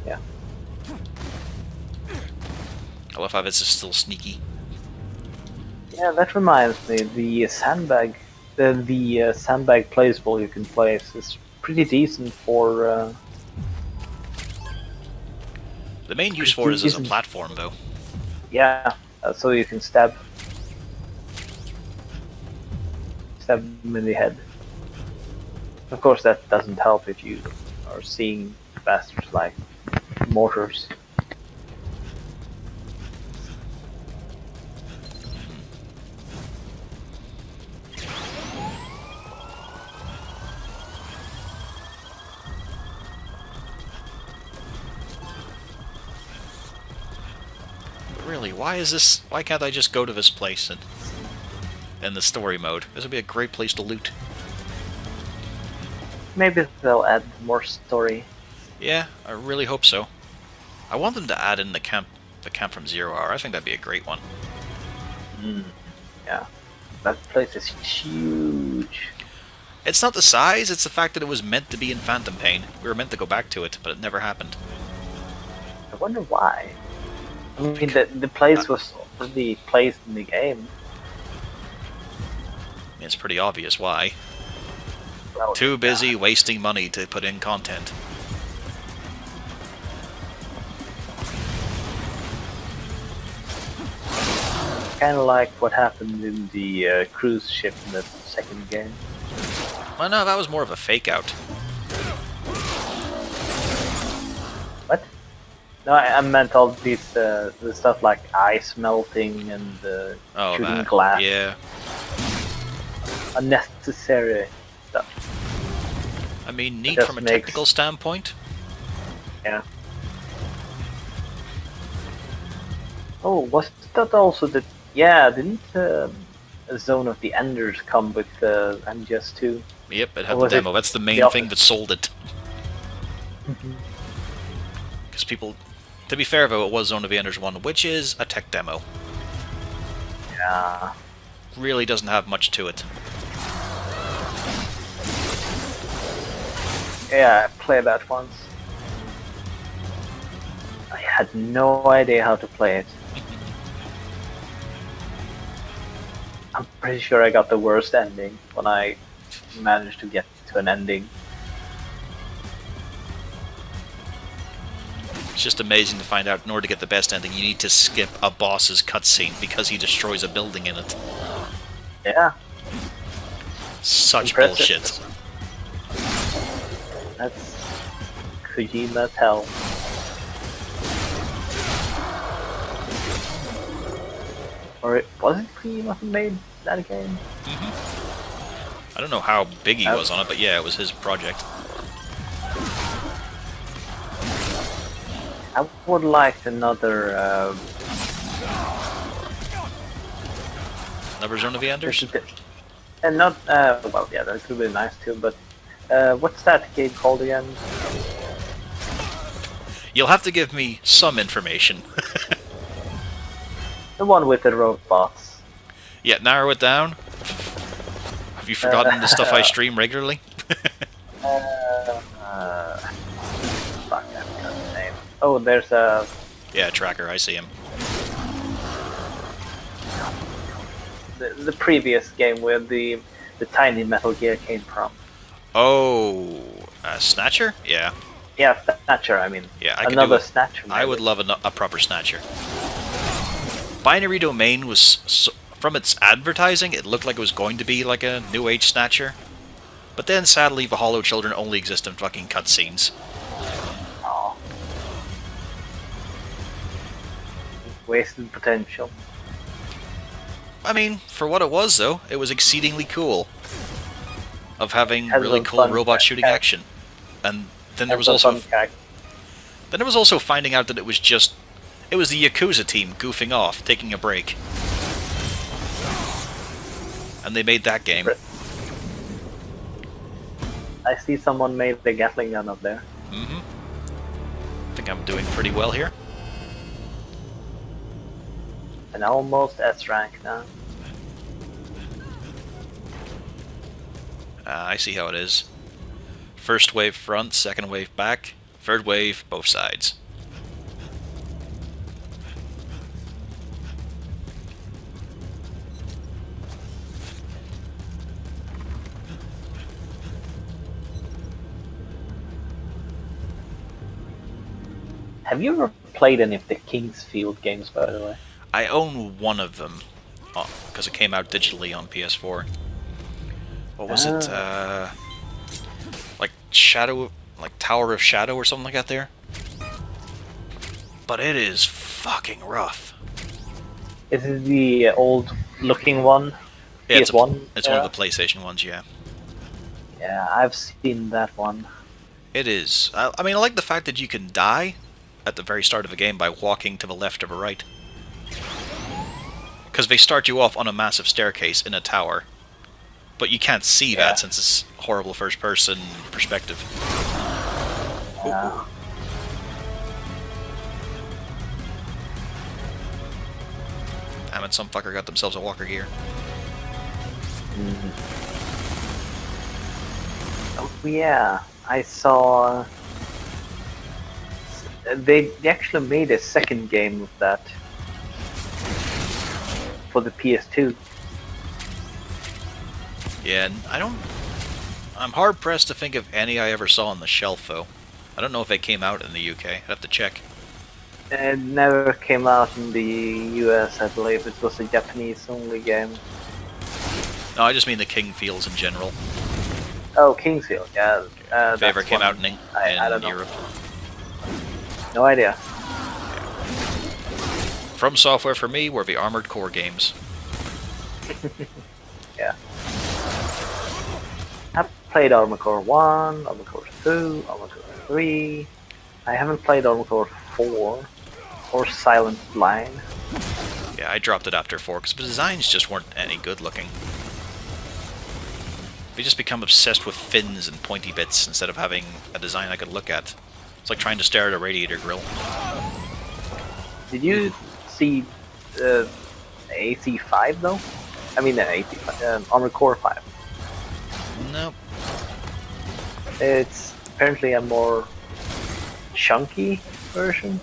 Yeah. I love how this is still sneaky. Yeah, that reminds me. The sandbag placeball you can place is pretty decent for. The main use for it is as a platform, though. Yeah, so you can stab them in the head. Of course, that doesn't help if you are seeing bastards like mortars. But really, why can't I just go to this place and in the story mode? This would be a great place to loot. Maybe they'll add more story. Yeah, I really hope so. I want them to add in the camp from 0 Hour. I think that'd be a great one. Yeah, that place is huge. It's not the size, it's the fact that it was meant to be in Phantom Pain. We were meant to go back to it, but it never happened. I wonder why. I mean, the place was already placed in the game. I mean, it's pretty obvious why. Well, Too busy wasting money to put in content. Kind of like what happened in the cruise ship in the second game. Well, no, that was more of a fake out. What? No, I meant all these the stuff like ice melting and Oh, shooting that. glass. Yeah. Unnecessary stuff. I mean, neat just from a makes- technical standpoint. Yeah. Oh, was that also the? Yeah, didn't Zone of the Enders come with MGS2? Yep, it Or had the was it demo. That's the main the thing that sold it. Because people... To be fair, though, it was Zone of the Enders 1, which is a tech demo. Yeah. Really doesn't have much to it. Yeah, I played that once. I had no idea how to play it. I'm pretty sure I got the worst ending when I managed to get to an ending. It's just amazing to find out in order to get the best ending, you need to skip a boss's cutscene because he destroys a building in it. Yeah, Such impressive. bullshit. That's Kojima's hell. Or was it Kojima who made that game? I don't know how big he was on it, but yeah, it was his project. I would like another. Another Zone of the Enders? And not. Well, yeah, that could be nice too. But what's that game called again? You'll have to give me some information. The one with the robots. Yeah, narrow it down. Have you forgotten the stuff I stream regularly? Fuck, I forgot the name. Oh, there's a. Yeah, Tracker, I see him. The previous game where the tiny Metal Gear came from. Oh, Snatcher? Yeah. Yeah, Snatcher. I mean, Yeah, I could another do it. Snatcher. I would love a proper Snatcher. Binary Domain was, from its advertising, it looked like it was going to be like a New Age Snatcher. But then, sadly, the Hollow Children only exist in fucking cutscenes. Aw. Wasted potential. I mean, for what it was, though, it was exceedingly cool. Of having Has really a cool fun robot shooting character. action. And then there was That's a also fun character. then there was also finding out that it was the Yakuza team goofing off, taking a break. And they made that game. I see someone made the Gatling gun up there. I think I'm doing pretty well here. And almost S rank now. I see how it is. First wave front, second wave back, third wave both sides. Have you ever played any of the Kingsfield games, by the way? I own one of them, because it came out digitally on PS4. What was it? Like Tower of Shadow or something like that there? But it is fucking rough. Is it the old-looking one? Yeah, it's one PS1 of era? the PlayStation ones, yeah. Yeah, I've seen that one. It is. I mean, I like the fact that you can die at the very start of a game by walking to the left or the right. Because they start you off on a massive staircase in a tower. But you can't see Yeah. that since it's horrible first-person perspective. Yeah. Damn it, some fucker got themselves a walker gear. Oh yeah, I saw. They actually made a second game of that for the PS2. Yeah, and I'm hard-pressed to think of any I ever saw on the shelf, though. I don't know if they came out in the UK. I'd have to check. It never came out in the US, I believe. It was a Japanese-only game. No, I just mean the King Fields in general. Oh, Kingsfield, yeah. If they ever that's came one. out in I don't know. Europe. No idea. From Software, for me, were the Armored Core games. Yeah. I've played Armored Core 1, Armored Core 2, Armored Core 3. I haven't played Armored Core 4 or Silent Line. Yeah, I dropped it after 4, because the designs just weren't any good looking. They just become obsessed with fins and pointy bits instead of having a design I could look at. It's like trying to stare at a radiator grill. Did you see AC5 though? I mean, AC5, Armored Core 5. Nope. It's apparently a more chunky version.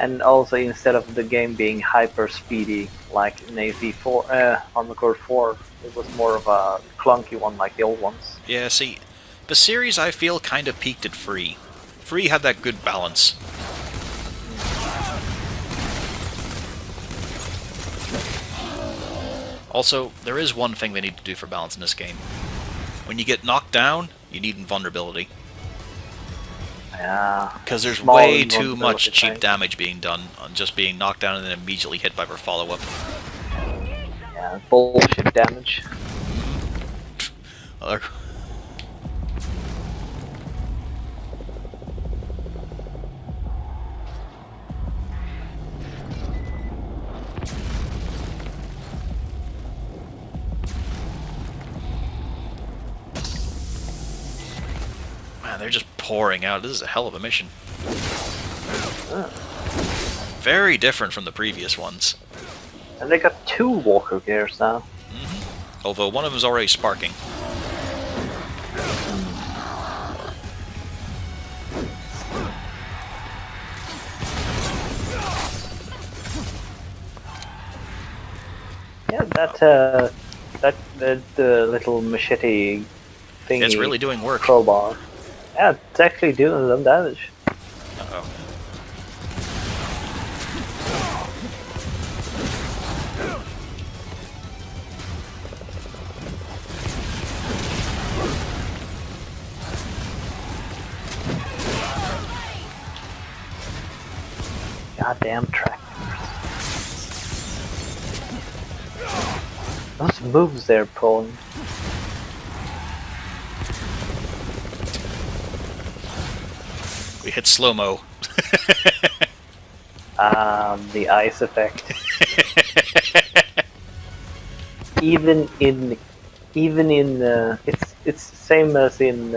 And also, instead of the game being hyper speedy like in AZ4, Armored Core 4, it was more of a clunky one like the old ones. Yeah, see, the series I feel kind of peaked at Free. Free had that good balance. Also, there is one thing they need to do for balance in this game. When you get knocked down, you need invulnerability. Yeah. Because there's Small way too invulnerability much cheap tank. damage being done on just being knocked down and then immediately hit by their follow-up. Yeah, bullshit damage. Well, man, they're just pouring out. This is a hell of a mission. Very different from the previous ones. And they got 2 Walker Gears now. Although one of them is already sparking. Yeah, that little machete thingy. It's really doing work. Crowbar. Yeah, it's actually doing some damage. Uh-oh. Goddamn tractors. Those moves they're pulling. We hit slow-mo. The ice effect. even in it's the same as in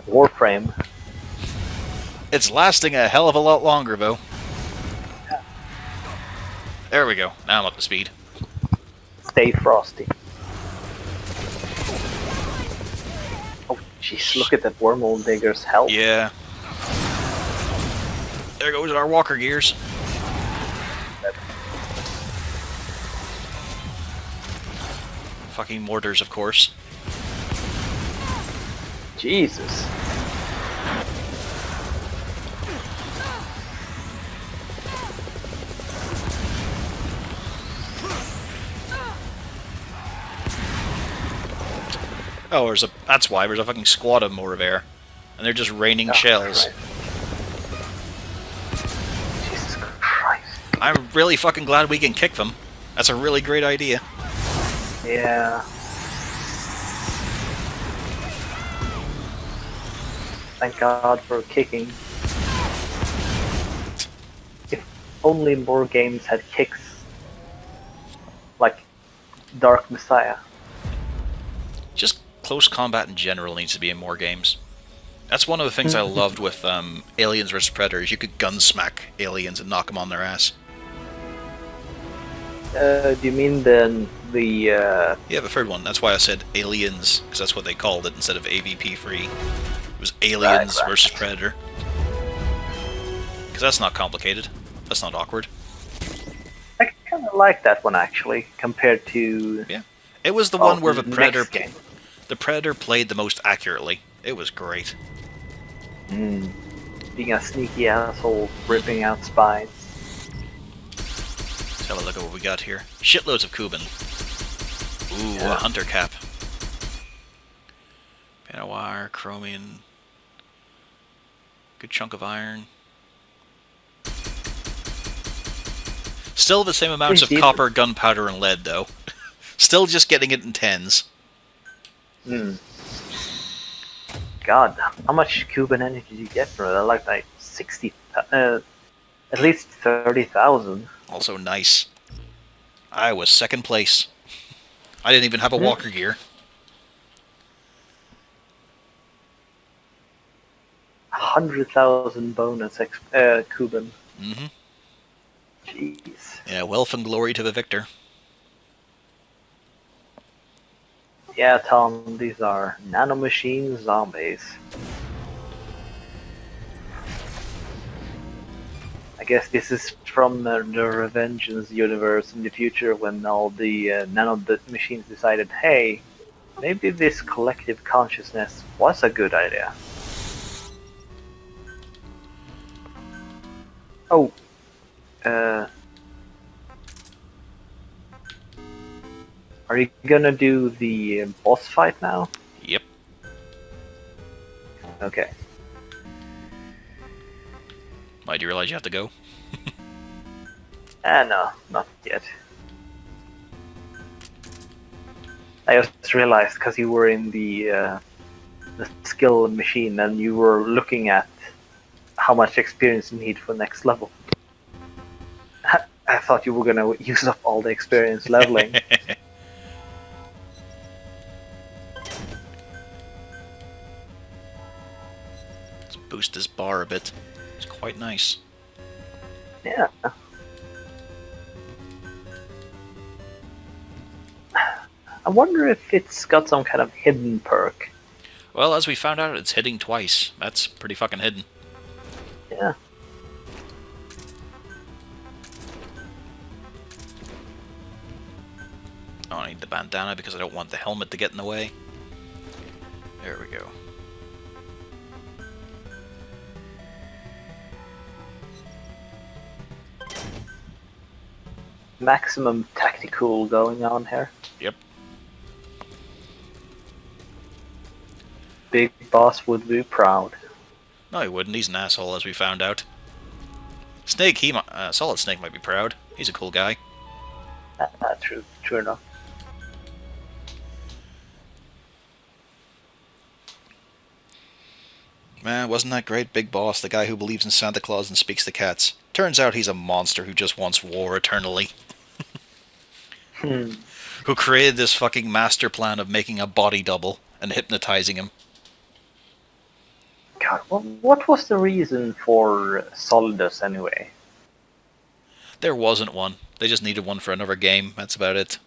Warframe. It's lasting a hell of a lot longer, though. There we go. Now I'm up to speed. Stay frosty. Oh jeez, look at that wormhole digger's health. Yeah. There goes our walker gears. Fucking mortars, of course. Jesus. Oh, that's why there's a fucking squad of them over there. And they're just raining Oh, shells. Christ. Jesus Christ. I'm really fucking glad we can kick them. That's a really great idea. Yeah. Thank God for kicking. If only more games had kicks. Like Dark Messiah. Just close combat in general needs to be in more games. That's one of the things I loved with Aliens vs. Predators. You could gunsmack aliens and knock them on their ass. Do you mean the Yeah, the third one. That's why I said Aliens, because that's what they called it instead of AVP free. It was Aliens Right. versus Predator. Because that's not complicated. That's not awkward. I kind of like that one actually, compared to Yeah. It was the one where the next Predator game. the Predator played the most accurately. It was great. Being a sneaky asshole, ripping out spines. Let's have a look at what we got here. Shitloads of Kuban. Ooh, Yeah. a hunter cap. Panawire, chromium. Good chunk of iron. Still the same amounts of Pretty copper, gunpowder, and lead, though. Still just getting it in tens. God, how much Cuban energy do you get from it? Like 60, at least 30,000. Also nice. I was second place. I didn't even have a walker gear. 100,000 bonus Cuban. Mm-hmm. Jeez. Yeah, wealth and glory to the victor. Yeah, Tom, these are nanomachine zombies. I guess this is from the Revengeance universe in the future when all the none of the machines decided, hey, maybe this collective consciousness was a good idea. Oh, are you gonna do the boss fight now? Yep. Okay. Why, do you realize you have to go? No, not yet. I just realized because you were in the skill machine and you were looking at how much experience you need for next level. I thought you were gonna use up all the experience leveling. Let's boost this bar a bit. It's quite nice. Yeah. I wonder if it's got some kind of hidden perk. Well, as we found out, it's hitting twice. That's pretty fucking hidden. Yeah. Oh, I need the bandana because I don't want the helmet to get in the way. There we go. Maximum tactical going on here. Yep. Big boss would be proud. No, he wouldn't. He's an asshole, as we found out. Snake, Solid Snake might be proud. He's a cool guy. True enough. Man, wasn't that great? Big Boss, the guy who believes in Santa Claus and speaks to cats. Turns out he's a monster who just wants war eternally. Who created this fucking master plan of making a body double and hypnotizing him. God, what was the reason for Solidus anyway? There wasn't one. They just needed one for another game. That's about it.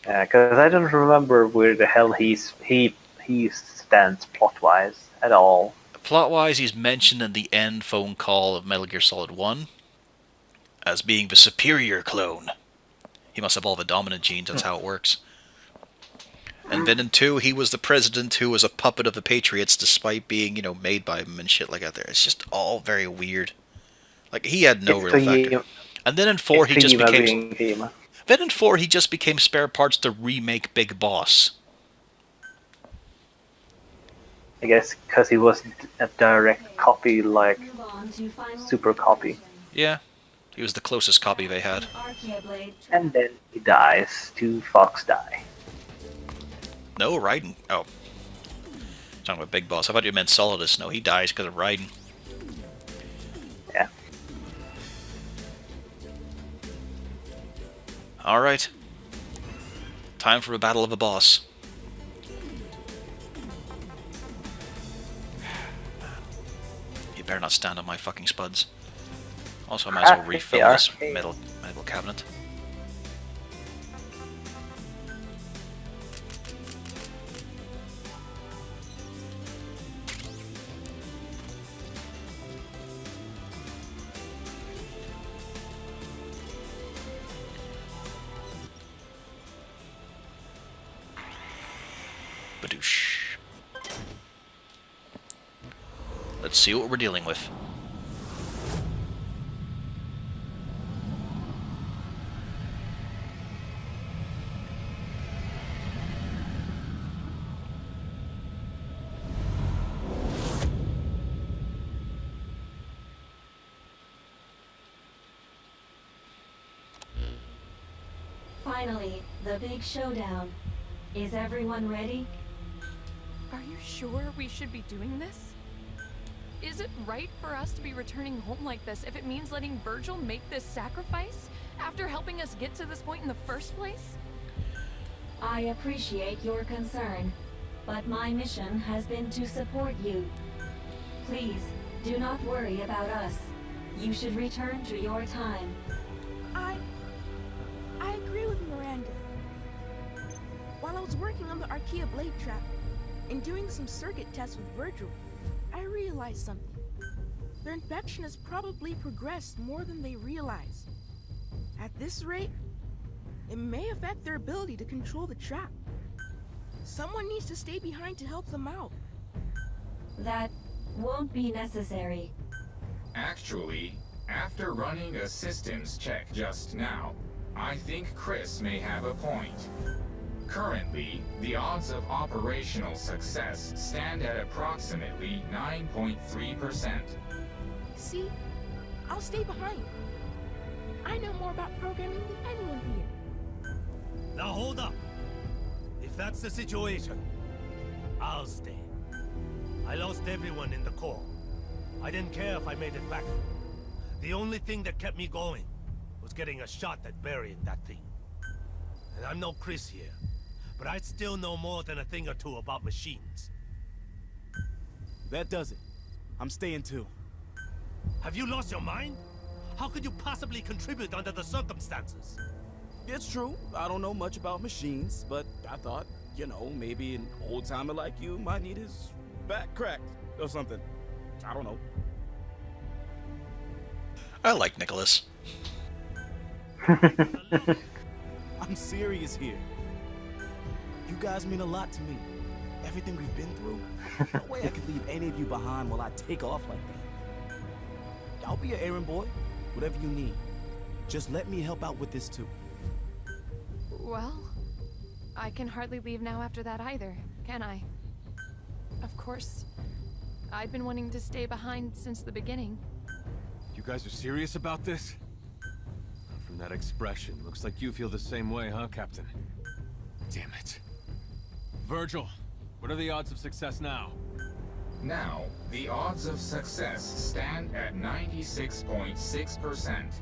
Because I don't remember where the hell he stands plot-wise at all. Plot-wise, he's mentioned in the end phone call of Metal Gear Solid 1 as being the superior clone. He must have all the dominant genes, that's how it works. And then in 2, he was the president who was a puppet of the Patriots despite being, made by him and shit like that there. It's just all very weird. Like, he had no real factor. And then in 4, he just became... Then in 4, he just became spare parts to remake Big Boss. I guess because he was a direct copy, like Move on to final super copy. Yeah, he was the closest copy they had. Archaeoblade And then he dies. 2 Fox die. No, Raiden. Oh. Talking about Big Boss. I thought you meant Solidus. No, he dies because of Raiden. Yeah. Alright. Time for a battle of a boss. You better not stand on my fucking spuds. Also, I might as well refill this metal cabinet. Badoosh. Let's see what we're dealing with. Finally, the big showdown. Is everyone ready? Are you sure we should be doing this? Is it right for us to be returning home like this if it means letting Virgil make this sacrifice after helping us get to this point in the first place? I appreciate your concern, but my mission has been to support you. Please, do not worry about us. You should return to your time. I agree with Miranda. While I was working on the Archaea blade trap and doing some circuit tests with Virgil, I realized something. Their infection has probably progressed more than they realize. At this rate, it may affect their ability to control the trap. Someone needs to stay behind to help them out. That won't be necessary. Actually, after running a systems check just now, I think Chris may have a point. Currently, the odds of operational success stand at approximately 9.3%. See? I'll stay behind. I know more about programming than anyone here. Now hold up. If that's the situation, I'll stay. I lost everyone in the core. I didn't care if I made it back. The only thing that kept me going was getting a shot at burying that thing. And I'm no Chris here, but I still know more than a thing or two about machines. That does it. I'm staying too. Have you lost your mind? How could you possibly contribute under the circumstances? It's true, I don't know much about machines, but I thought, you know, maybe an old-timer like you might need his back cracked or something. I don't know. I like Nicholas. I'm serious here. You guys mean a lot to me. Everything we've been through. No way I could leave any of you behind while I take off like that. I'll be your errand boy. Whatever you need. Just let me help out with this too. Well, I can hardly leave now after that either, can I? Of course, I've been wanting to stay behind since the beginning. You guys are serious about this? From that expression, looks like you feel the same way, huh, Captain? Damn it. Virgil, what are the odds of success now? Now, the odds of success stand at 96.6%.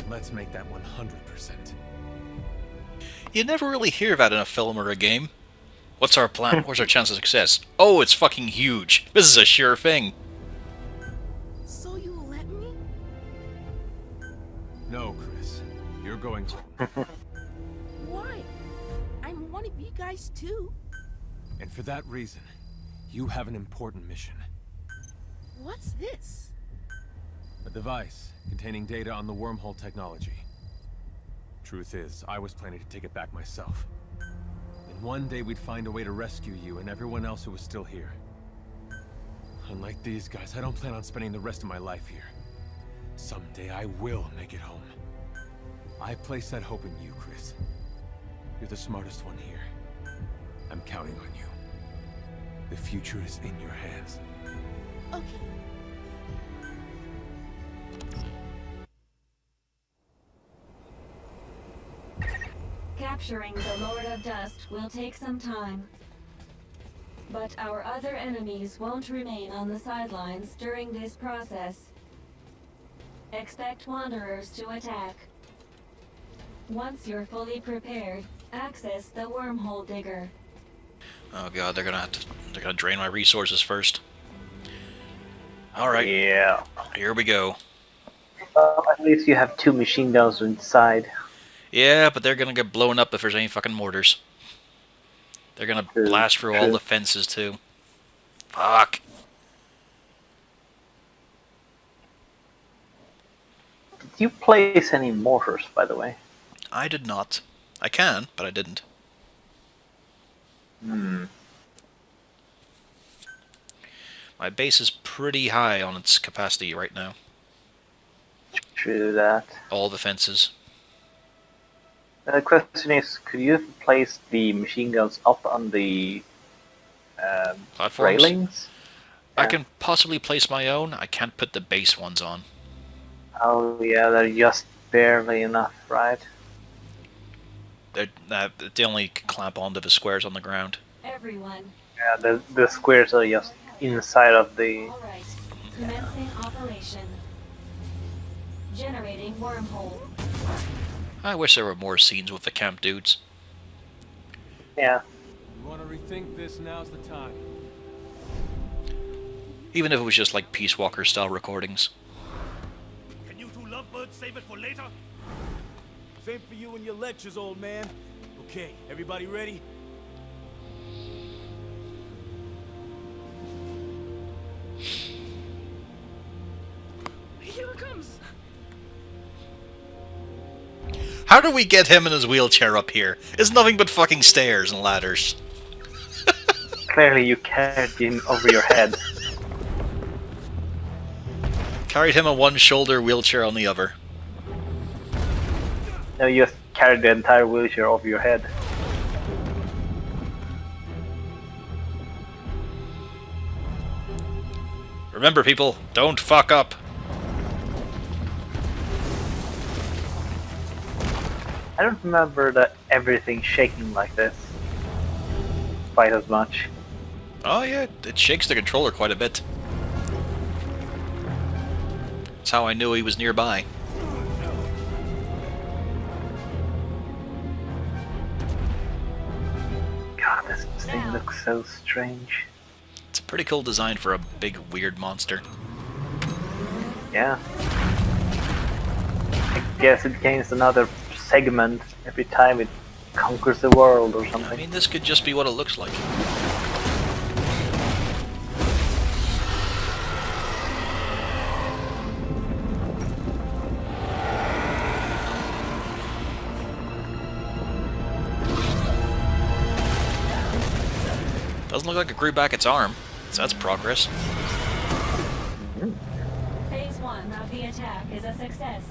Let's make that 100%. You never really hear about in a film or a game. What's our plan? What's our chance of success? Oh, it's fucking huge. This is a sure thing. So you will let me? No, Chris. You're going home. Why? I'm one of you guys too. And for that reason, you have an important mission. What's this? A device containing data on the wormhole technology. Truth is, I was planning to take it back myself. And one day we'd find a way to rescue you and everyone else who was still here. Unlike these guys, I don't plan on spending the rest of my life here. Someday I will make it home. I place that hope in you, Chris. You're the smartest one here. I'm counting on you. The future is in your hands. Okay. Capturing the Lord of Dust will take some time. But our other enemies won't remain on the sidelines during this process. Expect Wanderers to attack. Once you're fully prepared, access the wormhole digger. Oh god, they're gonna drain my resources first. Alright, Yeah. here we go. Well, at least you have 2 machine guns inside. Yeah, but they're gonna get blown up if there's any fucking mortars. They're gonna blast through all the fences too. Fuck. Did you place any mortars, by the way? I did not. I can, but I didn't. My base is pretty high on its capacity right now. True that. All the fences. The question is, could you place the machine guns up on the Platforms? railings? I can possibly place my own. I can't put the base ones on. Oh yeah, they're just barely enough, right? They only clamp onto the squares on the ground. Everyone. Yeah, the squares are just inside of the... Alright. Commencing operation. Generating wormhole. I wish there were more scenes with the camp dudes. Yeah. You want to rethink this? Now's the time. Even if it was just like Peace Walker style recordings. Can you two lovebirds save it for later? Same for you and your lectures, old man. Okay, everybody ready? comes. How do we get him in his wheelchair up here? It's nothing but fucking stairs and ladders. Clearly you carried him over your head. Carried him on one shoulder, wheelchair on the other. No, you just carried the entire wheelchair over your head. Remember, people, don't fuck up. I don't remember that everything shaking like this quite as much. Oh yeah, it shakes the controller quite a bit. That's how I knew he was nearby. God, this thing looks so strange. It's a pretty cool design for a big, weird monster. Yeah. I guess it gains another segment every time it conquers the world or something. I mean, this could just be what it looks like. Doesn't look like it grew back its arm, so that's progress. Phase 1 of the attack is a success.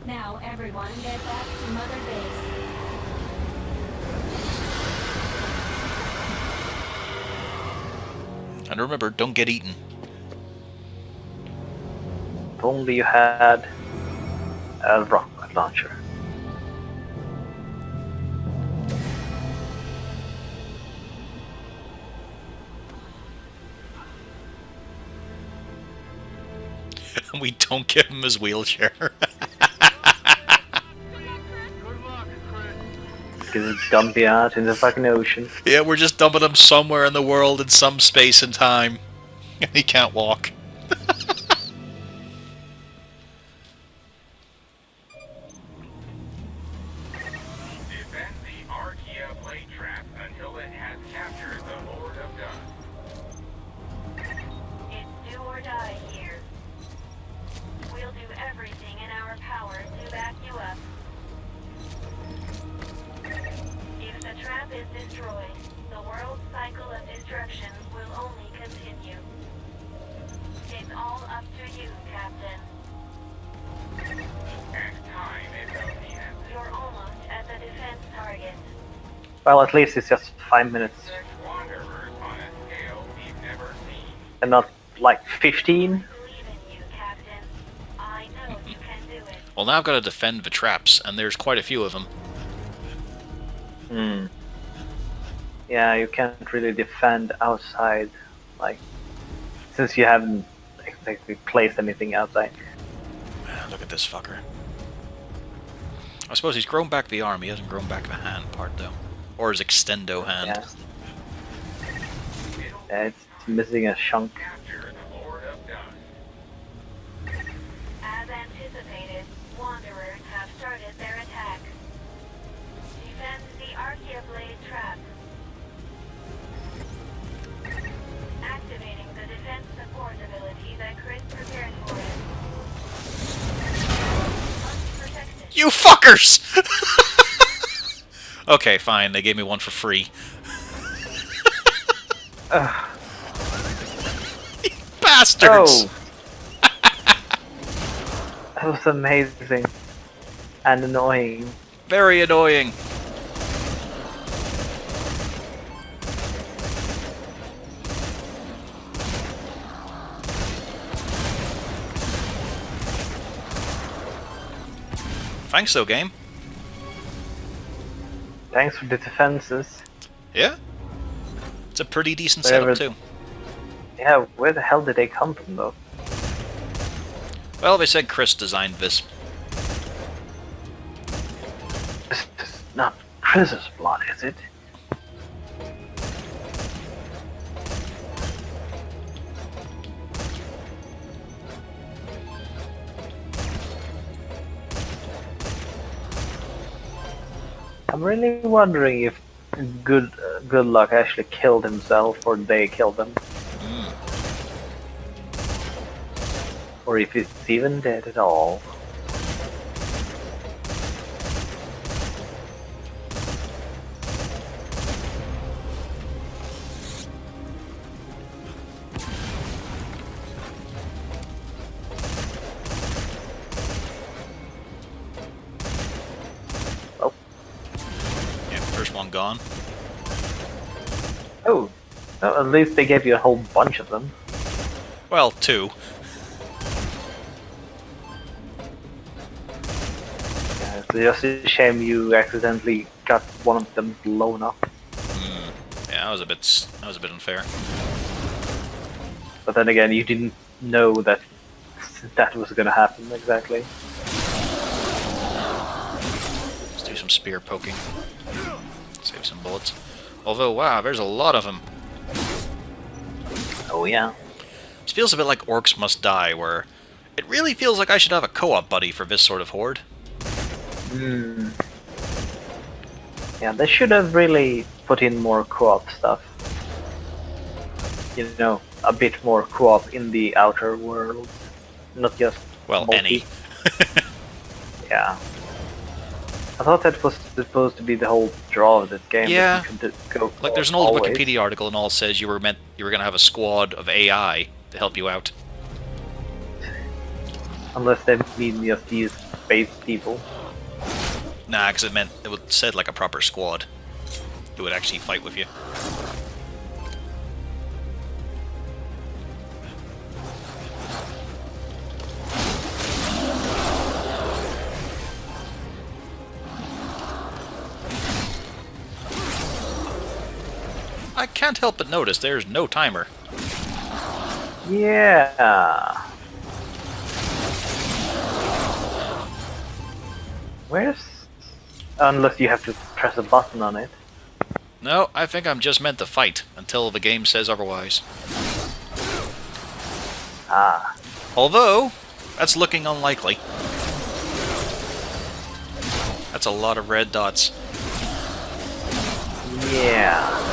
Now everyone get back to Mother Base. And remember, don't get eaten. If only you had a rocket launcher. We don't give him his wheelchair. Because it's dumping out in the fucking ocean. Yeah, we're just dumping him somewhere in the world in some space and time. And he can't walk. Defend the Archaea blade trap until it has captured the Lord of Dust. It's do or die here. We'll do everything in our power to back you up. If the trap is destroyed, the world's cycle of destruction will only continue. It's all up to you, Captain. And time is of the essence. You're almost at the defense target. Well, at least it's just 5 minutes. Such wanderers on a scale we've never seen. And not like 15. Believe in you, Captain. I know you can do it. Well, now I've got to defend the traps, and there's quite a few of them. Hmm. Yeah, you can't really defend outside, like, since you haven't exactly placed anything outside. Look at this fucker. I suppose he's grown back the arm, he hasn't grown back the hand part, though. Or his extendo hand. Yeah. Yeah, it's missing a chunk. Capture the Lord of Dust. As anticipated, Wanderers have started their attack. Defend the Archaea blade trap. Activating the defense support ability that Chris prepared for it. Unprotected. You fuckers! Okay, fine, they gave me one for free. Bastards! Oh! That was amazing. And annoying. Very annoying. Thanks though, game. Thanks for the defenses. Yeah? It's a pretty decent Whatever. setup too. Yeah, where the hell did they come from though? Well, they said Chris designed this. This is not Chris's blood, is it? I'm really wondering if Good Luck actually killed himself or they killed him. Or if it's even dead at all. Oh. Yeah, first one gone. Oh. Well, at least they gave you a whole bunch of them. Well, 2. Yeah, it's just a shame you accidentally got one of them blown up. Yeah, that was a bit unfair. But then again, you didn't know that that was gonna happen exactly. Let's do some spear poking. Save some bullets. Although, wow, there's a lot of them. Oh yeah. This feels a bit like Orcs Must Die, where it really feels like I should have a co-op buddy for this sort of horde. Hmm. Yeah, they should have really put in more co-op stuff. You know, a bit more co-op in the outer world, not just Well, multi. any. Yeah. I thought that was supposed to be the whole draw of this game. Yeah. That you could go Like, there's an old always. Wikipedia article and all says you were gonna have a squad of AI to help you out. Unless they mean just these base people. Nah, because it said like a proper squad who would actually fight with you. I can't help but notice there's no timer. Yeah. Where's... Unless you have to press a button on it. No, I think I'm just meant to fight until the game says otherwise. Ah. Although, that's looking unlikely. That's a lot of red dots. Yeah.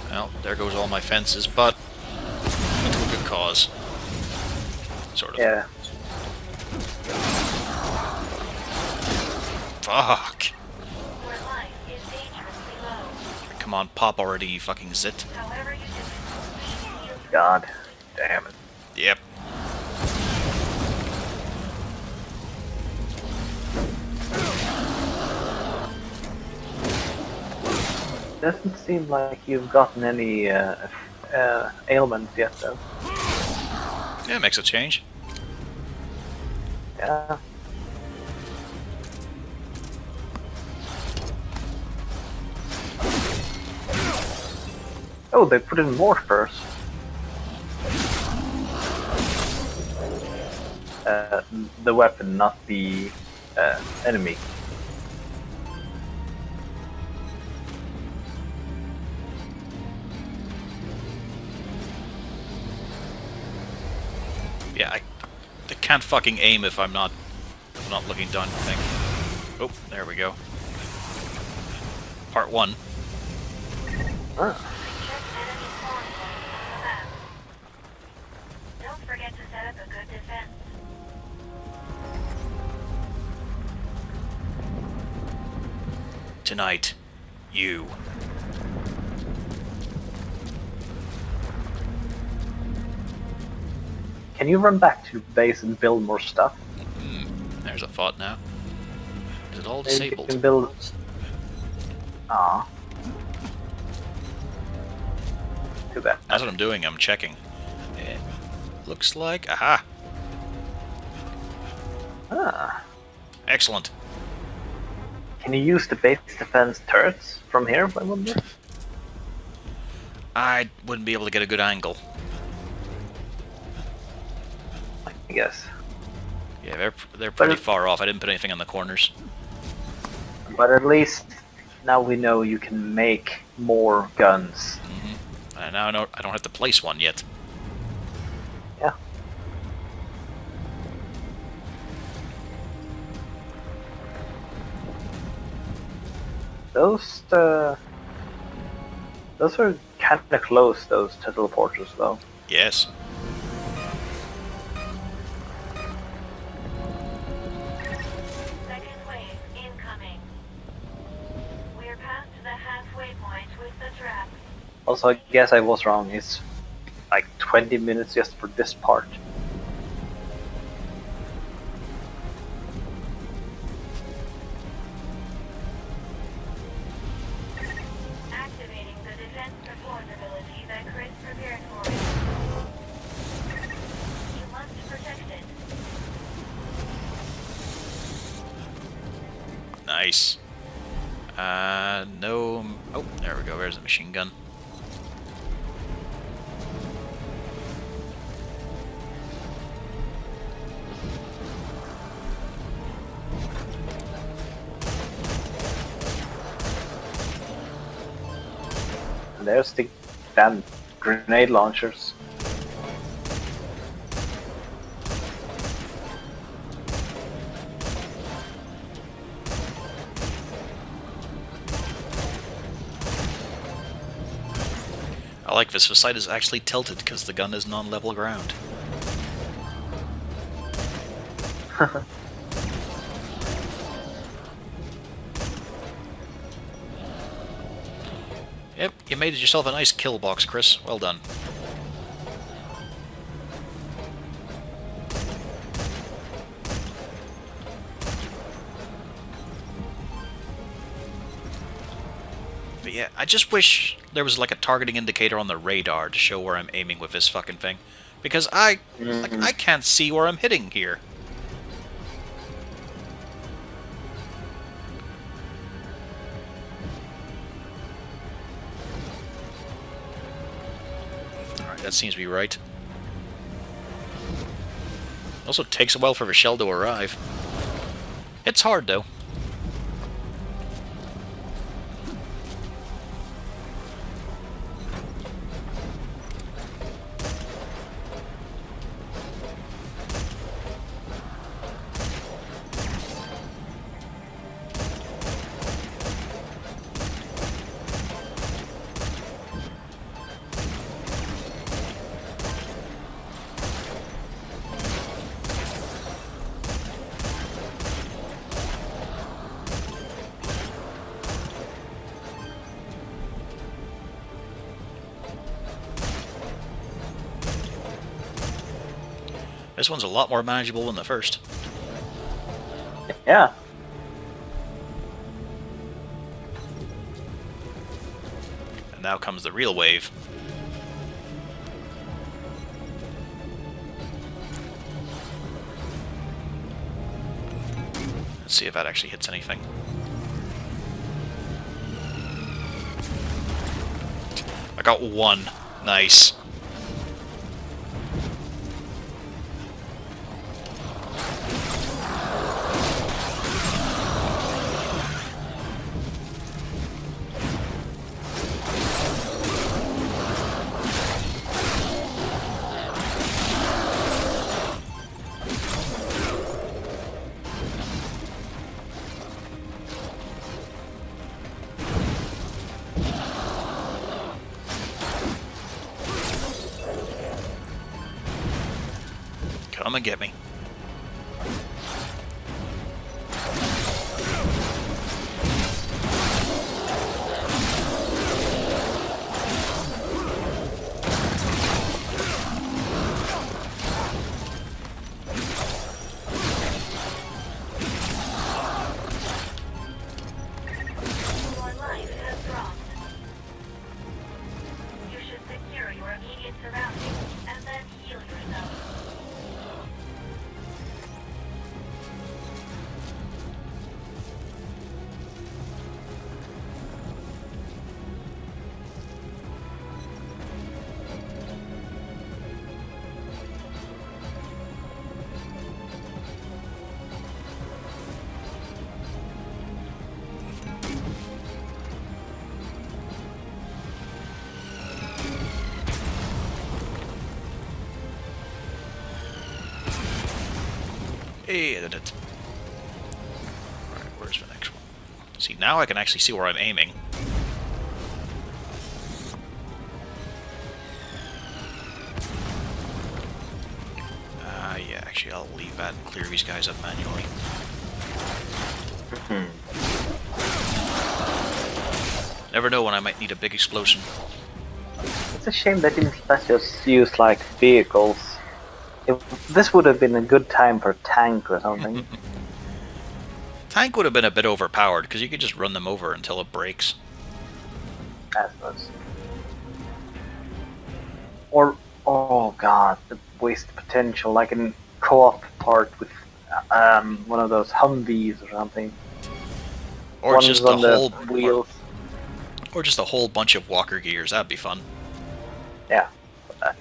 Well, there goes all my fences, but to a good cause. Sort of. Yeah. Fuck. Your life is dangerously low. Come on, pop already, you fucking zit. However you do it, please use God damn it. Yep. Doesn't seem like you've gotten any ailments yet, though. Yeah, it makes a change. Yeah. Oh, they put in mortars. The weapon, not the enemy. Yeah, I can't fucking aim if I'm not looking down the thing. Oh, there we go. Part 1. Ah. Don't forget to set up a good defense. Tonight, you. Can you run back to base and build more stuff? There's a thought now. Is it all Maybe you disabled? can build... Ah. Too bad. That's what I'm doing, I'm checking. Eh, looks like... Aha! Ah. Excellent. Can you use the base defense turrets from here, I wonder? I wouldn't be able to get a good angle. I guess. Yeah, they're pretty it- far off. I didn't put anything on the corners. But at least Now we know you can make more guns. And now I don't have to place one yet. Yeah. Those were kind of close, those teleporters, though. Yes. Second wave incoming. We're past the halfway point with the trap. Also, I guess I was wrong. It's like 20 minutes just for this part. Activating the defense support ability that Chris prepared for you. You must protect it. Nice. No. Oh, there we go. There's the machine gun. And there's the damn grenade launchers. I like this. The site is actually tilted because the gun is non-level ground. Yep, you made yourself a nice kill box, Chris. Well done. But yeah, I just wish there was like a targeting indicator on the radar to show where I'm aiming with this fucking thing. Because I can't see where I'm hitting here. Alright, that seems to be right. Also takes a while for the shell to arrive. It's hard though. This one's a lot more manageable than the first. Yeah. And now comes the real wave. Let's see if that actually hits anything. I got one. Nice. Come and get me. Your life has dropped. You should secure your immediate surroundings and then heal yourself. Hey, I did it. Alright, where's the next one? See, now I can actually see where I'm aiming. Yeah, actually, I'll leave that and clear these guys up manually. Never know when I might need a big explosion. It's a shame they didn't let us use like vehicles. This would have been a good time for a tank or something. Tank would have been a bit overpowered, because you could just run them over until it breaks. I suppose. Or, oh god, the waste potential, like in co-op part with one of those Humvees or something. Or One's just on a the whole... wheels. Or just a whole bunch of walker gears, that'd be fun. Yeah, that.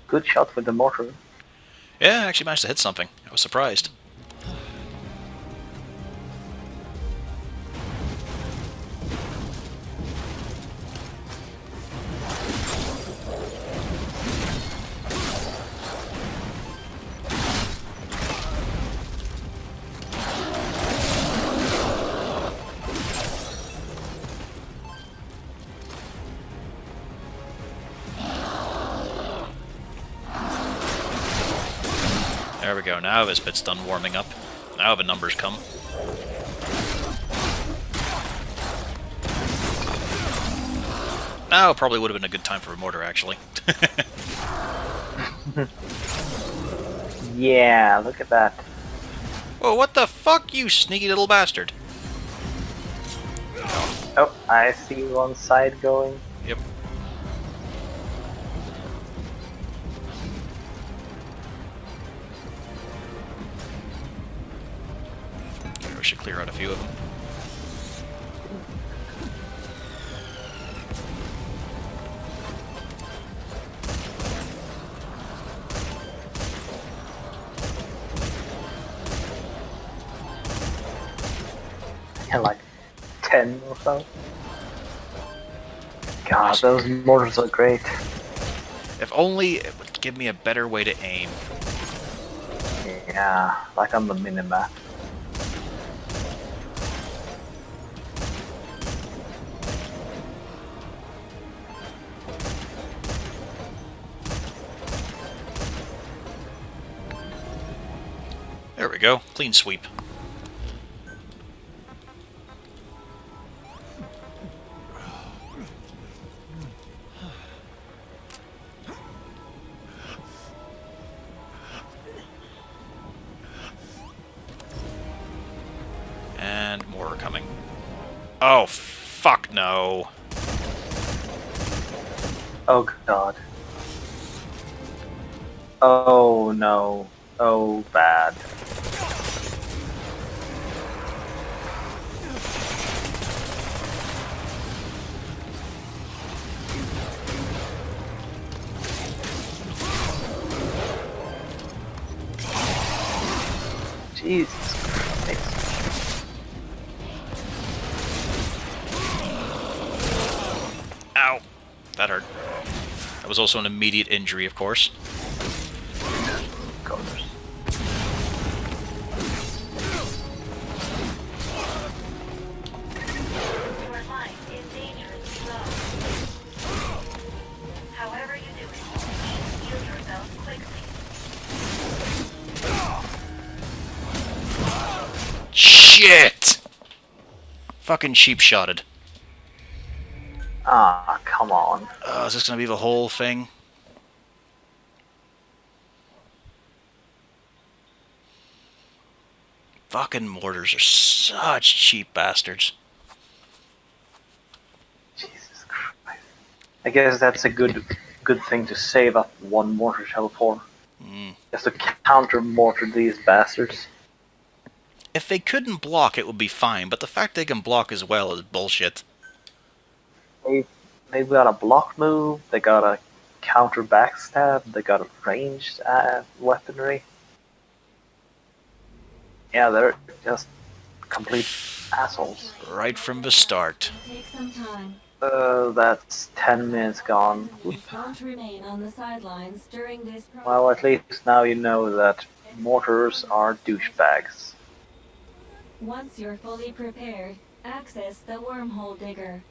Good shot with the mortar. Yeah, I actually managed to hit something. I was surprised. There we go, now this bit's done warming up. Now the numbers come. Now probably would have been a good time for a mortar, actually. Yeah, look at that. Whoa, what the fuck, you sneaky little bastard? Oh, I see one side going. Yep. We should clear out a few of them. Yeah, like 10 or so. God, those mortars are great. If only it would give me a better way to aim. Yeah, like on the minimap. There we go, clean sweep. And more are coming. Oh, fuck no. Oh god. Oh no. Oh bad. Jesus Christ. Ow. That hurt. That was also an immediate injury, of course. Colors. Your life is dangerously low. However you do it, please heal yourself quickly. Shit! Fucking cheap-shotted. Ah, come on. Is this gonna be the whole thing? Fucking mortars are such cheap bastards. I guess that's a good thing to save up one mortar shell for. Just to counter mortar these bastards. If they couldn't block, it would be fine, but the fact they can block as well is bullshit. They've got a block move, they got a counter backstab, they got a ranged weaponry. Yeah, they're just complete assholes. Right from the start. Take some time. That's 10 minutes gone. Don't remain on the sidelines during this process. Well, at least now you know that mortars are douchebags. Once you're fully prepared, access the wormhole digger.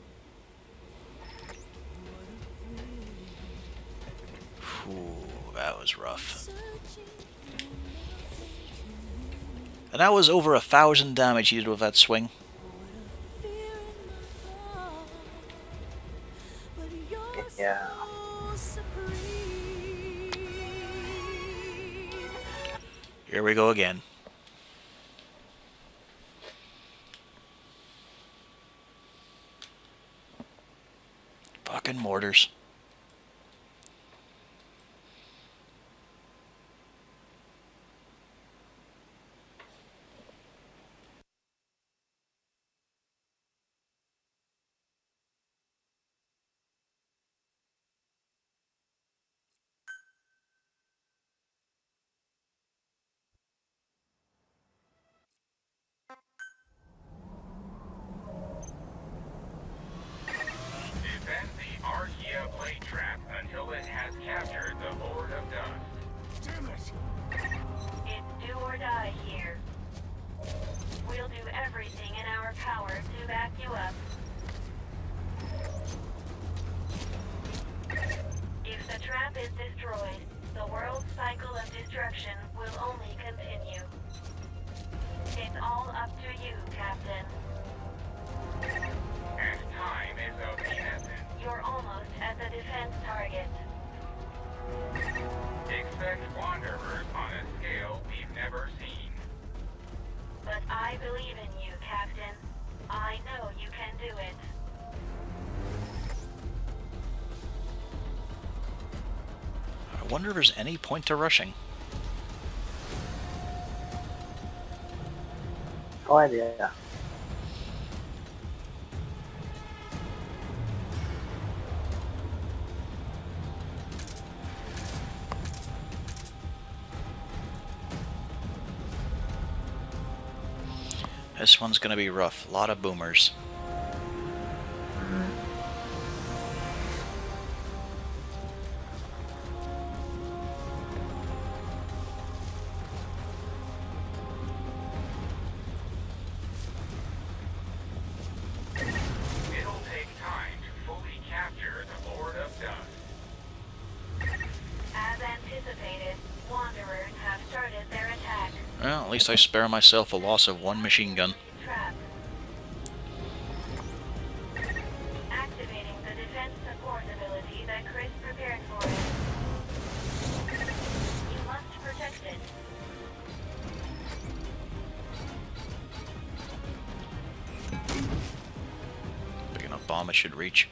Ooh, that was rough. And that was over 1,000 damage he did with that swing. Yeah. Here we go again. Fucking mortars. Defend the Archaea blade trap until it has captured the Lord of Dust. Damn it! It's do or die here. We'll do everything in our power to back you up. If the trap is destroyed, the world's cycle of destruction will only continue. It's all up to you, Captain. And time is of the essence. You're almost at the defense target. Expect wanderers on a scale we've never seen. But I believe in you, Captain. I know you can do it. I wonder if there's any point to rushing. No idea. This one's gonna be rough. A lot of boomers. It'll take time to fully capture the Lord of Dust. As anticipated, Wanderers have started their attack. Well, at least I spare myself a loss of one machine gun. Trap. Activating the defense support ability that Chris prepared for it. You must protect it. Big enough bomb it should reach.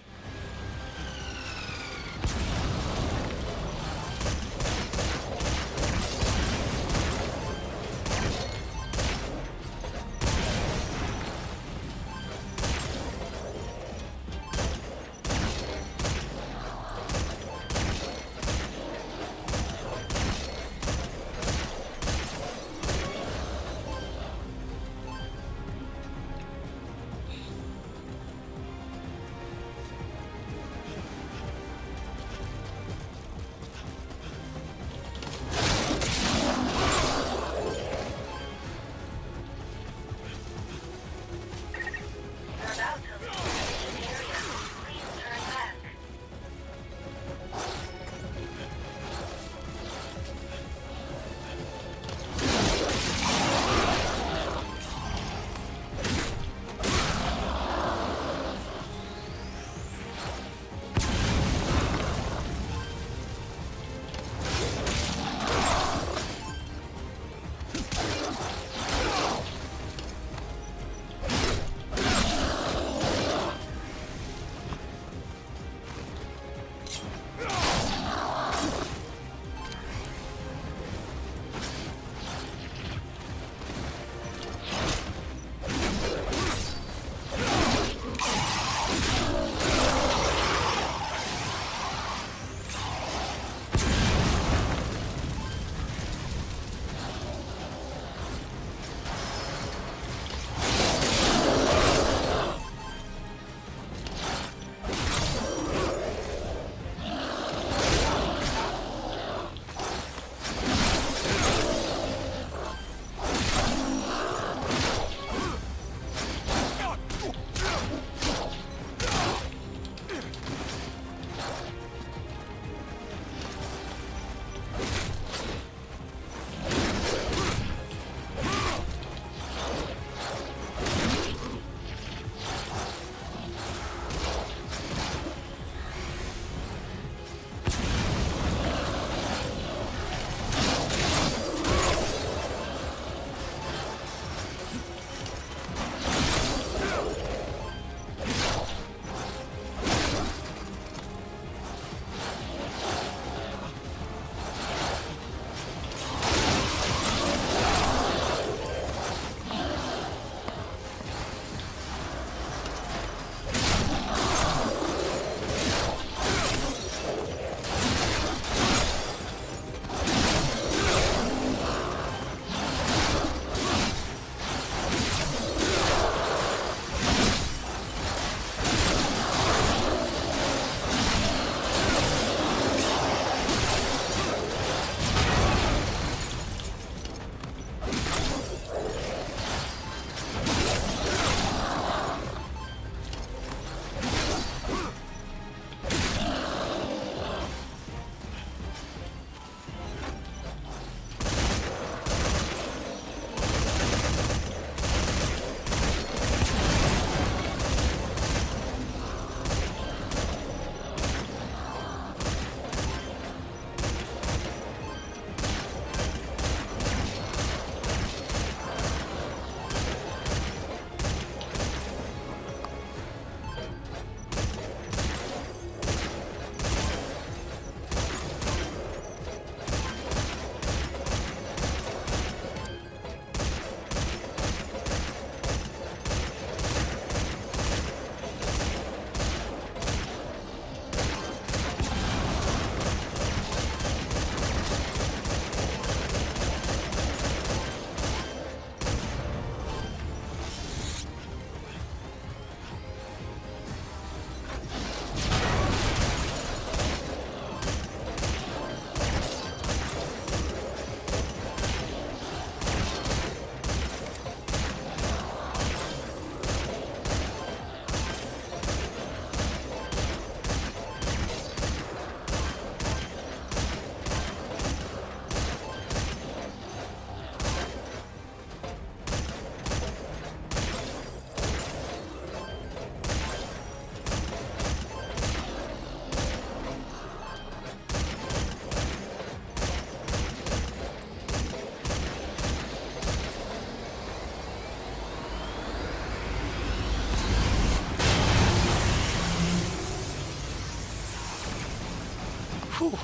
Whew.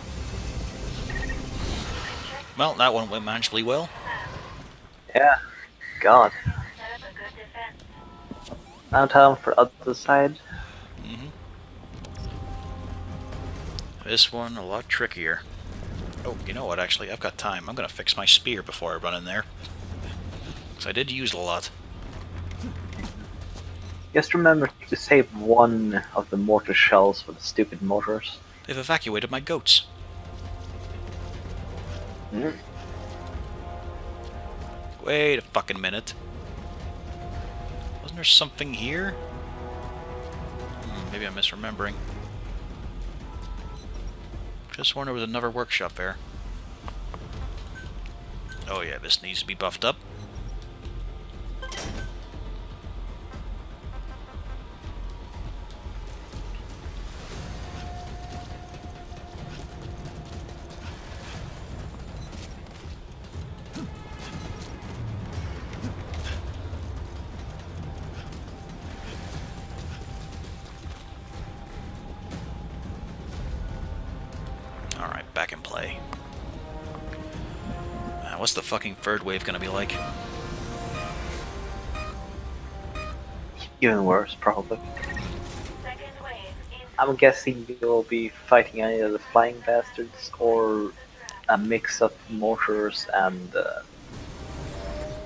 Well, that one went manageably well. Yeah. God. Now time for other side. This one a lot trickier. Oh, you know what, actually, I've got time. I'm gonna fix my spear before I run in there. Because I did use it a lot. Just remember to save one of the mortar shells for the stupid motors. They've evacuated my goats. Mm. Wait a fucking minute. Wasn't there something here? Maybe I'm misremembering. Just sworn there was another workshop there. Oh yeah, this needs to be buffed up. Alright, back in play. What's the fucking third wave gonna be like? Even worse, probably. I'm guessing you'll be fighting either the flying bastards or a mix of mortars and.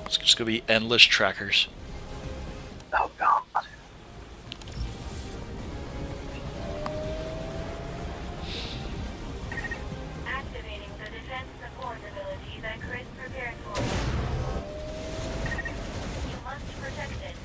It's just gonna be endless trackers. Oh god. Activating the defense support ability that Chris prepared for you. You must protect it.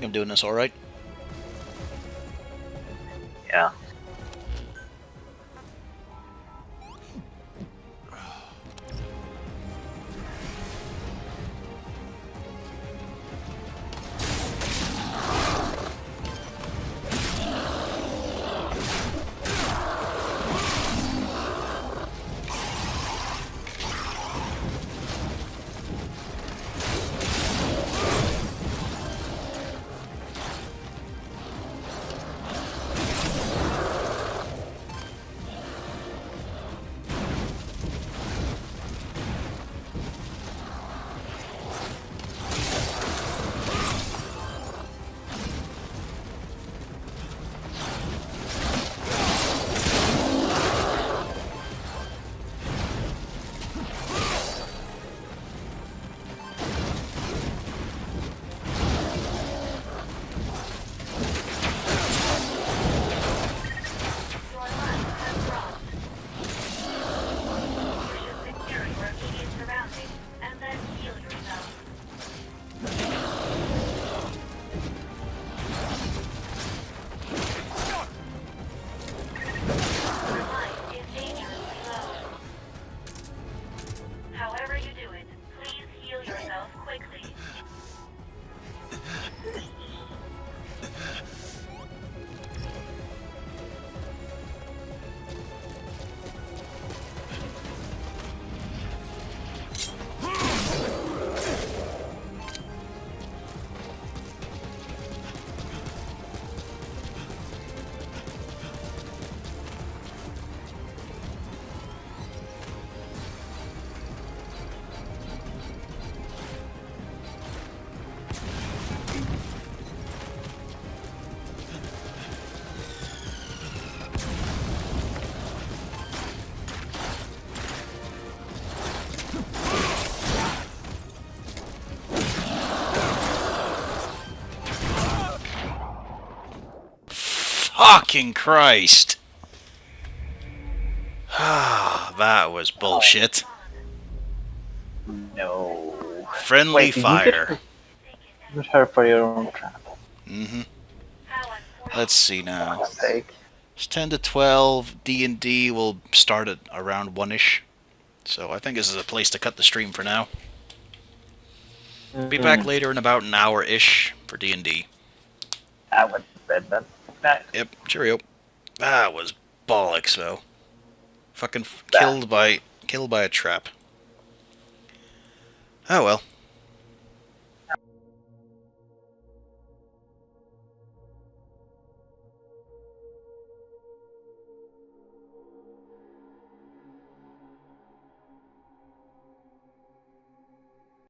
I'm doing this alright. Yeah. Fucking Christ! Ah, that was bullshit. No. Friendly Wait, did fire. you get her for your own trap? Mm-hmm. Let's see now. For sake. It's 10 to 12. D&D will start at around 1-ish. So I think this is a place to cut the stream for now. Be back later in about an hour-ish for D&D. I went to bed then. Night. Yep, cheerio. That was bollocks, though. Fucking killed by a trap. Oh well.